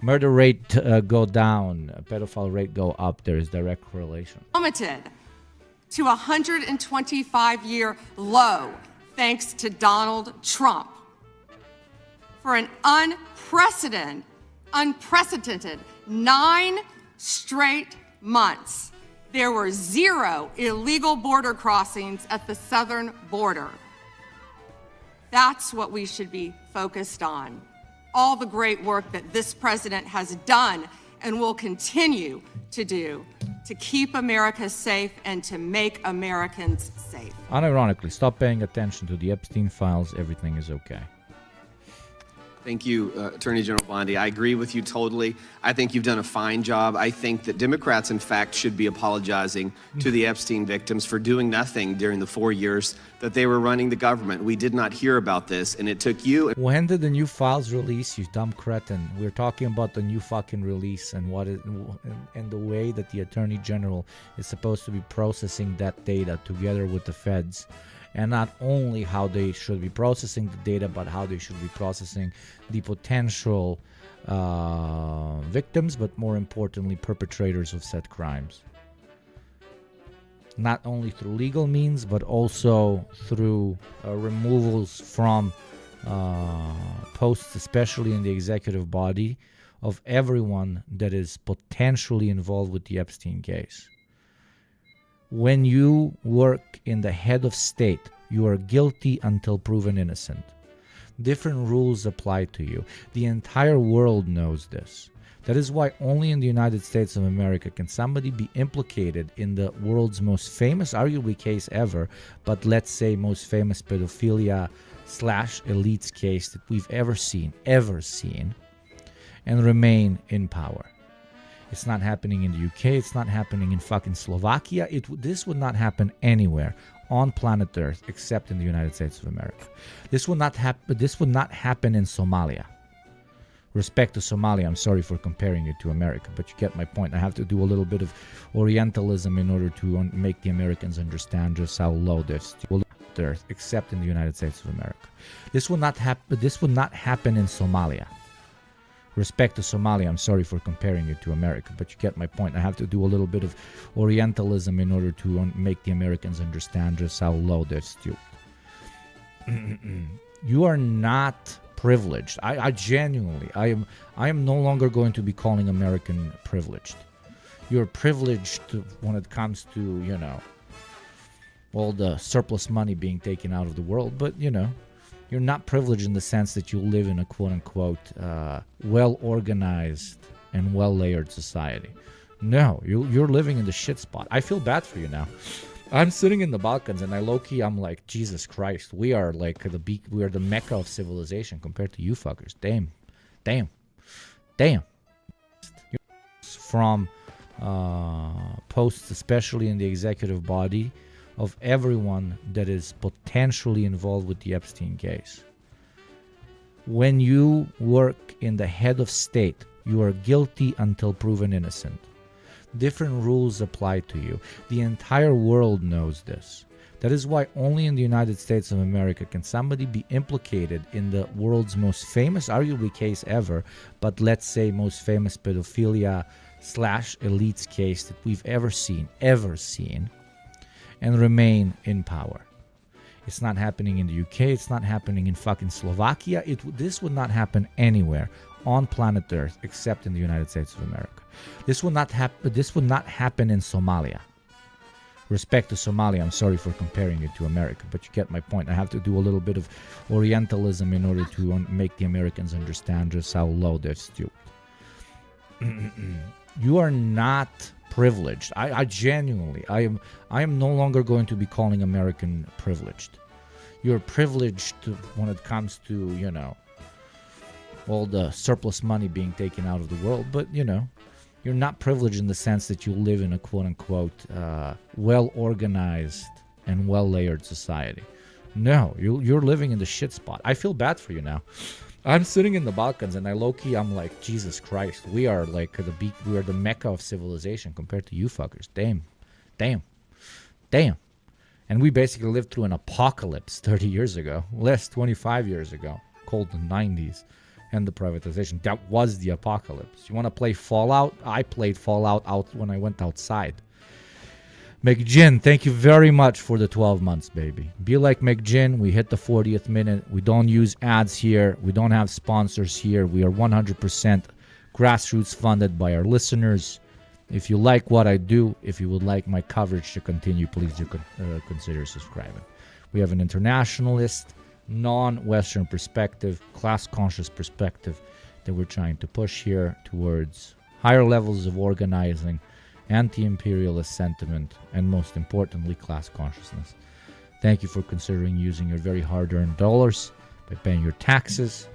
Murder rate go down, pedophile rate go up. There is direct correlation. Plummeted to a 125-year low thanks to Donald Trump. For an unprecedented 9 straight months, there were 0 illegal border crossings at the southern border. That's what we should be focused on. All the great work that this president has done and will continue to do to keep America safe and to make Americans safe. Unironically, stop paying attention to the Epstein files. Everything is okay. Thank you, Attorney General Bondi. I agree with you totally. I think you've done a fine job. I think that Democrats, in fact, should be apologizing to the Epstein victims for doing nothing during the 4 years that they were running the government. We did not hear about this, and it took you... When did the new files release, you dumb cretin? We're talking about the new fucking release and and the way that the Attorney General is supposed to be processing that data together with the feds. And not only how they should be processing the data, but how they should be processing the potential victims, but more importantly, perpetrators of said crimes. Not only through legal means, but also through removals from posts, especially in the executive body, of everyone that is potentially involved with the Epstein case. When you work in the head of state, you are guilty until proven innocent. Different rules apply to you. The entire world knows this. That is why only in the United States of America can somebody be implicated in the world's most famous, arguably case ever, but let's say most famous pedophilia / elites case that we've ever seen, and remain in power. It's not happening in the UK. It's not happening in fucking Slovakia. This would not happen anywhere on planet Earth except in the United States of America. This would not happen in Somalia. Respect to Somalia. I'm sorry for comparing it to America, but you get my point. I have to do a little bit of Orientalism in order to make the Americans understand just how low this Earth except in the United States of America. This would not happen in Somalia. Respect to Somalia. I'm sorry for comparing it to America, but you get my point. I have to do a little bit of Orientalism in order to make the Americans understand just how low they're stupid. You are not privileged. I genuinely, I am no longer going to be calling American privileged. You're privileged when it comes to, all the surplus money being taken out of the world, but, you're not privileged in the sense that you live in a quote-unquote well-organized and well-layered society. No, you're living in the shit spot. I feel bad for you now. I'm sitting in the Balkans and I'm like, Jesus Christ, we are like we are the Mecca of civilization compared to you fuckers. Damn. From posts, especially in the executive body, of everyone that is potentially involved with the Epstein case. When you work in the head of state, you are guilty until proven innocent. Different rules apply to you. The entire world knows this. That is why only in the United States of America can somebody be implicated in the world's most famous, arguably case ever, but let's say most famous pedophilia / elites case that we've ever seen, and remain in power. It's not happening in the UK. It's not happening in fucking Slovakia. This would not happen anywhere on planet Earth except in the United States of America. This would not happen in Somalia. Respect to Somalia. I'm sorry for comparing it to America, but you get my point. I have to do a little bit of Orientalism in order to make the Americans understand just how low they're stupid. You are not privileged. I genuinely, I am no longer going to be calling American privileged. You're privileged when it comes to, all the surplus money being taken out of the world, but, you're not privileged in the sense that you live in a quote-unquote well-organized and well-layered society. No, you're living in the shit spot. I feel bad for you now. I'm sitting in the Balkans and I'm like, Jesus Christ, we are like we are the Mecca of civilization compared to you fuckers. Damn. And we basically lived through an apocalypse 30 years ago, less 25 years ago, called the 90s. and the privatization. That was the apocalypse. You want to play Fallout? I played Fallout out when I went outside. McGinn, thank you very much for the 12 months, baby. Be like McGinn. We hit the 40th minute. We don't use ads here. We don't have sponsors here. We are 100% grassroots funded by our listeners. If you like what I do, if you would like my coverage to continue, please do consider subscribing. We have an internationalist, non-Western perspective, class-conscious perspective that we're trying to push here towards higher levels of organizing, anti-imperialist sentiment, and most importantly, class consciousness. Thank you for considering using your very hard-earned dollars by paying your taxes,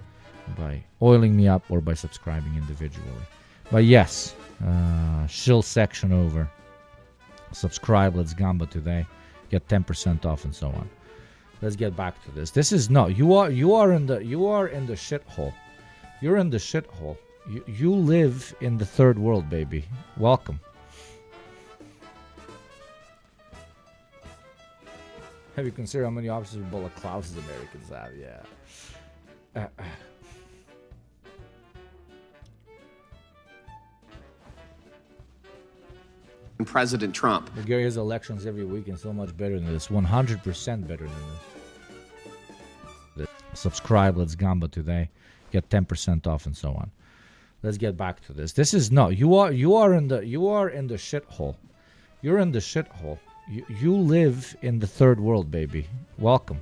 by oiling me up, or by subscribing individually. But yes, shill section over. Subscribe, let's gamba today. Get 10% off and so on. Let's get back to this. This is no, you are in the shithole. You're in the shithole. You live in the third world, baby. Welcome. Have you considered how many officers with balaclavas Americans have? Yeah. President Trump. Bulgaria has elections every week and so much better than this. 100% better than this. Subscribe, let's gamba today. Get 10% off and so on. Let's get back to this. This is no, you are in the shithole. You're in the shithole. You live in the third world, baby. Welcome.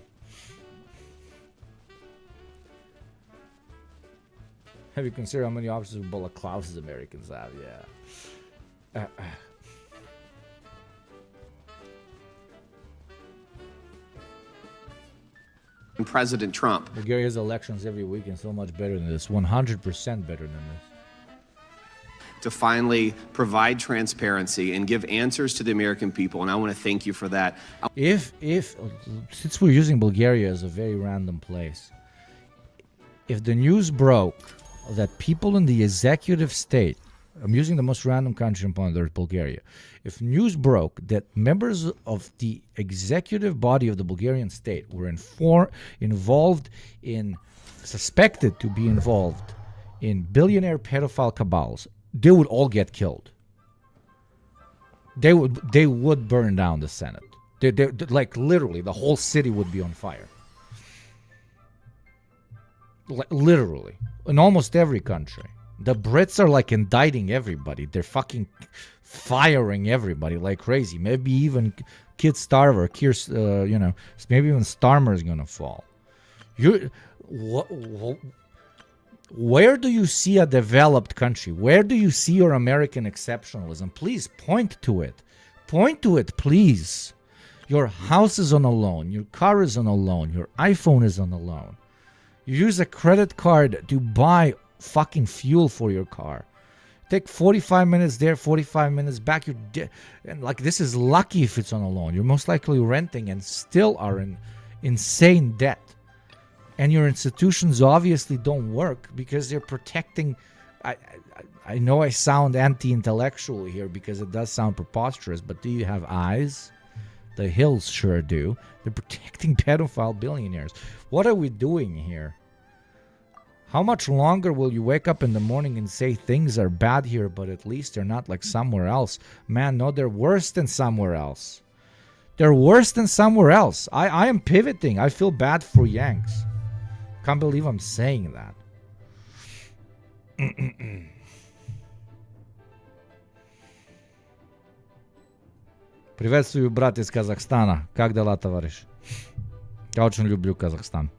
Have you considered how many officers with balaclavas Americans have? Yeah. President Trump. Bulgaria has elections every week and so much better than this. 100% better than this. To finally provide transparency and give answers to the American people, and I want to thank you for that. If since we're using Bulgaria as a very random place, if the news broke that people in the executive state, I'm using the most random country on planet Earth, Bulgaria. If news broke that members of the executive body of the Bulgarian state were suspected to be involved in billionaire pedophile cabals, they would all get killed. They would burn down the Senate. They like literally the whole city would be on fire. Literally, in almost every country. The Brits are like indicting everybody. They're fucking firing everybody like crazy. Maybe even Kid Starver, maybe even Starmer is gonna fall. Where do you see a developed country? Where do you see your American exceptionalism? Please point to it. Point to it, please. Your house is on a loan. Your car is on a loan. Your iPhone is on a loan. You use a credit card to buy fucking fuel for your car. Take 45 minutes there, 45 minutes back. And like this is lucky if it's on a loan. You're most likely renting and still are in insane debt. And your institutions obviously don't work because they're protecting. I know I sound anti-intellectual here because it does sound preposterous, but do you have eyes? The Hills sure do. They're protecting pedophile billionaires. What are we doing here? How much longer will you wake up in the morning and say things are bad here, but at least they're not like somewhere else? Man, no, they're worse than somewhere else. They're worse than somewhere else. I am pivoting. I feel bad for Yanks. Can't believe I'm saying that. Приветствую, брат из Казахстана. Как дела, товарищ? Я очень люблю Казахстан.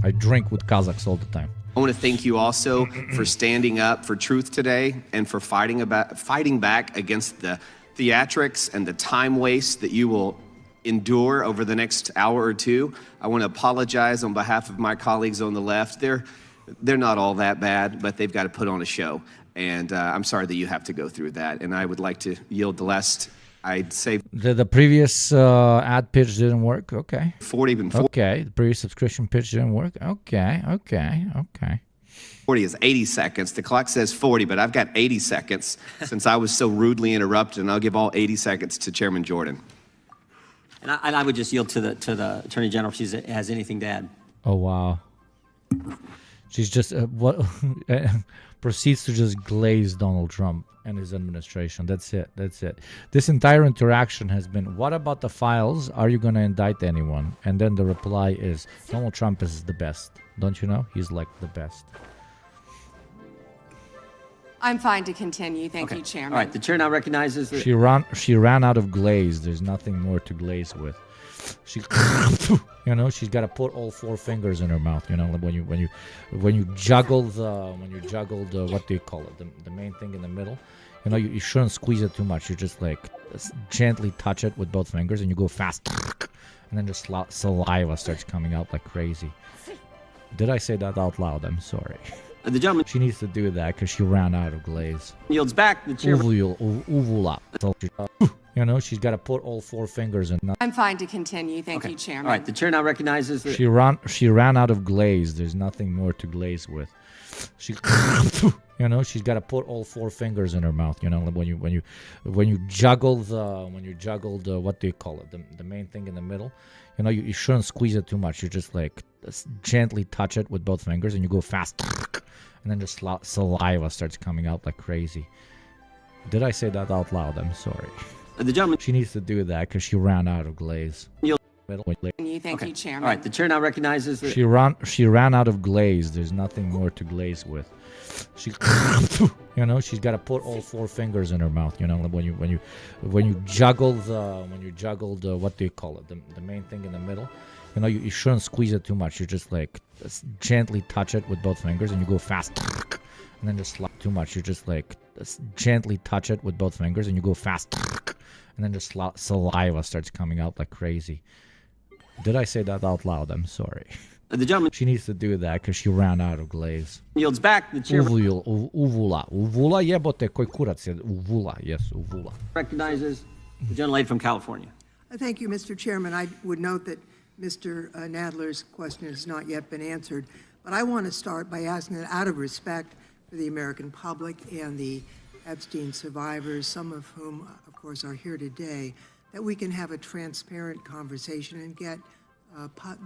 I drink with Kazakhs all the time. I want to thank you also for standing up for truth today and for fighting back against the theatrics and the time waste that you will endure over the next hour or two. I want to apologize on behalf of my colleagues on the left. They're not all that bad, but they've got to put on a show. And I'm sorry that you have to go through that. And I would like to yield the last, I'd say... The previous ad pitch didn't work? Okay. 40. Okay, the previous subscription pitch didn't work? Okay. 40 is 80 seconds. The clock says 40, but I've got 80 seconds since I was so rudely interrupted, and I'll give all 80 seconds to Chairman Jordan. And I would just yield to the Attorney General if she has anything to add. Oh, wow. She's just what proceeds to just glaze Donald Trump and his administration. That's it. That's it. This entire interaction has been, what about the files? Are you going to indict anyone? And then the reply is, Donald Trump is the best. Don't you know? He's like the best. I'm fine to continue. Thank you, Chairman. All right, the chair now recognizes that... She ran out of glaze. There's nothing more to glaze with. She, you know, she's got to put all four fingers in her mouth. You know, when you juggle the what do you call it? The main thing in the middle. You know, you shouldn't squeeze it too much. You just like gently touch it with both fingers, and you go fast, and then just saliva starts coming out like crazy. Did I say that out loud? I'm sorry. The gentleman... She needs to do that because she ran out of glaze. Yields back. The chair... Uvula. You know, she's got to put all four fingers in. I'm fine to continue. Thank you, Chairman. All right, the chair now recognizes that... She ran out of glaze. There's nothing more to glaze with. She, you know, she's got to put all four fingers in her mouth. You know, when you juggle the what do you call it? The main thing in the middle. You know, you shouldn't squeeze it too much. You just like gently touch it with both fingers, and you go fast, and then just saliva starts coming out like crazy. Did I say that out loud? I'm sorry. The gentleman... She needs to do that because she ran out of glaze. Thank you, Chairman. All right, the chair now recognizes that... She ran out of glaze. There's nothing more to glaze with. She, you know, she's got to put all four fingers in her mouth. You know, when you juggle the what do you call it? The main thing in the middle. You know, you shouldn't squeeze it too much. You just like gently touch it with both fingers, and you go fast, and then just too much. You just like gently touch it with both fingers, and you go fast, and then just saliva starts coming out like crazy. Did I say that out loud? I'm sorry. The gentleman... She needs to do that because she ran out of glaze. Yields back. The chair... Uvula jebote, koji kurac je uvula, yes, uvula. Recognizes the gentlelady from California. Thank you, Mr. Chairman. I would note that Mr. Nadler's question has not yet been answered, but I want to start by asking that out of respect for the American public and the Epstein survivors, some of whom, of course, are here today, that we can have a transparent conversation and get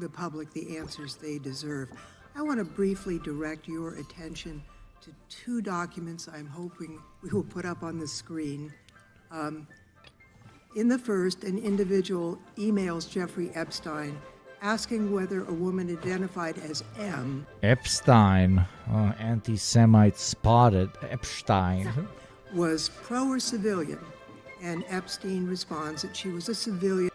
the public the answers they deserve. I want to briefly direct your attention to two documents I'm hoping we will put up on the screen. In the first, an individual emails Jeffrey Epstein asking whether a woman identified as M. Epstein, anti-Semite spotted, Epstein. Was pro or civilian, and Epstein responds that she was a civilian.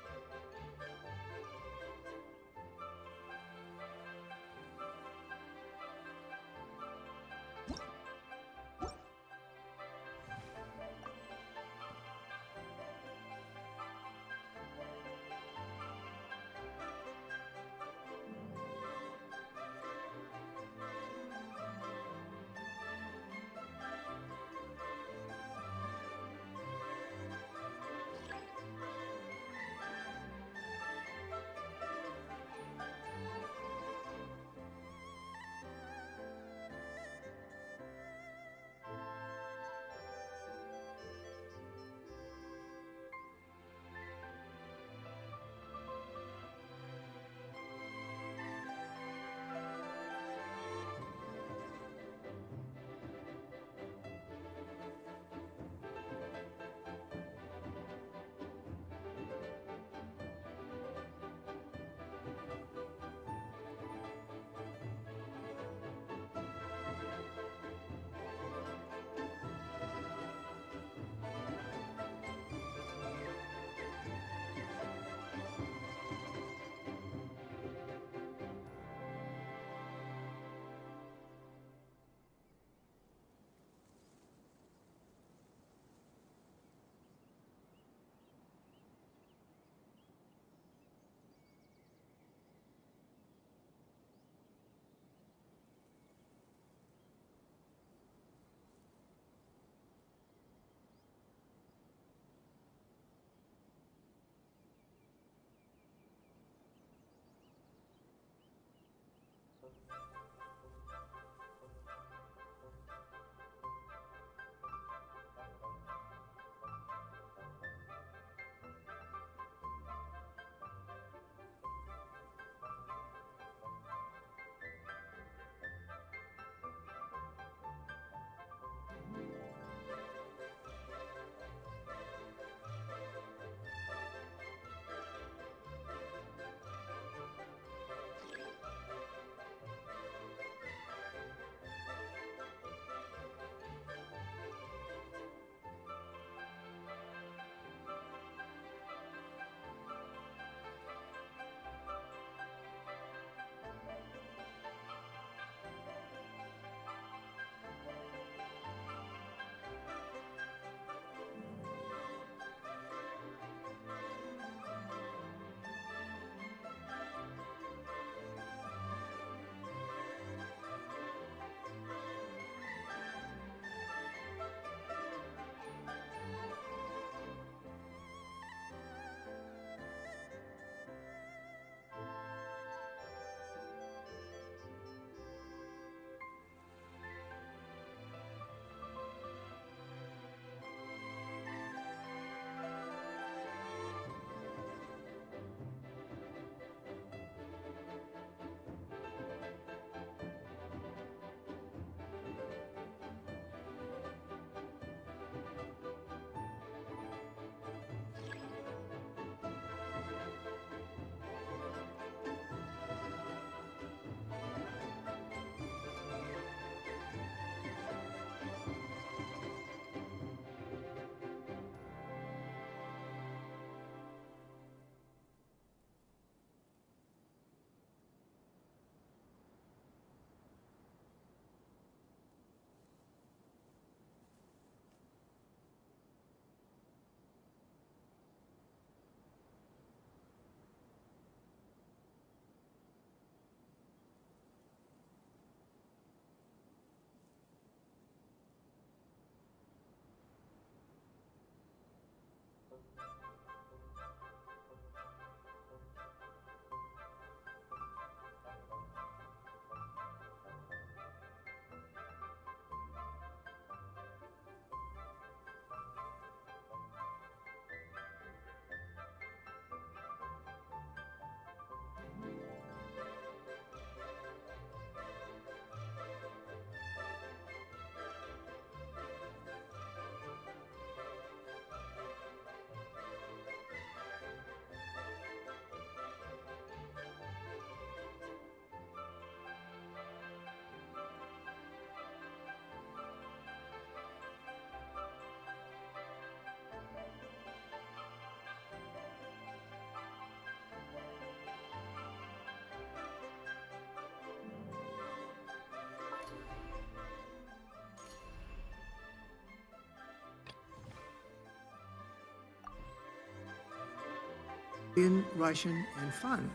Russian, and fun.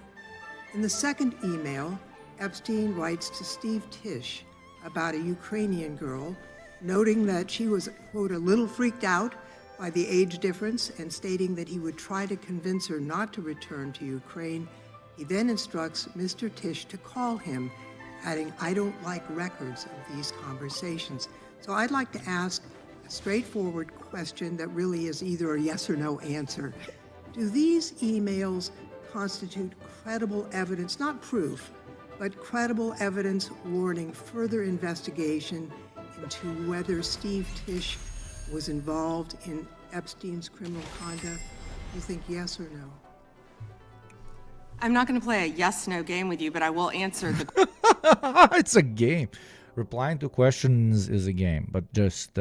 In the second email, Epstein writes to Steve Tisch about a Ukrainian girl, noting that she was, quote, a little freaked out by the age difference and stating that he would try to convince her not to return to Ukraine. He then instructs Mr. Tisch to call him, adding, I don't like records of these conversations. So I'd like to ask a straightforward question that really is either a yes or no answer. Do these emails constitute credible evidence, not proof, but credible evidence warranting further investigation into whether Steve Tisch was involved in Epstein's criminal conduct? You think yes or no? I'm not going to play a yes-no game with you, but I will answer the It's a game. Replying to questions is a game, but just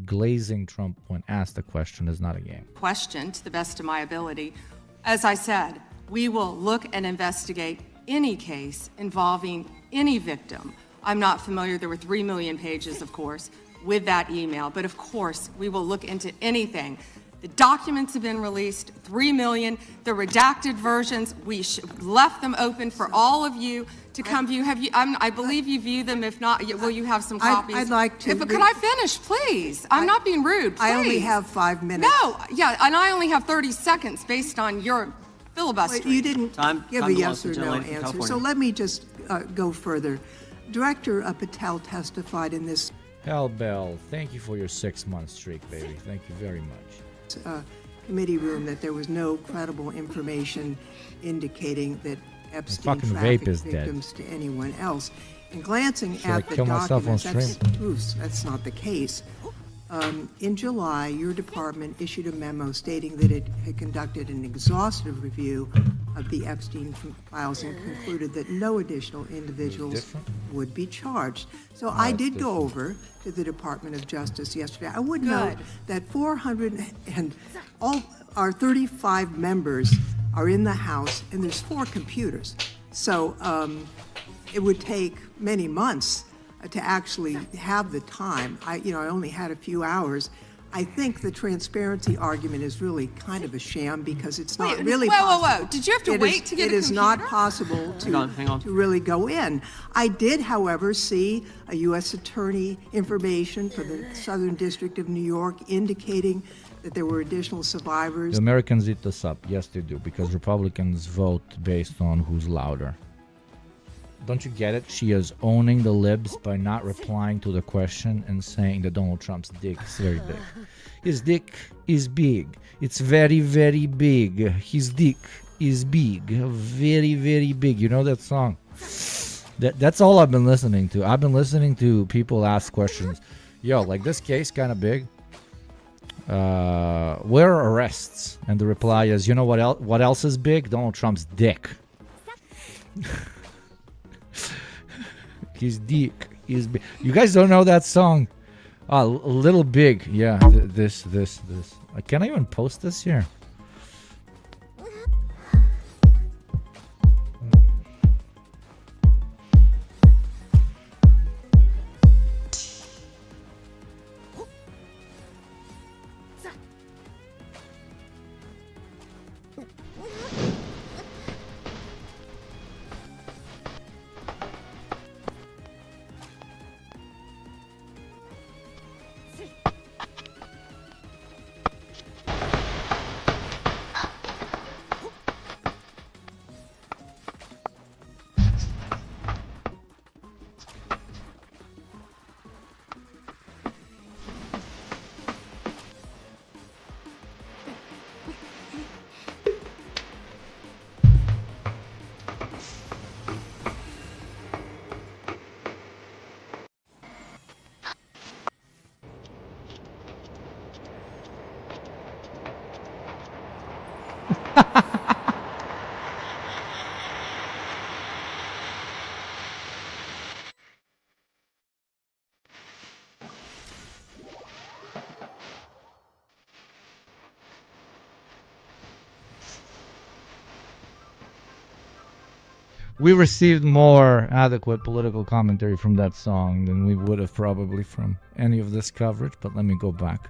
glazing Trump when asked a question is not a game. question to the best of my ability. As I said, we will look and investigate any case involving any victim. I'm not familiar, there were 3 million pages, of course, with that email, but of course, we will look into anything. The documents have been released, 3 million, the redacted versions, we left them open for all of you to come view. Have you? I believe you view them. If not, will you have some copies? I'd like to. But could I finish, please? I'm not being rude. Please. I only have 5 minutes. No, yeah, and I only have 30 seconds based on your filibuster. You didn't give a yes or no answer, California. so let me just go further. Director Patel testified in this Hell Bell, thank you for your 6-month streak, baby. Thank you very much. Committee room that there was no credible information indicating that Epstein fucking trafficked vape is dead. victims to anyone else. And glancing Should I at the kill myself on documents, stream? that's not the case. In July, your department issued a memo stating that it had conducted an exhaustive review of the Epstein files and concluded that no additional individuals would be charged. So I did go over to the Department of Justice yesterday. I would note that 400 and all our 35 members are in the House, and there's 4 computers. So it would take many months to actually have the time. I only had a few hours. I think the transparency argument is really kind of a sham because it's not really possible. Whoa. Did you have to wait to get a computer? It is not possible to really go in. I did, however, see a U.S. attorney information for the Southern District of New York indicating that there were additional survivors. The Americans eat this up. Yes, they do, because Republicans vote based on who's louder. Don't you get it? She is owning the libs by not replying to the question and saying that Donald Trump's dick is very big. His dick is big. It's very, very big. His dick is big. Very, very big. You know that song? That's all I've been listening to. I've been listening to people ask questions. Yo, like this case kind of big. Where are arrests? And the reply is, you know what else is big? Donald Trump's dick. His dick is big. You guys don't know that song? Little Big. Yeah, this. Can I even post this here? We received more adequate political commentary from that song than we would have probably from any of this coverage, but let me go back.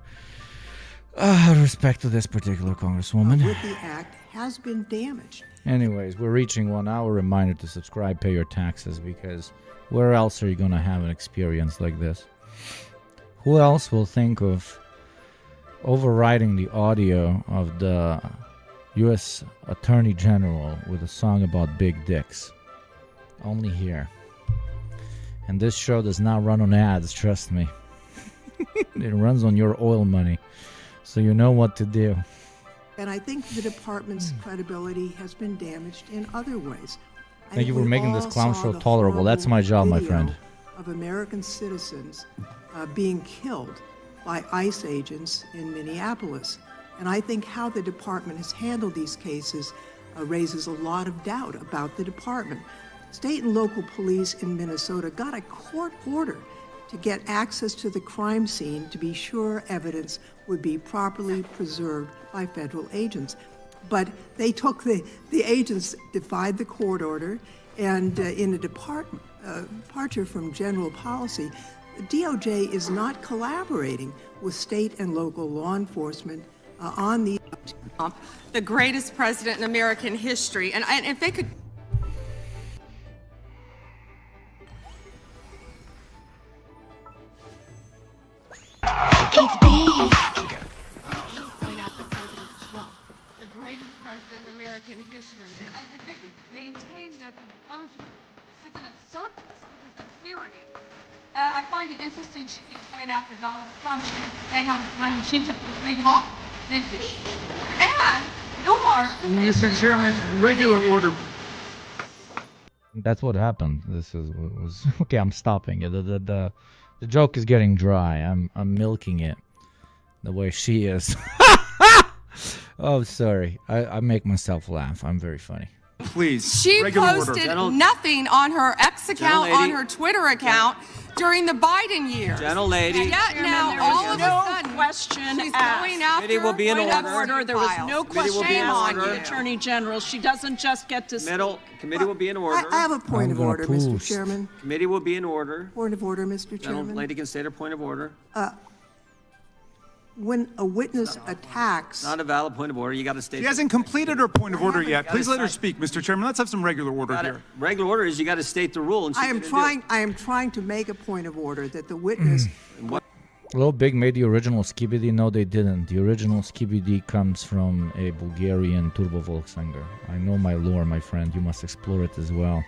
Respect to this particular congresswoman. with the act has been damaged. Anyways, we're reaching 1 hour. Reminder to subscribe, pay your taxes, because where else are you going to have an experience like this? Who else will think of overriding the audio of the U.S. Attorney General with a song about big dicks? Only here. And this show does not run on ads, trust me. It runs on your oil money. So you know what to do. And I think the department's credibility has been damaged in other ways. Thank you for making this clown show tolerable. That's my job, my friend. Of American citizens being killed by ICE agents in Minneapolis. And I think how the department has handled these cases raises a lot of doubt about the department. State and local police in Minnesota got a court order to get access to the crime scene to be sure evidence would be properly preserved by federal agents. But they took the agents defied the court order, and in a departure from general policy, the DOJ is not collaborating with state and local law enforcement on the greatest president in American history. And if they could. The greatest president in American history. And they maintained that I find it interesting she keeps pointing out that Donald Trump saying how much money she took to make off this issue. And you are. Mr. Chairman, regular order. That's what happened. This was okay. I'm stopping it. The joke is getting dry. I'm milking it the way she is. Oh, sorry. I make myself laugh. I'm very funny. Please. She regular posted order. nothing on her X account, on her Twitter account during the Biden years. Gentle lady. And yet now, all of a sudden, question she's asked. going after Committee will be in point of order. There was no Committee will be in question asked order. of the Attorney General. She doesn't just get to Committee will be in order. I have a point of order, Mr. post. Chairman. Committee will be in order. Point of order, Mr. Gentle Chairman. lady can state her point of order. When a witness attacks... Not a valid point of order. You got to state. She hasn't completed her point of order yet. Please let her speak, Mr. Chairman. Let's have some regular order here. Regular order is you got to state the rule. And I am trying to make a point of order that the witness... Hello, Big made the original Skibidi. No, they didn't. The original Skibidi comes from a Bulgarian Turbo Volkswagen. I know my lore, my friend. You must explore it as well.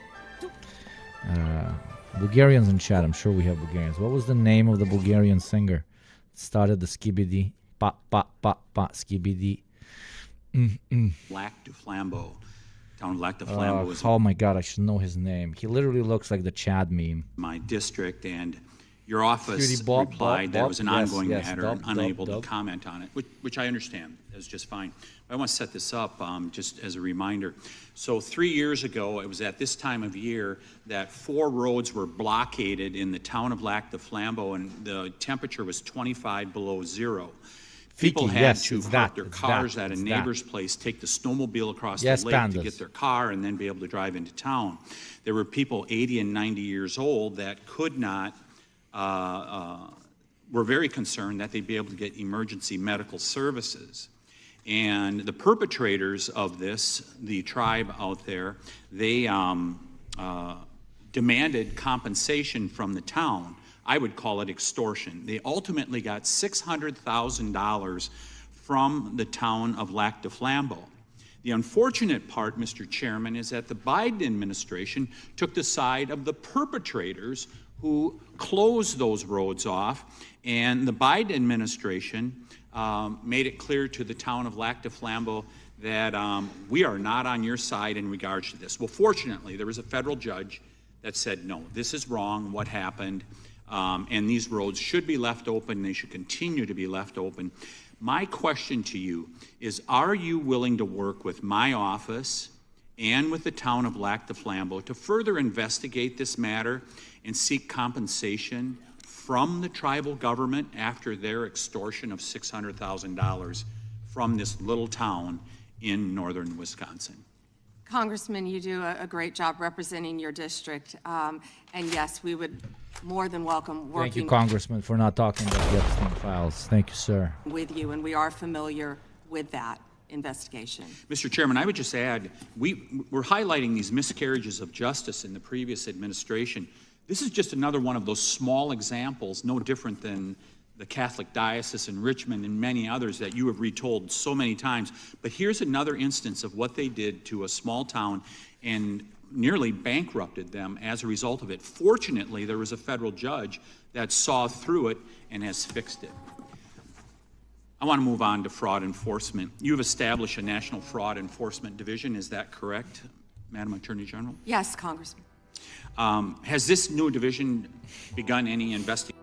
Bulgarians in chat. I'm sure we have Bulgarians. What was the name of the Bulgarian singer? Started the Skibidi. Pa, pa, pa, pa, Skibidi. Lac du Flambeau. Town Lac du Flambeau is oh my God, I should know his name. He literally looks like the Chad meme. my district, and your office replied that was an ongoing matter, unable to comment on it, which I understand is just fine. I want to set this up just as a reminder. So 3 years ago, it was at this time of year that 4 roads were blockaded in the town of Lac du Flambeau, and the temperature was 25 below zero. People had to park their cars at a neighbor's place, take the snowmobile across the lake to get their car, and then be able to drive into town. There were people 80 and 90 years old that could not, were very concerned that they'd be able to get emergency medical services. And the perpetrators of this, the tribe out there, they demanded compensation from the town. I would call it extortion. They ultimately got $600,000 from the town of Lac du Flambeau. The unfortunate part, Mr. Chairman, is that the Biden administration took the side of the perpetrators who closed those roads off, and the Biden administration made it clear to the town of Lac du Flambeau that we are not on your side in regards to this. Well, fortunately, there was a federal judge that said, no, this is wrong, what happened, and these roads should be left open, they should continue to be left open. My question to you is, are you willing to work with my office and with the town of Lac du Flambeau to further investigate this matter and seek compensation from the tribal government after their extortion of $600,000 from this little town in northern Wisconsin? Congressman, you do a great job representing your district. And yes, we would more than welcome working Thank you, Congressman, for not talking about the Epstein files. Thank you, sir. with you, and we are familiar with that investigation. Mr. Chairman, I would just add, we're highlighting these miscarriages of justice in the previous administration. This is just another one of those small examples, no different than the Catholic Diocese in Richmond and many others that you have retold so many times. But here's another instance of what they did to a small town and nearly bankrupted them as a result of it. Fortunately, there was a federal judge that saw through it and has fixed it. I want to move on to fraud enforcement. You've established a National Fraud Enforcement Division, is that correct, Madam Attorney General? Yes, Congressman. Has this new division begun any investigation?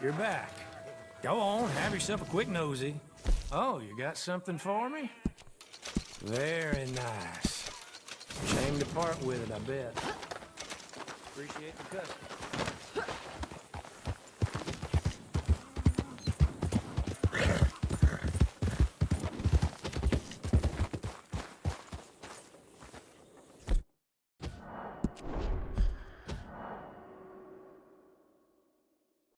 you're back. Go on, have yourself a quick nosy. Oh, you got something for me? Very nice. Shame to part with it, I bet. Appreciate the custom.